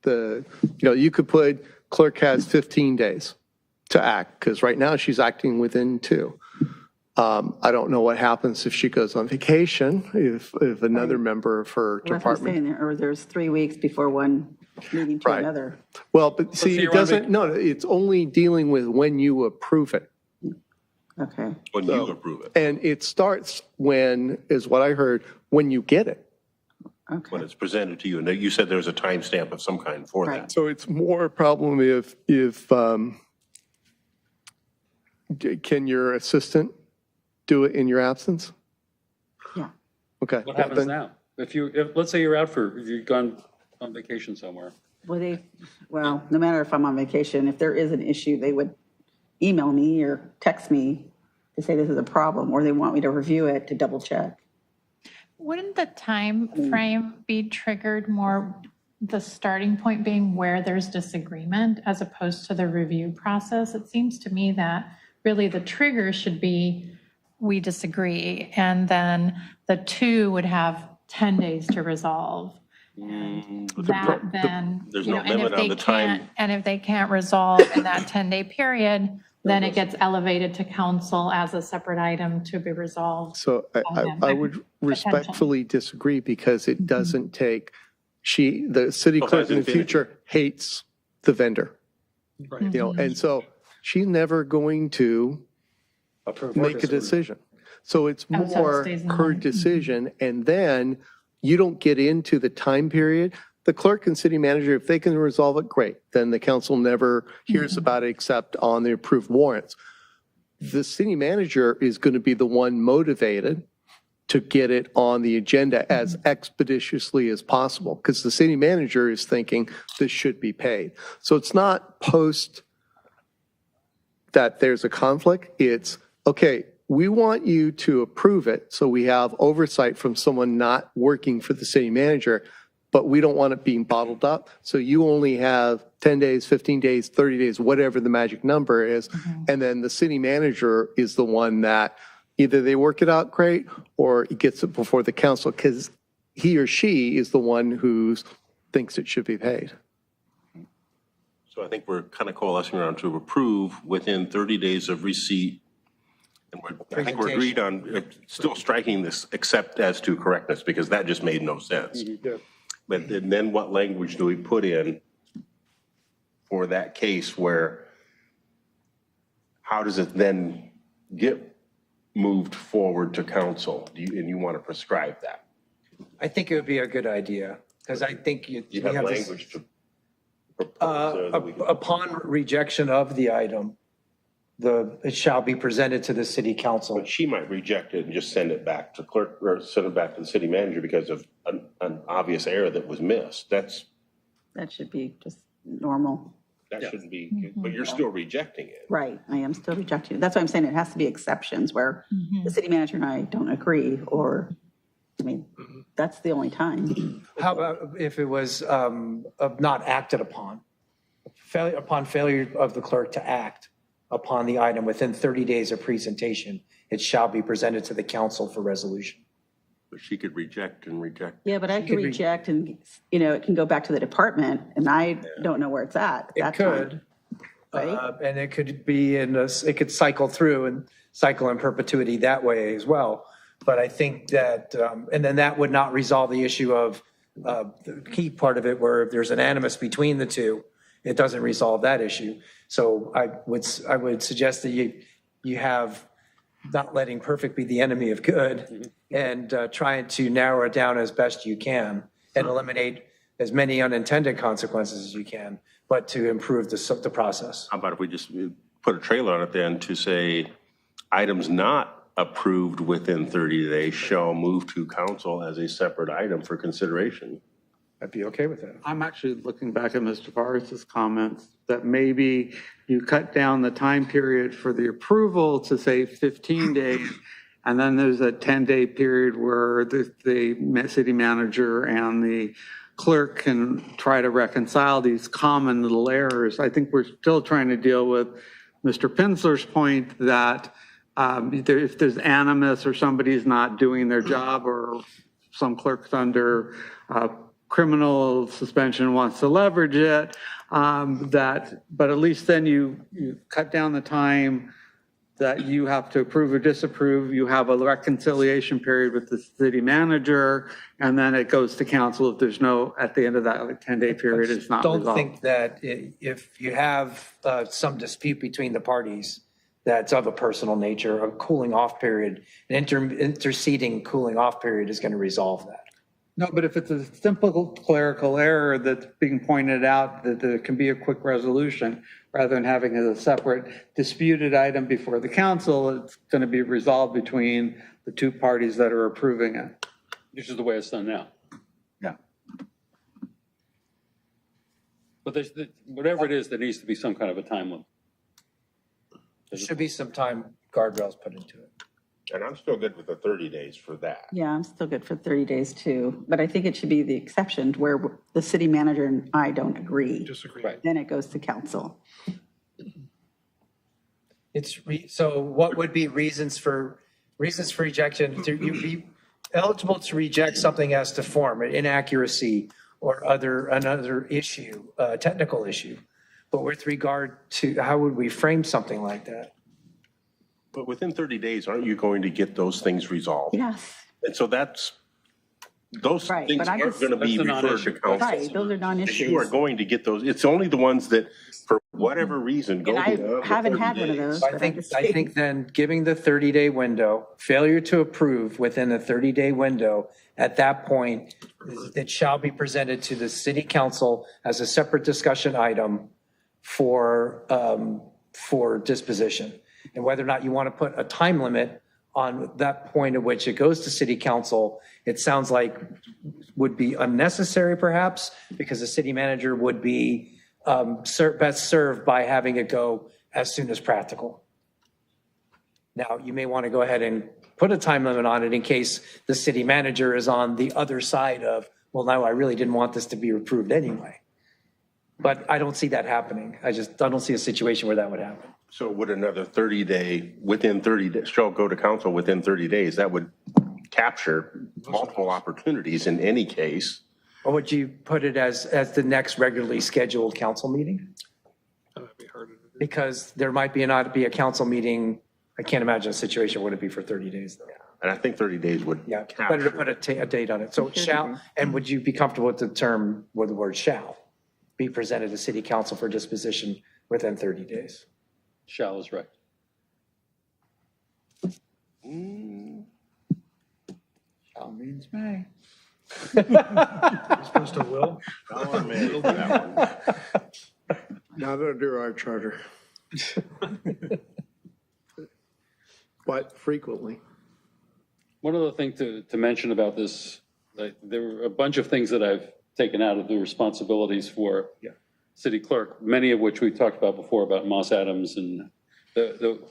you could put clerk has 15 days to act because right now she's acting within 2. I don't know what happens if she goes on vacation, if another member of her department. Or there's 3 weeks before one meeting to Right. another. Well, but see, it doesn't, no, it's only dealing with when you approve it. Okay. When you approve it, And it starts when, is what I heard, when you get it. Okay. when it's presented to you. And you said there's a timestamp of some kind for Right. that. So it's more a problem if can your assistant do it in your absence? Yeah. Okay. What happens now? Let's say you've gone on vacation somewhere. Well, no matter if I'm on vacation, if there is an issue, they would email me or text me to say this is a problem, or they want me to review it to double check. Wouldn't the time frame be triggered more, the starting point being where there's disagreement as opposed to the review process? It seems to me that really the trigger should be we disagree, and then the 2 would have 10 days to resolve. That then, There's you no know, and if limit on they the time. can't, and if they can't resolve in that 10-day period, then it gets elevated to council as a separate item to be resolved. So I would respectfully disagree because it doesn't take, the city clerk in the future hates the vendor. Right. And so she's never going to make a decision. So it's Oh, so it more stays in her line. decision, and then you don't get into the time period. The clerk and city manager, if they can resolve it, great. Then the council never hears about it except on the approved warrants. The city manager is going to be the one motivated to get it on the agenda as expeditiously as possible because the city manager is thinking this should be paid. So it's not post that there's a conflict. It's, okay, we want you to approve it so we have oversight from someone not working for the city manager, but we don't want it being bottled up. So you only have 10 days, 15 days, 30 days, whatever the magic number is. And then the city manager is the one that either they work it out great or it gets it before the council because he or she is the one who thinks it should be paid. So I think we're kind of coalescing around to approve within 30 days of receipt. And I think we're agreed on still striking this except as to correctness because that just made no sense. But then what language do we put in for that case where, how does it then get moved forward to council? And you want to prescribe that? I think it would be a good idea, because I think You have this- language to propose that we can- upon rejection of the item, it shall be presented to the city council. But she might reject it and just send it back to clerk or send it back to the city manager because of an obvious error that was missed. That That should be just normal. shouldn't be, but you're still rejecting it. Right, I am still rejecting it. That's why I'm saying it has to be exceptions where the city manager and I don't agree, or, I mean, that's the only time. How about if it was not acted upon? Upon failure of the clerk to act upon the item within 30 days of presentation, it shall be presented to the council for resolution. But she could reject and reject. Yeah, but I She can could reject and, it can go back to the department and I don't know where it's at. It That time, could, Right? and it could be it could cycle through and cycle in perpetuity that way as well. But I think that, and then that would not resolve the issue of the key part of it where if there's an animus between the two, it doesn't resolve that issue. So I would suggest that you have not letting perfect be the enemy of good and trying to narrow it down as best you can and eliminate as many unintended consequences as you can, but to improve the process. How about if we just put a trailer on it then to say items not approved within 30 days shall move to council as a separate item for consideration? I'd be okay with that. I'm actually looking back at Mr. Barris's comments that maybe you cut down the time period for the approval to say 15 days, and then there's a 10-day period where the city manager and the clerk can try to reconcile these common little errors. I think we're still trying to deal with Mr. Pinsler's point that if there's animus or somebody's not doing their job or some clerk's under criminal suspension wants to leverage it, but at least then you cut down the time that you have to approve or disapprove. You have a reconciliation period with the city manager, and then it goes to council if there's no, at the end of that 10-day period, it's not resolved. Don't think that if you have some dispute between the parties that's of a personal nature, a cooling off period, an interceding cooling off period is going to resolve that. No, but if it's a simple clerical error that's being pointed out, that there can be a quick resolution, rather than having a separate disputed item before the council, it's going to be resolved between the two parties that are approving it. Which is the way it's done now. Yeah. But whatever it is, there needs to be some kind of a time limit. There should be some time guardrails put into it. And I'm still good with the 30 days for that. Yeah, I'm still good for 30 days too, but I think it should be the exception where the city manager and I don't agree. Disagree. Right. Then it goes to council. So what would be reasons for rejection? You'd be eligible to reject something as to form, an inaccuracy or another issue, a technical issue. But with regard to, how would we frame something like that? But within 30 days, aren't you going to get those things resolved? Yes, And so those Right, things but I'm aren't just- going to be That's the referred to non-issue. council. right, those are You are non-issues. going to get those. It's only the ones that, for whatever reason, go And beyond the I haven't 30 had one of days. those. I think then giving the 30-day window, failure to approve within a 30-day window, at that point, it shall be presented to the city council as a separate discussion item for disposition. And whether or not you want to put a time limit on that point at which it goes to city council, it sounds like would be unnecessary perhaps, because the city manager would be best served by having it go as soon as practical. Now, you may want to go ahead and put a time limit on it in case the city manager is on the other side of, well, no, I really didn't want this to be approved anyway. But I don't see that happening. I don't see a situation where that would happen. So would another 30-day, within 30 days, shall go to council within 30 days, that would capture multiple opportunities in any case. Or would you put it as the next regularly scheduled council meeting? That'd be harder to do. Because there might not be a council meeting. I can't imagine a situation would it be for 30 days though. And I think 30 days would Yeah, better to capture. put a date on it. So it shall, and would you be comfortable with the term, with the word shall be presented to city council for disposition within 30 days? Shall is right. Shall means may. As opposed to will. Not under our charter. But frequently. One other thing to mention about this, there were a bunch of things that I've taken out of the responsibilities for city clerk, many of which we talked about before about Moss Adams, and the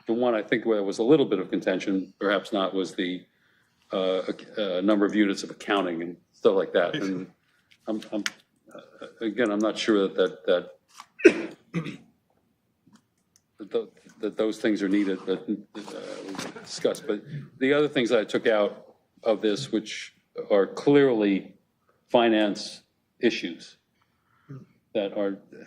one I think where there was a little bit of contention, perhaps not, was the number of units of accounting and stuff like that. And I'm not sure that those things are needed, but discussed. But the other things that I took out of this, which are clearly finance issues that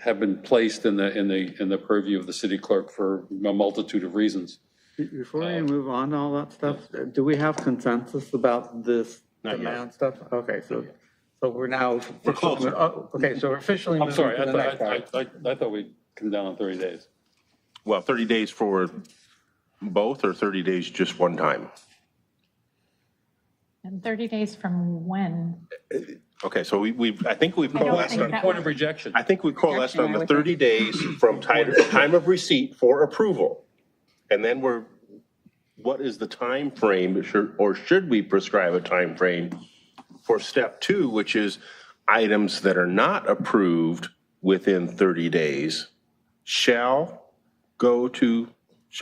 have been placed in the purview of the city clerk for a multitude of reasons. Before we move on to all that stuff, do we have consensus about this Not yet. demand stuff? Okay, so we're now. We're closer. Okay, so we're officially I'm moving sorry, to the next part. I thought we'd come down on 30 days. Well, 30 days for both or 30 days just one time? And 30 days from when? Okay, so I think we've coalesced think on, that- Point of rejection. I think we coalesced on the Rejection, I 30 days from time of receipt for approval. And then what is the time frame, or should we prescribe a time frame for step 2, which is items that are not approved within 30 days shall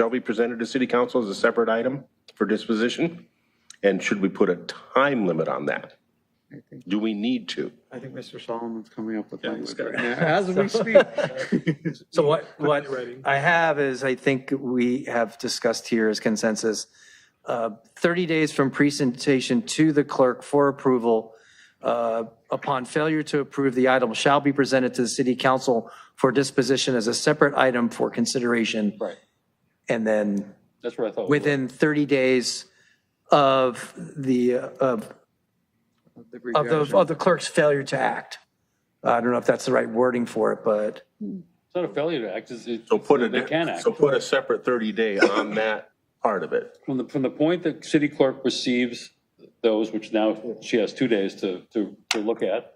be presented to city council as a separate item for disposition? And should we put a time limit on that? Do we need to? I think Mr. Solomon's coming up with language right now, as we speak. So what I have is, I think we have discussed here as consensus, 30 days from presentation to the clerk for approval. Upon failure to approve, the item shall be presented to the city council for disposition as a separate item for consideration. Right. And then That's what I thought. within 30 days of the clerk's failure to act. I don't know if that's the right wording for it, but It's not a failure to act, So they can act. So put a separate 30-day on that part of it. From the point that city clerk receives those, which now she has 2 days to look at,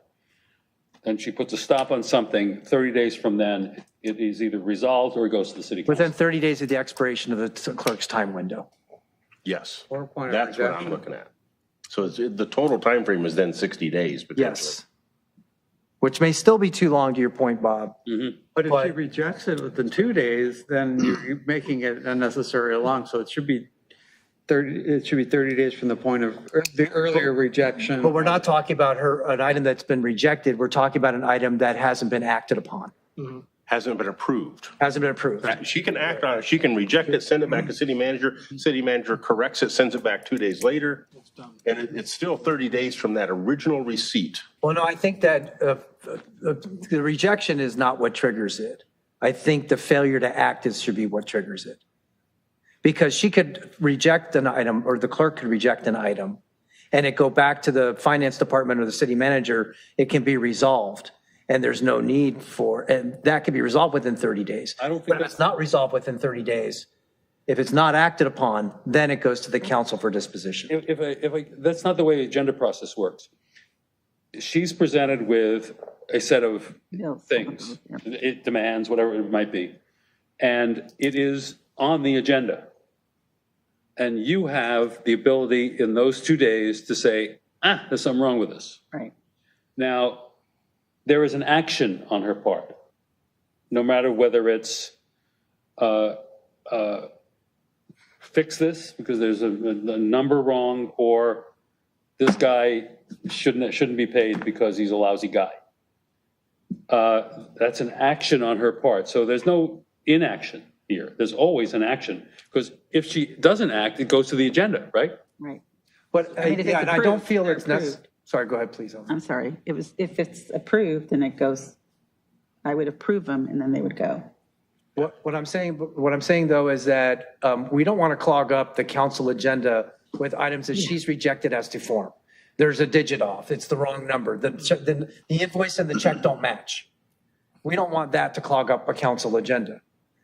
and she puts a stop on something, 30 days from then, it is either resolved or it goes to the city council. within 30 days of the expiration of the clerk's time window. Yes, Or point of that's what I'm rejection. looking at. So the total time frame is then 60 days potentially. Yes. Which may still be too long, to your point, Bob. But if she rejects it within 2 days, then you're making it unnecessarily long, so it should be 30 days from the point of the earlier rejection. But we're not talking about an item that's been rejected. We're talking about an item that hasn't been acted upon, Hasn't been approved. hasn't been approved. She can act on it, she can reject it, send it back to city manager corrects it, sends it back 2 days later, and it's still 30 days from that original receipt. Well, no, I think that the rejection is not what triggers it. I think the failure to act should be what triggers it. Because she could reject an item, or the clerk could reject an item, and it go back to the finance department or the city manager, it can be resolved. And there's no need for, and that can be resolved within 30 days. I don't think But if it's not resolved within 30 days, if it's not acted upon, then it goes to the council for disposition. That's not the way the agenda process works. She's presented with a set of Bills. things, it demands, whatever it might be, and it is on the agenda. And you have the ability in those 2 days to say, there's something wrong with this. Right. Now, there is an action on her part, no matter whether it's fix this because there's a number wrong, or this guy shouldn't be paid because he's a lousy guy. That's an action on her part. So there's no inaction here. There's always an action, because if she doesn't act, it goes to the agenda, right? Right. But I mean, if it's I don't approved, feel they're it's necessary. approved. Sorry, go ahead, please. I'm sorry. If it's approved, then it goes, I would approve them and then they would go. What I'm saying though is that we don't want to clog up the council agenda with items that she's rejected as to form. There's a digit off. It's the wrong number. The invoice and the check don't match. We don't want that to clog up a council agenda.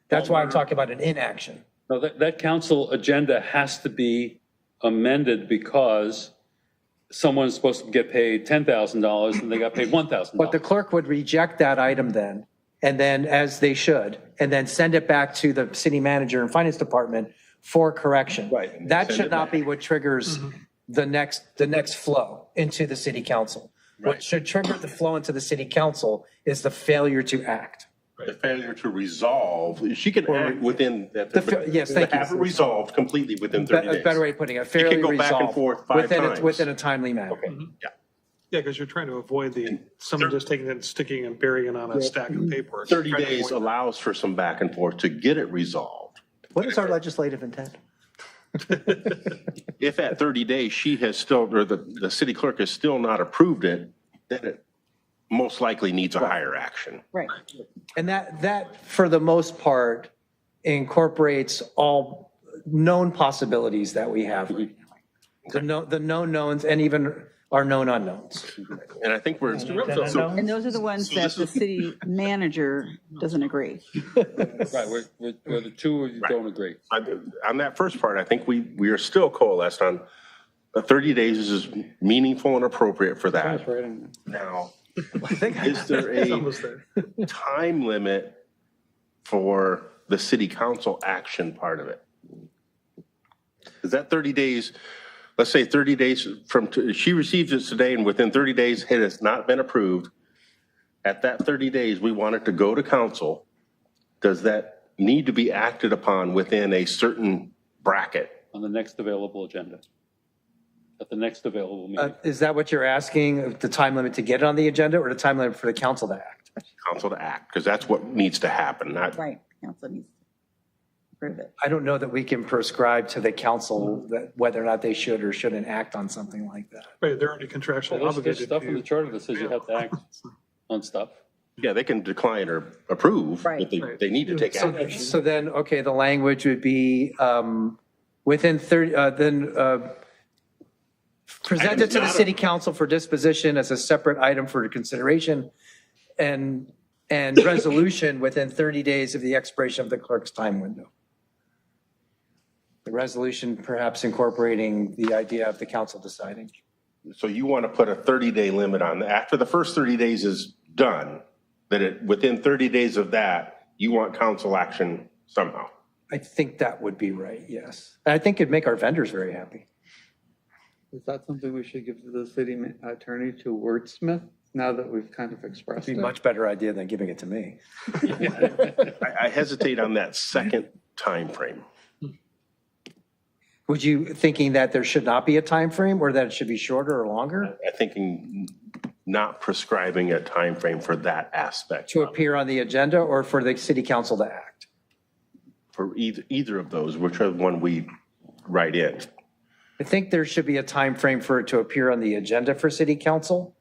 That's why I'm talking about an inaction. No, that council agenda has to be amended because someone's supposed to get paid $10,000 and they got paid $1,000. But the clerk would reject that item then, and then, as they should, and then send it back to the city manager and finance department for correction. Right. That should not be what triggers the next flow into the city council. What should trigger the flow into the city council is the failure to act. The failure to resolve, she can act within that. Yes, thank you. Have it resolved completely within 30 days. A better way of putting it, She fairly could go back and resolved forth 5 times. within a timely manner. Okay, yeah. Yeah, because you're trying to avoid someone just taking it and sticking and burying it on a stack of paper. 30 days allows for some back and forth to get it resolved. What is our legislative intent? If at 30 days she has still, or the city clerk has still not approved it, then it most likely needs a higher action. Right. And that, for the most part, incorporates all known possibilities that we have. The known knowns and even our known unknowns. And I think we're, And those are the ones that the city manager doesn't agree. Right, where the two don't agree. on that first part, I think we are still coalesced on the 30 days is meaningful and appropriate for that. Now, is there a time limit for the city council action part of it? Is that 30 days, let's say 30 days from, she receives it today and within 30 days it has not been approved. At that 30 days, we want it to go to council. Does that need to be acted upon within a certain bracket? On the next available agenda. at the next available meeting. Is that what you're asking, the time limit to get it on the agenda or the time limit for the council to act? Council to act, because that's what needs to happen, not, Right, council needs to approve it. I don't know that we can prescribe to the council that whether or not they should or shouldn't act on something like that. Right, they're already contractually There's obligated stuff in the to. charter that says you have to act on stuff. yeah, they can decline or approve, Right. but they need to take action. So then, okay, the language would be within 30, present it to the city council for disposition as a separate item for consideration and resolution within 30 days of the expiration of the clerk's time window. The resolution perhaps incorporating the idea of the council deciding. So you want to put a 30-day limit on, after the first 30 days is done, that it, within 30 days of that, you want council action somehow. I think that would be right, yes. And I think it'd make our vendors very happy. Is that something we should give to the city attorney to wordsmith now that we've kind of expressed It'd be it? a much better idea than giving it to me. I hesitate on that second time frame. Would you thinking that there should not be a time frame or that it should be shorter or longer? I thinking not prescribing a time frame for that aspect. To appear on the agenda or for the city council to act? For either of those, whichever one we write in. I think there should be a time frame for it to appear on the agenda for city council.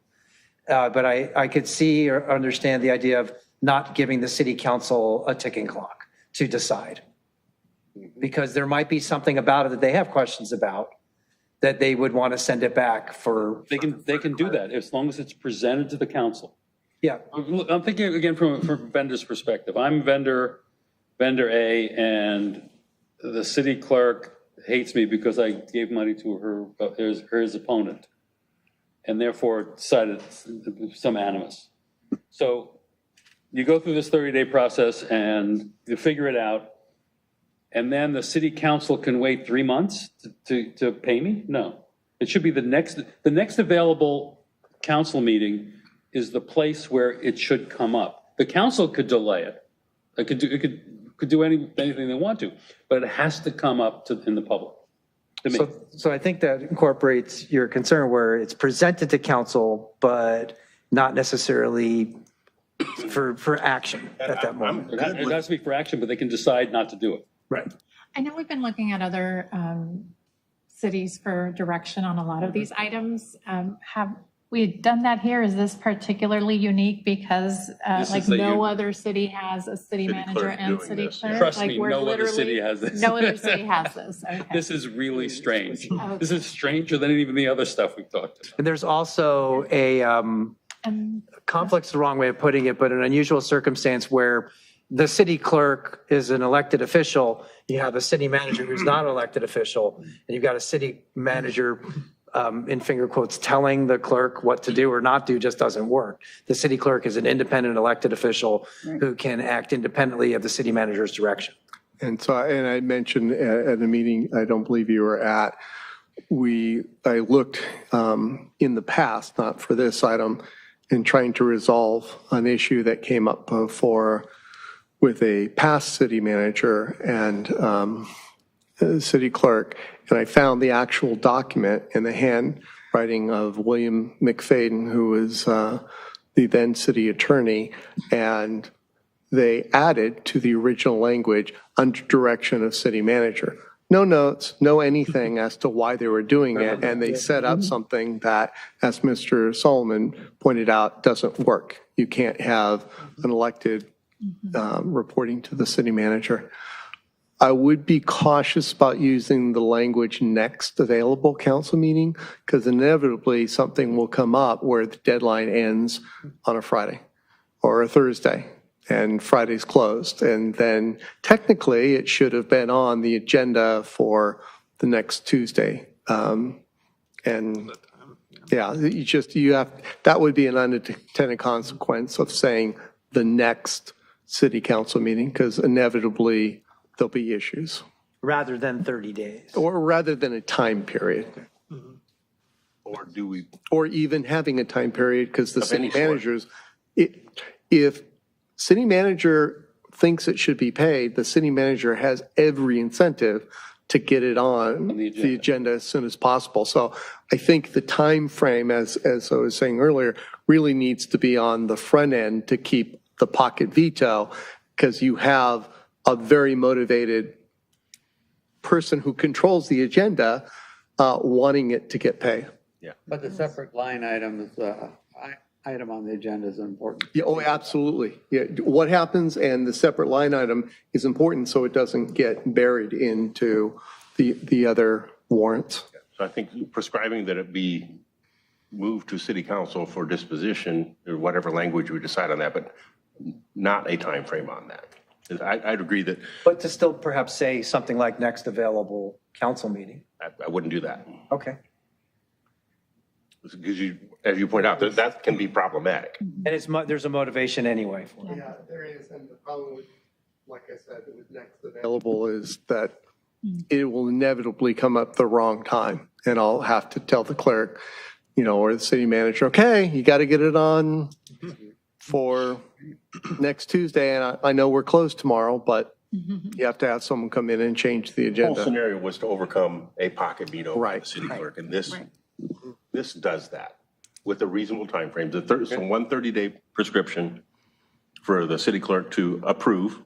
But I could see or understand the idea of not giving the city council a ticking clock to decide. Because there might be something about it that they have questions about that they would want to send it back for. They can do that as long as it's presented to the council. Yeah. I'm thinking again from vendor's perspective. I'm vendor A, and the city clerk hates me because I gave money to his opponent, and therefore decided some animus. So you go through this 30-day process and you figure it out, and then the city council can wait 3 months to pay me? No. It should be the next available council meeting is the place where it should come up. The council could delay it. It could do anything they want to, but it has to come up in the public. To me. So I think that incorporates your concern where it's presented to council, but not necessarily for action at that moment. It has to be for action, but they can decide not to do it. Right. I know we've been looking at other cities for direction on a lot of these items. Have we done that here? Is this particularly unique because no other city has a city manager and doing city this. clerk? Trust me, no other city has this. No other city has this. Okay. This is really strange. Okay. This is stranger than even the other stuff we've talked about. And there's also a conflict's the wrong way of putting it, but an unusual circumstance where the city clerk is an elected official. You have a city manager who's not an elected official, and you've got a city manager in finger quotes telling the clerk what to do or not do just doesn't work. The city clerk is an independent elected official who can act independently of the city manager's direction. And so, and I mentioned at a meeting I don't believe you were at, I looked in the past, not for this item, in trying to resolve an issue that came up before with a past city manager and city clerk, and I found the actual document in the handwriting of William McFadden, who was the then city attorney, and they added to the original language under direction of city manager. No notes, no anything as to why they were doing it, and they set up something that, as Mr. Solomon pointed out, doesn't work. You can't have an elected reporting to the city manager. I would be cautious about using the language next available council meeting, because inevitably something will come up where the deadline ends on a Friday or a Thursday and Friday's closed. And then technically it should have been on the agenda for the next Tuesday. And yeah, that would be an unintended consequence of saying the next city council meeting, because inevitably there'll be issues. Rather than 30 days. Or rather than a time period. Or do we? Or even having a time period, because the city any sort. managers, if city manager thinks it should be paid, the city manager has every incentive to get it on the agenda as soon as possible. So I think the time frame, as I was saying earlier, really needs to be on the front end to keep the pocket veto, because you have a very motivated person who controls the agenda wanting it to get paid. But the separate line items, item on the agenda is important. Yeah, oh, absolutely. Yeah, what happens and the separate line item is important so it doesn't get buried into the other warrants. So I think prescribing that it be moved to city council for disposition, or whatever language we decide on that, but not a time frame on that. I'd agree that But to still perhaps say something like next available council meeting. I wouldn't do that. Okay. Because you, as you point out, that can be problematic. And there's a motivation anyway for it. Yeah, there is. And the problem with, like I said, with next available is that it will inevitably come up the wrong time. And I'll have to tell the clerk, or the city manager, okay, you got to get it on for next Tuesday. And I know we're closed tomorrow, but you have to have someone come in and change the The whole agenda. scenario was to overcome a pocket veto by the Right. city clerk. And this does that with a reasonable time frame. So 130-day prescription for the city clerk to approve.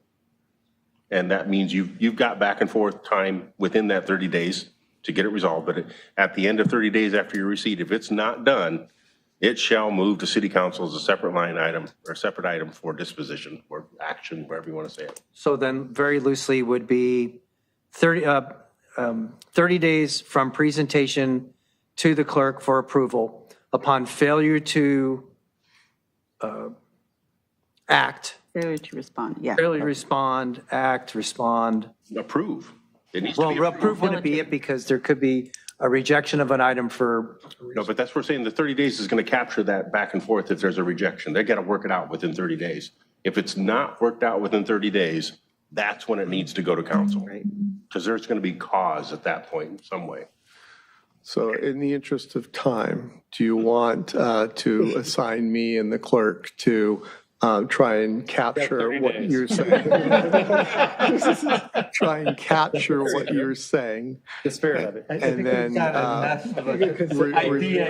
And that means you've got back and forth time within that 30 days to get it resolved. But at the end of 30 days after your receipt, if it's not done, it shall move to city council as a separate line item or separate item for disposition or action, wherever you want to say it. So then very loosely would be 30 days from presentation to the clerk for approval. Upon failure to act, Failure to respond, yeah. failure to respond, act, respond. Approve. It needs to Well, be approved. approve wouldn't be it because there could be a rejection of an item for, No, but that's what we're saying. The 30 days is going to capture that back and forth if there's a rejection. They got to work it out within 30 days. If it's not worked out within 30 days, that's when it needs to go to council. Because there's going to be cause at that point in some way. So in the interest of time, do you want to assign me and the clerk to try and capture what you're saying? Try and capture what you're saying. the spirit of it. And then Idea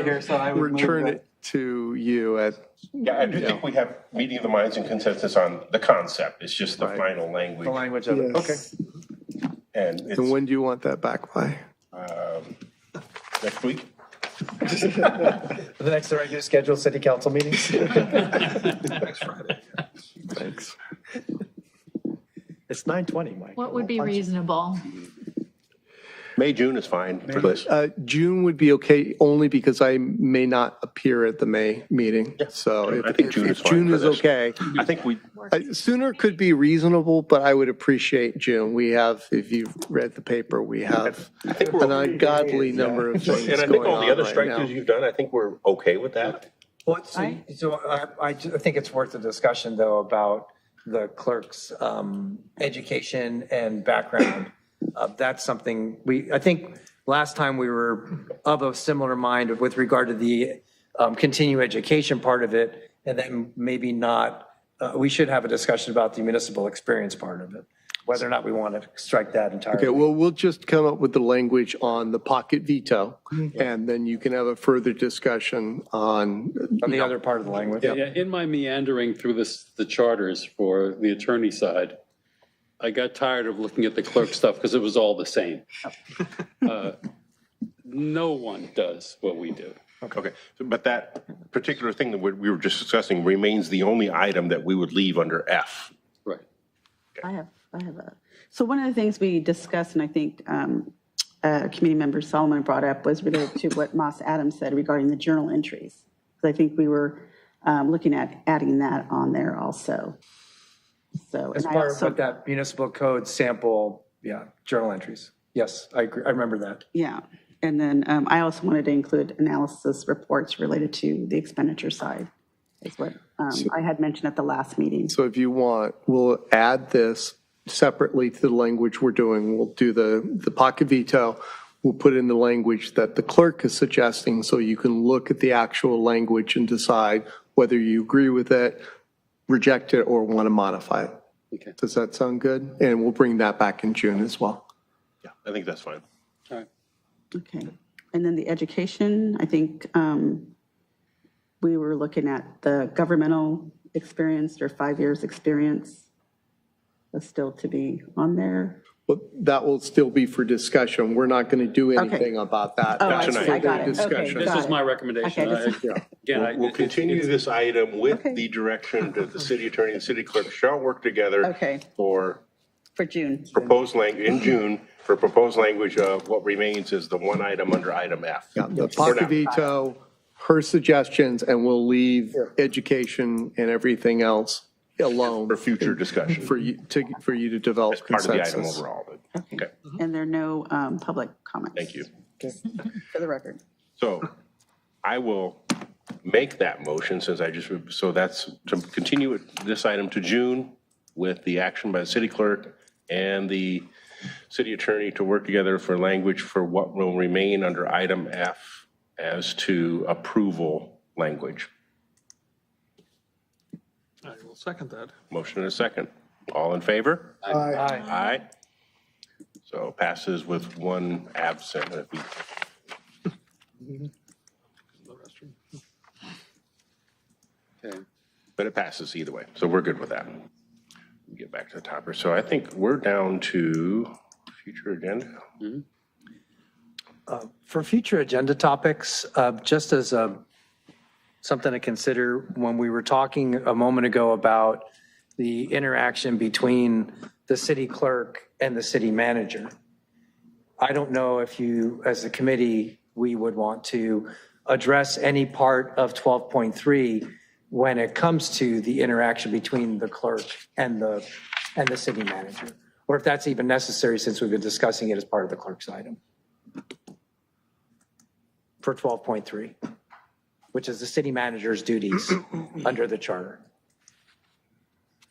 here, so I would return it to you at, Yeah, I do think we have meeting of the minds and consensus on the concept. It's just the final language. The language of it, okay. And and it's when do you want that back by? next week. For the next regular scheduled city council meetings. Next Friday. Thanks. It's 9:20, Mike. What would be reasonable? May, June is fine for this. June would be okay, only because I may not appear at the May meeting. So I think June is if fine June for is this. okay. I think we, Sooner could be reasonable, but I would appreciate June. We have, if you've read the paper, we have I think we're an ungodly number of things and I think going all on the other right strike now. throughs you've done, I think we're okay with that. So I think it's worth a discussion, though, about the clerk's education and background. That's something I think last time we were of a similar mind with regard to the continuing education part of it, and then maybe not, we should have a discussion about the municipal experience part of it, whether or not we want to strike that entirely. Okay, well, we'll just come up with the language on the pocket veto, and then you can have a further discussion on. On the other part of the language. Yeah, in my meandering through the charters for the attorney side, I got tired of looking at the clerk stuff because it was all the same. No one does what we do. Okay, but that particular thing that we were just discussing remains the only item that we would leave under F. Right. I have so one of the things we discussed, and I think committee member Solomon brought up, was related to what Moss Adams said regarding the journal entries. Because I think we were looking at adding that on there also. So, As and I part also, of that municipal code sample, journal entries. Yes, I agree. I remember that. yeah. And then I also wanted to include analysis reports related to the expenditure side, is what I had mentioned at the last meeting. So if you want, we'll add this separately to the language we're doing. We'll do the pocket veto. We'll put in the language that the clerk is suggesting so you can look at the actual language and decide whether you agree with it, reject it, or want to modify it. Okay. Does that sound good? And we'll bring that back in June as well. I think that's fine. All right. Okay. And then the education, I think we were looking at the governmental experience or 5 years experience. That's still to be on there. Well, that will still be for discussion. We're not going to do anything about that. Oh, That's I for I got their it. Okay, discussion. This got is it. my recommendation. Okay, Again, We'll continue this item with Okay. the direction that the city attorney and city clerk shall work together Okay. for For June. proposed language, in June, for proposed language of what remains is the one item under item F. Yeah, the For now. pocket veto, her suggestions, and we'll leave education and everything else alone. For future discussion. For you to develop As part of the item consensus. overall. But, okay, And there are no public comments. thank you. For the record. So I will make that motion since so that's to continue this item to June with the action by the city clerk and the city attorney to work together for language for what will remain under item F as to approval language. I will second that. Motion and a second. All in favor? Aye. Aye. So passes with one absent. Okay. But it passes either way, so we're good with that. Get back to the topper. So I think we're down to future agenda. For future agenda topics, just as something to consider, when we were talking a moment ago about the interaction between the city clerk and the city manager, I don't know if you, as a committee, we would want to address any part of 12.3 when it comes to the interaction between the clerk and the city manager, or if that's even necessary since we've been discussing it as part of the clerk's item. For 12.3, which is the city manager's duties under the charter.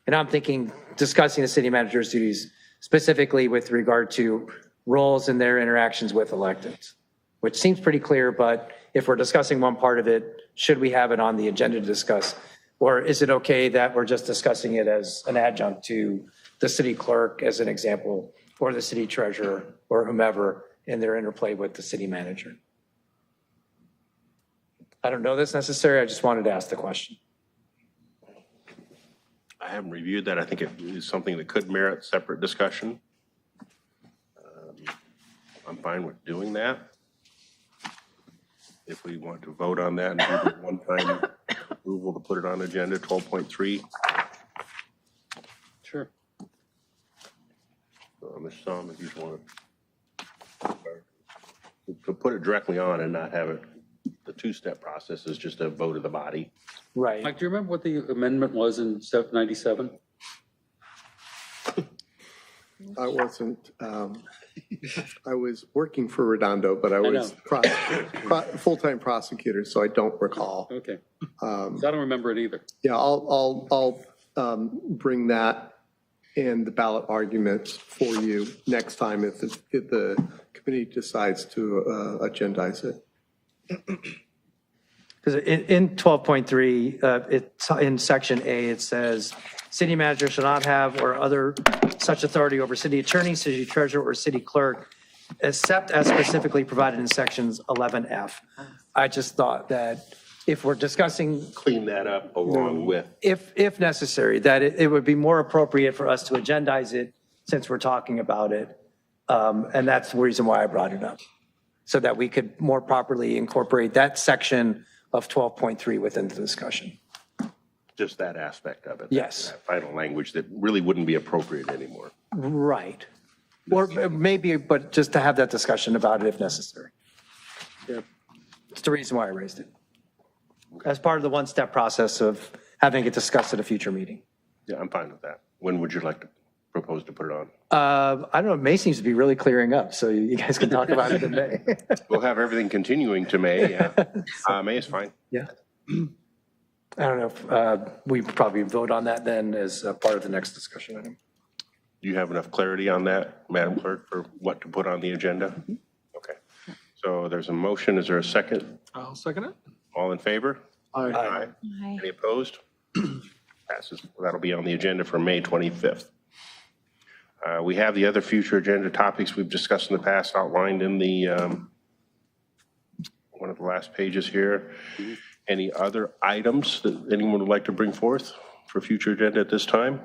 And I'm thinking discussing the city manager's duties specifically with regard to roles and their interactions with electeds, which seems pretty clear, but if we're discussing one part of it, should we have it on the agenda to discuss? Or is it okay that we're just discussing it as an adjunct to the city clerk as an example, or the city treasurer, or whomever in their interplay with the city manager? I don't know that's necessary. I just wanted to ask the question. I haven't reviewed that. I think it is something that could merit separate discussion. I'm fine with doing that. If we want to vote on that and do the one-time approval to put it on agenda, 12.3. Sure. Mr. Somm, if you just want to put it directly on and not have it, the two-step process is just a vote of the body. Right. Mike, do you remember what the amendment was in 97? I wasn't, I was working for Redondo, but I was full-time prosecutor, so I don't recall. Okay. I don't remember it either. Yeah, I'll bring that and the ballot arguments for you next time if the committee decides to agendize it. Because in 12.3, it's in section A, it says, city manager shall not have or other such authority over city attorney, city treasurer, or city clerk, except as specifically provided in sections 11F. I just thought that if we're discussing, Clean that up along with. if necessary, that it would be more appropriate for us to agendize it since we're talking about it. And that's the reason why I brought it up, so that we could more properly incorporate that section of 12.3 within the discussion. Just that aspect of it. Yes. That final language that really wouldn't be appropriate anymore. Right. Or maybe, but just to have that discussion about it if necessary. It's the reason why I raised it. As part of the one-step process of having it discussed at a future meeting. Yeah, I'm fine with that. When would you like to propose to put it on? I don't know, May seems to be really clearing up, so you guys can talk about it in May. We'll have everything continuing to May. Yeah. May is fine. Yeah. I don't know if we probably vote on that then as a part of the next discussion item. Do you have enough clarity on that, Madam Clerk, for what to put on the agenda? Okay. So there's a motion. Is there a second? I'll second it. All in favor? Aye. Aye. Any opposed? Passes. That'll be on the agenda for May 25th. We have the other future agenda topics we've discussed in the past outlined in the one of the last pages here. Any other items that anyone would like to bring forth for future agenda at this time?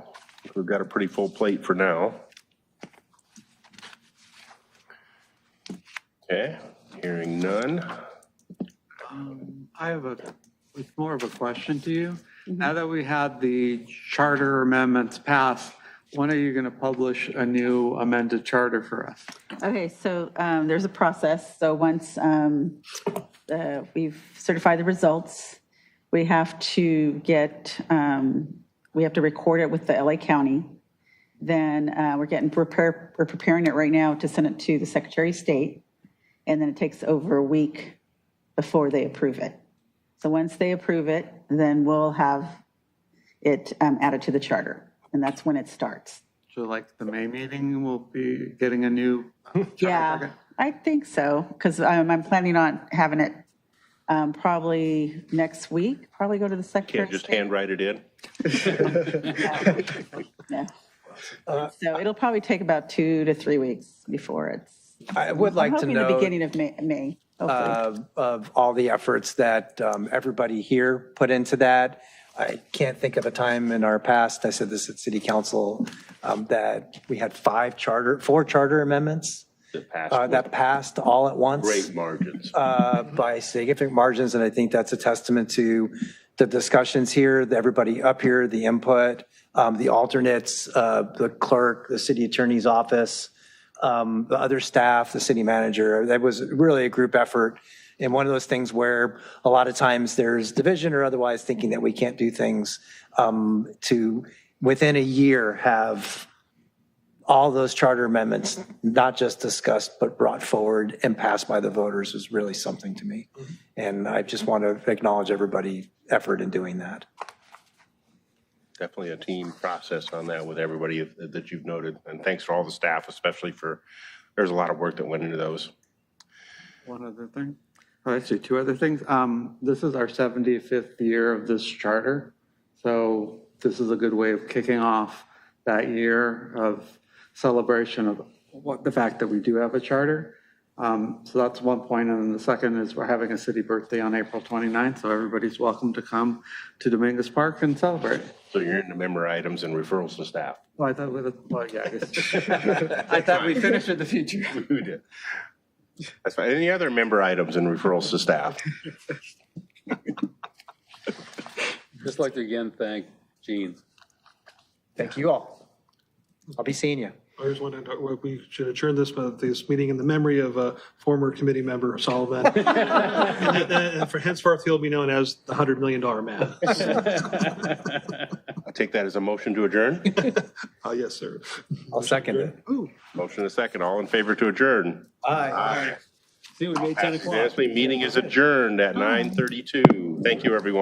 We've got a pretty full plate for now. Okay, hearing none. I have it's more of a question to you. Now that we had the charter amendments passed, when are you going to publish a new amended charter for us? Okay, so there's a process. So once we've certified the results, we have to record it with the LA County. Then we're preparing it right now to send it to the Secretary of State. And then it takes over a week before they approve it. So once they approve it, then we'll have it added to the charter. And that's when it starts. So like the May meeting, we'll be getting a new charter? Yeah, I think so, because I'm planning on having it probably next week, probably go to the Secretary Can't of just State. handwrite it in? Yeah. So it'll probably take about 2 to 3 weeks before it's. I would like to I'm hoping the know beginning of May, hopefully. of all the efforts that everybody here put into that. I can't think of a time in our past, I said this at City Council, that we had 4 charter amendments that passed all at once. Great margins. By significant margins, and I think that's a testament to the discussions here, everybody up here, the input, the alternates, the clerk, the city attorney's office, the other staff, the city manager. That was really a group effort. And one of those things where a lot of times there's division or otherwise thinking that we can't do things, to within a year have all those charter amendments not just discussed but brought forward and passed by the voters is really something to me. And I just want to acknowledge everybody's effort in doing that. Definitely a team process on that with everybody that you've noted. And thanks to all the staff, especially there's a lot of work that went into those. One other thing. Oh, actually, 2 other things. This is our 75th year of this charter. So this is a good way of kicking off that year of celebration of the fact that we do have a charter. So that's one point. And then the second is we're having a city birthday on April 29th. So everybody's welcome to come to Dominguez Park and celebrate. So you're into member items and referrals to staff. Well, I thought I guess. I thought we finished with the future. We did. That's fine. Any other member items and referrals to staff? Just like to again thank Gene. Thank you all. I'll be seeing you. I just wanted to, we should adjourn this meeting in the memory of a former committee member, Sullivan. And for henceforth, he'll be known as the $100 million man. I'll take that as a motion to adjourn. Yes, sir. I'll second it. Motion and a second. All in favor to adjourn? Aye. See, we made 10 o'clock. Unanimously, meeting is adjourned at 9:32. Thank you, everyone.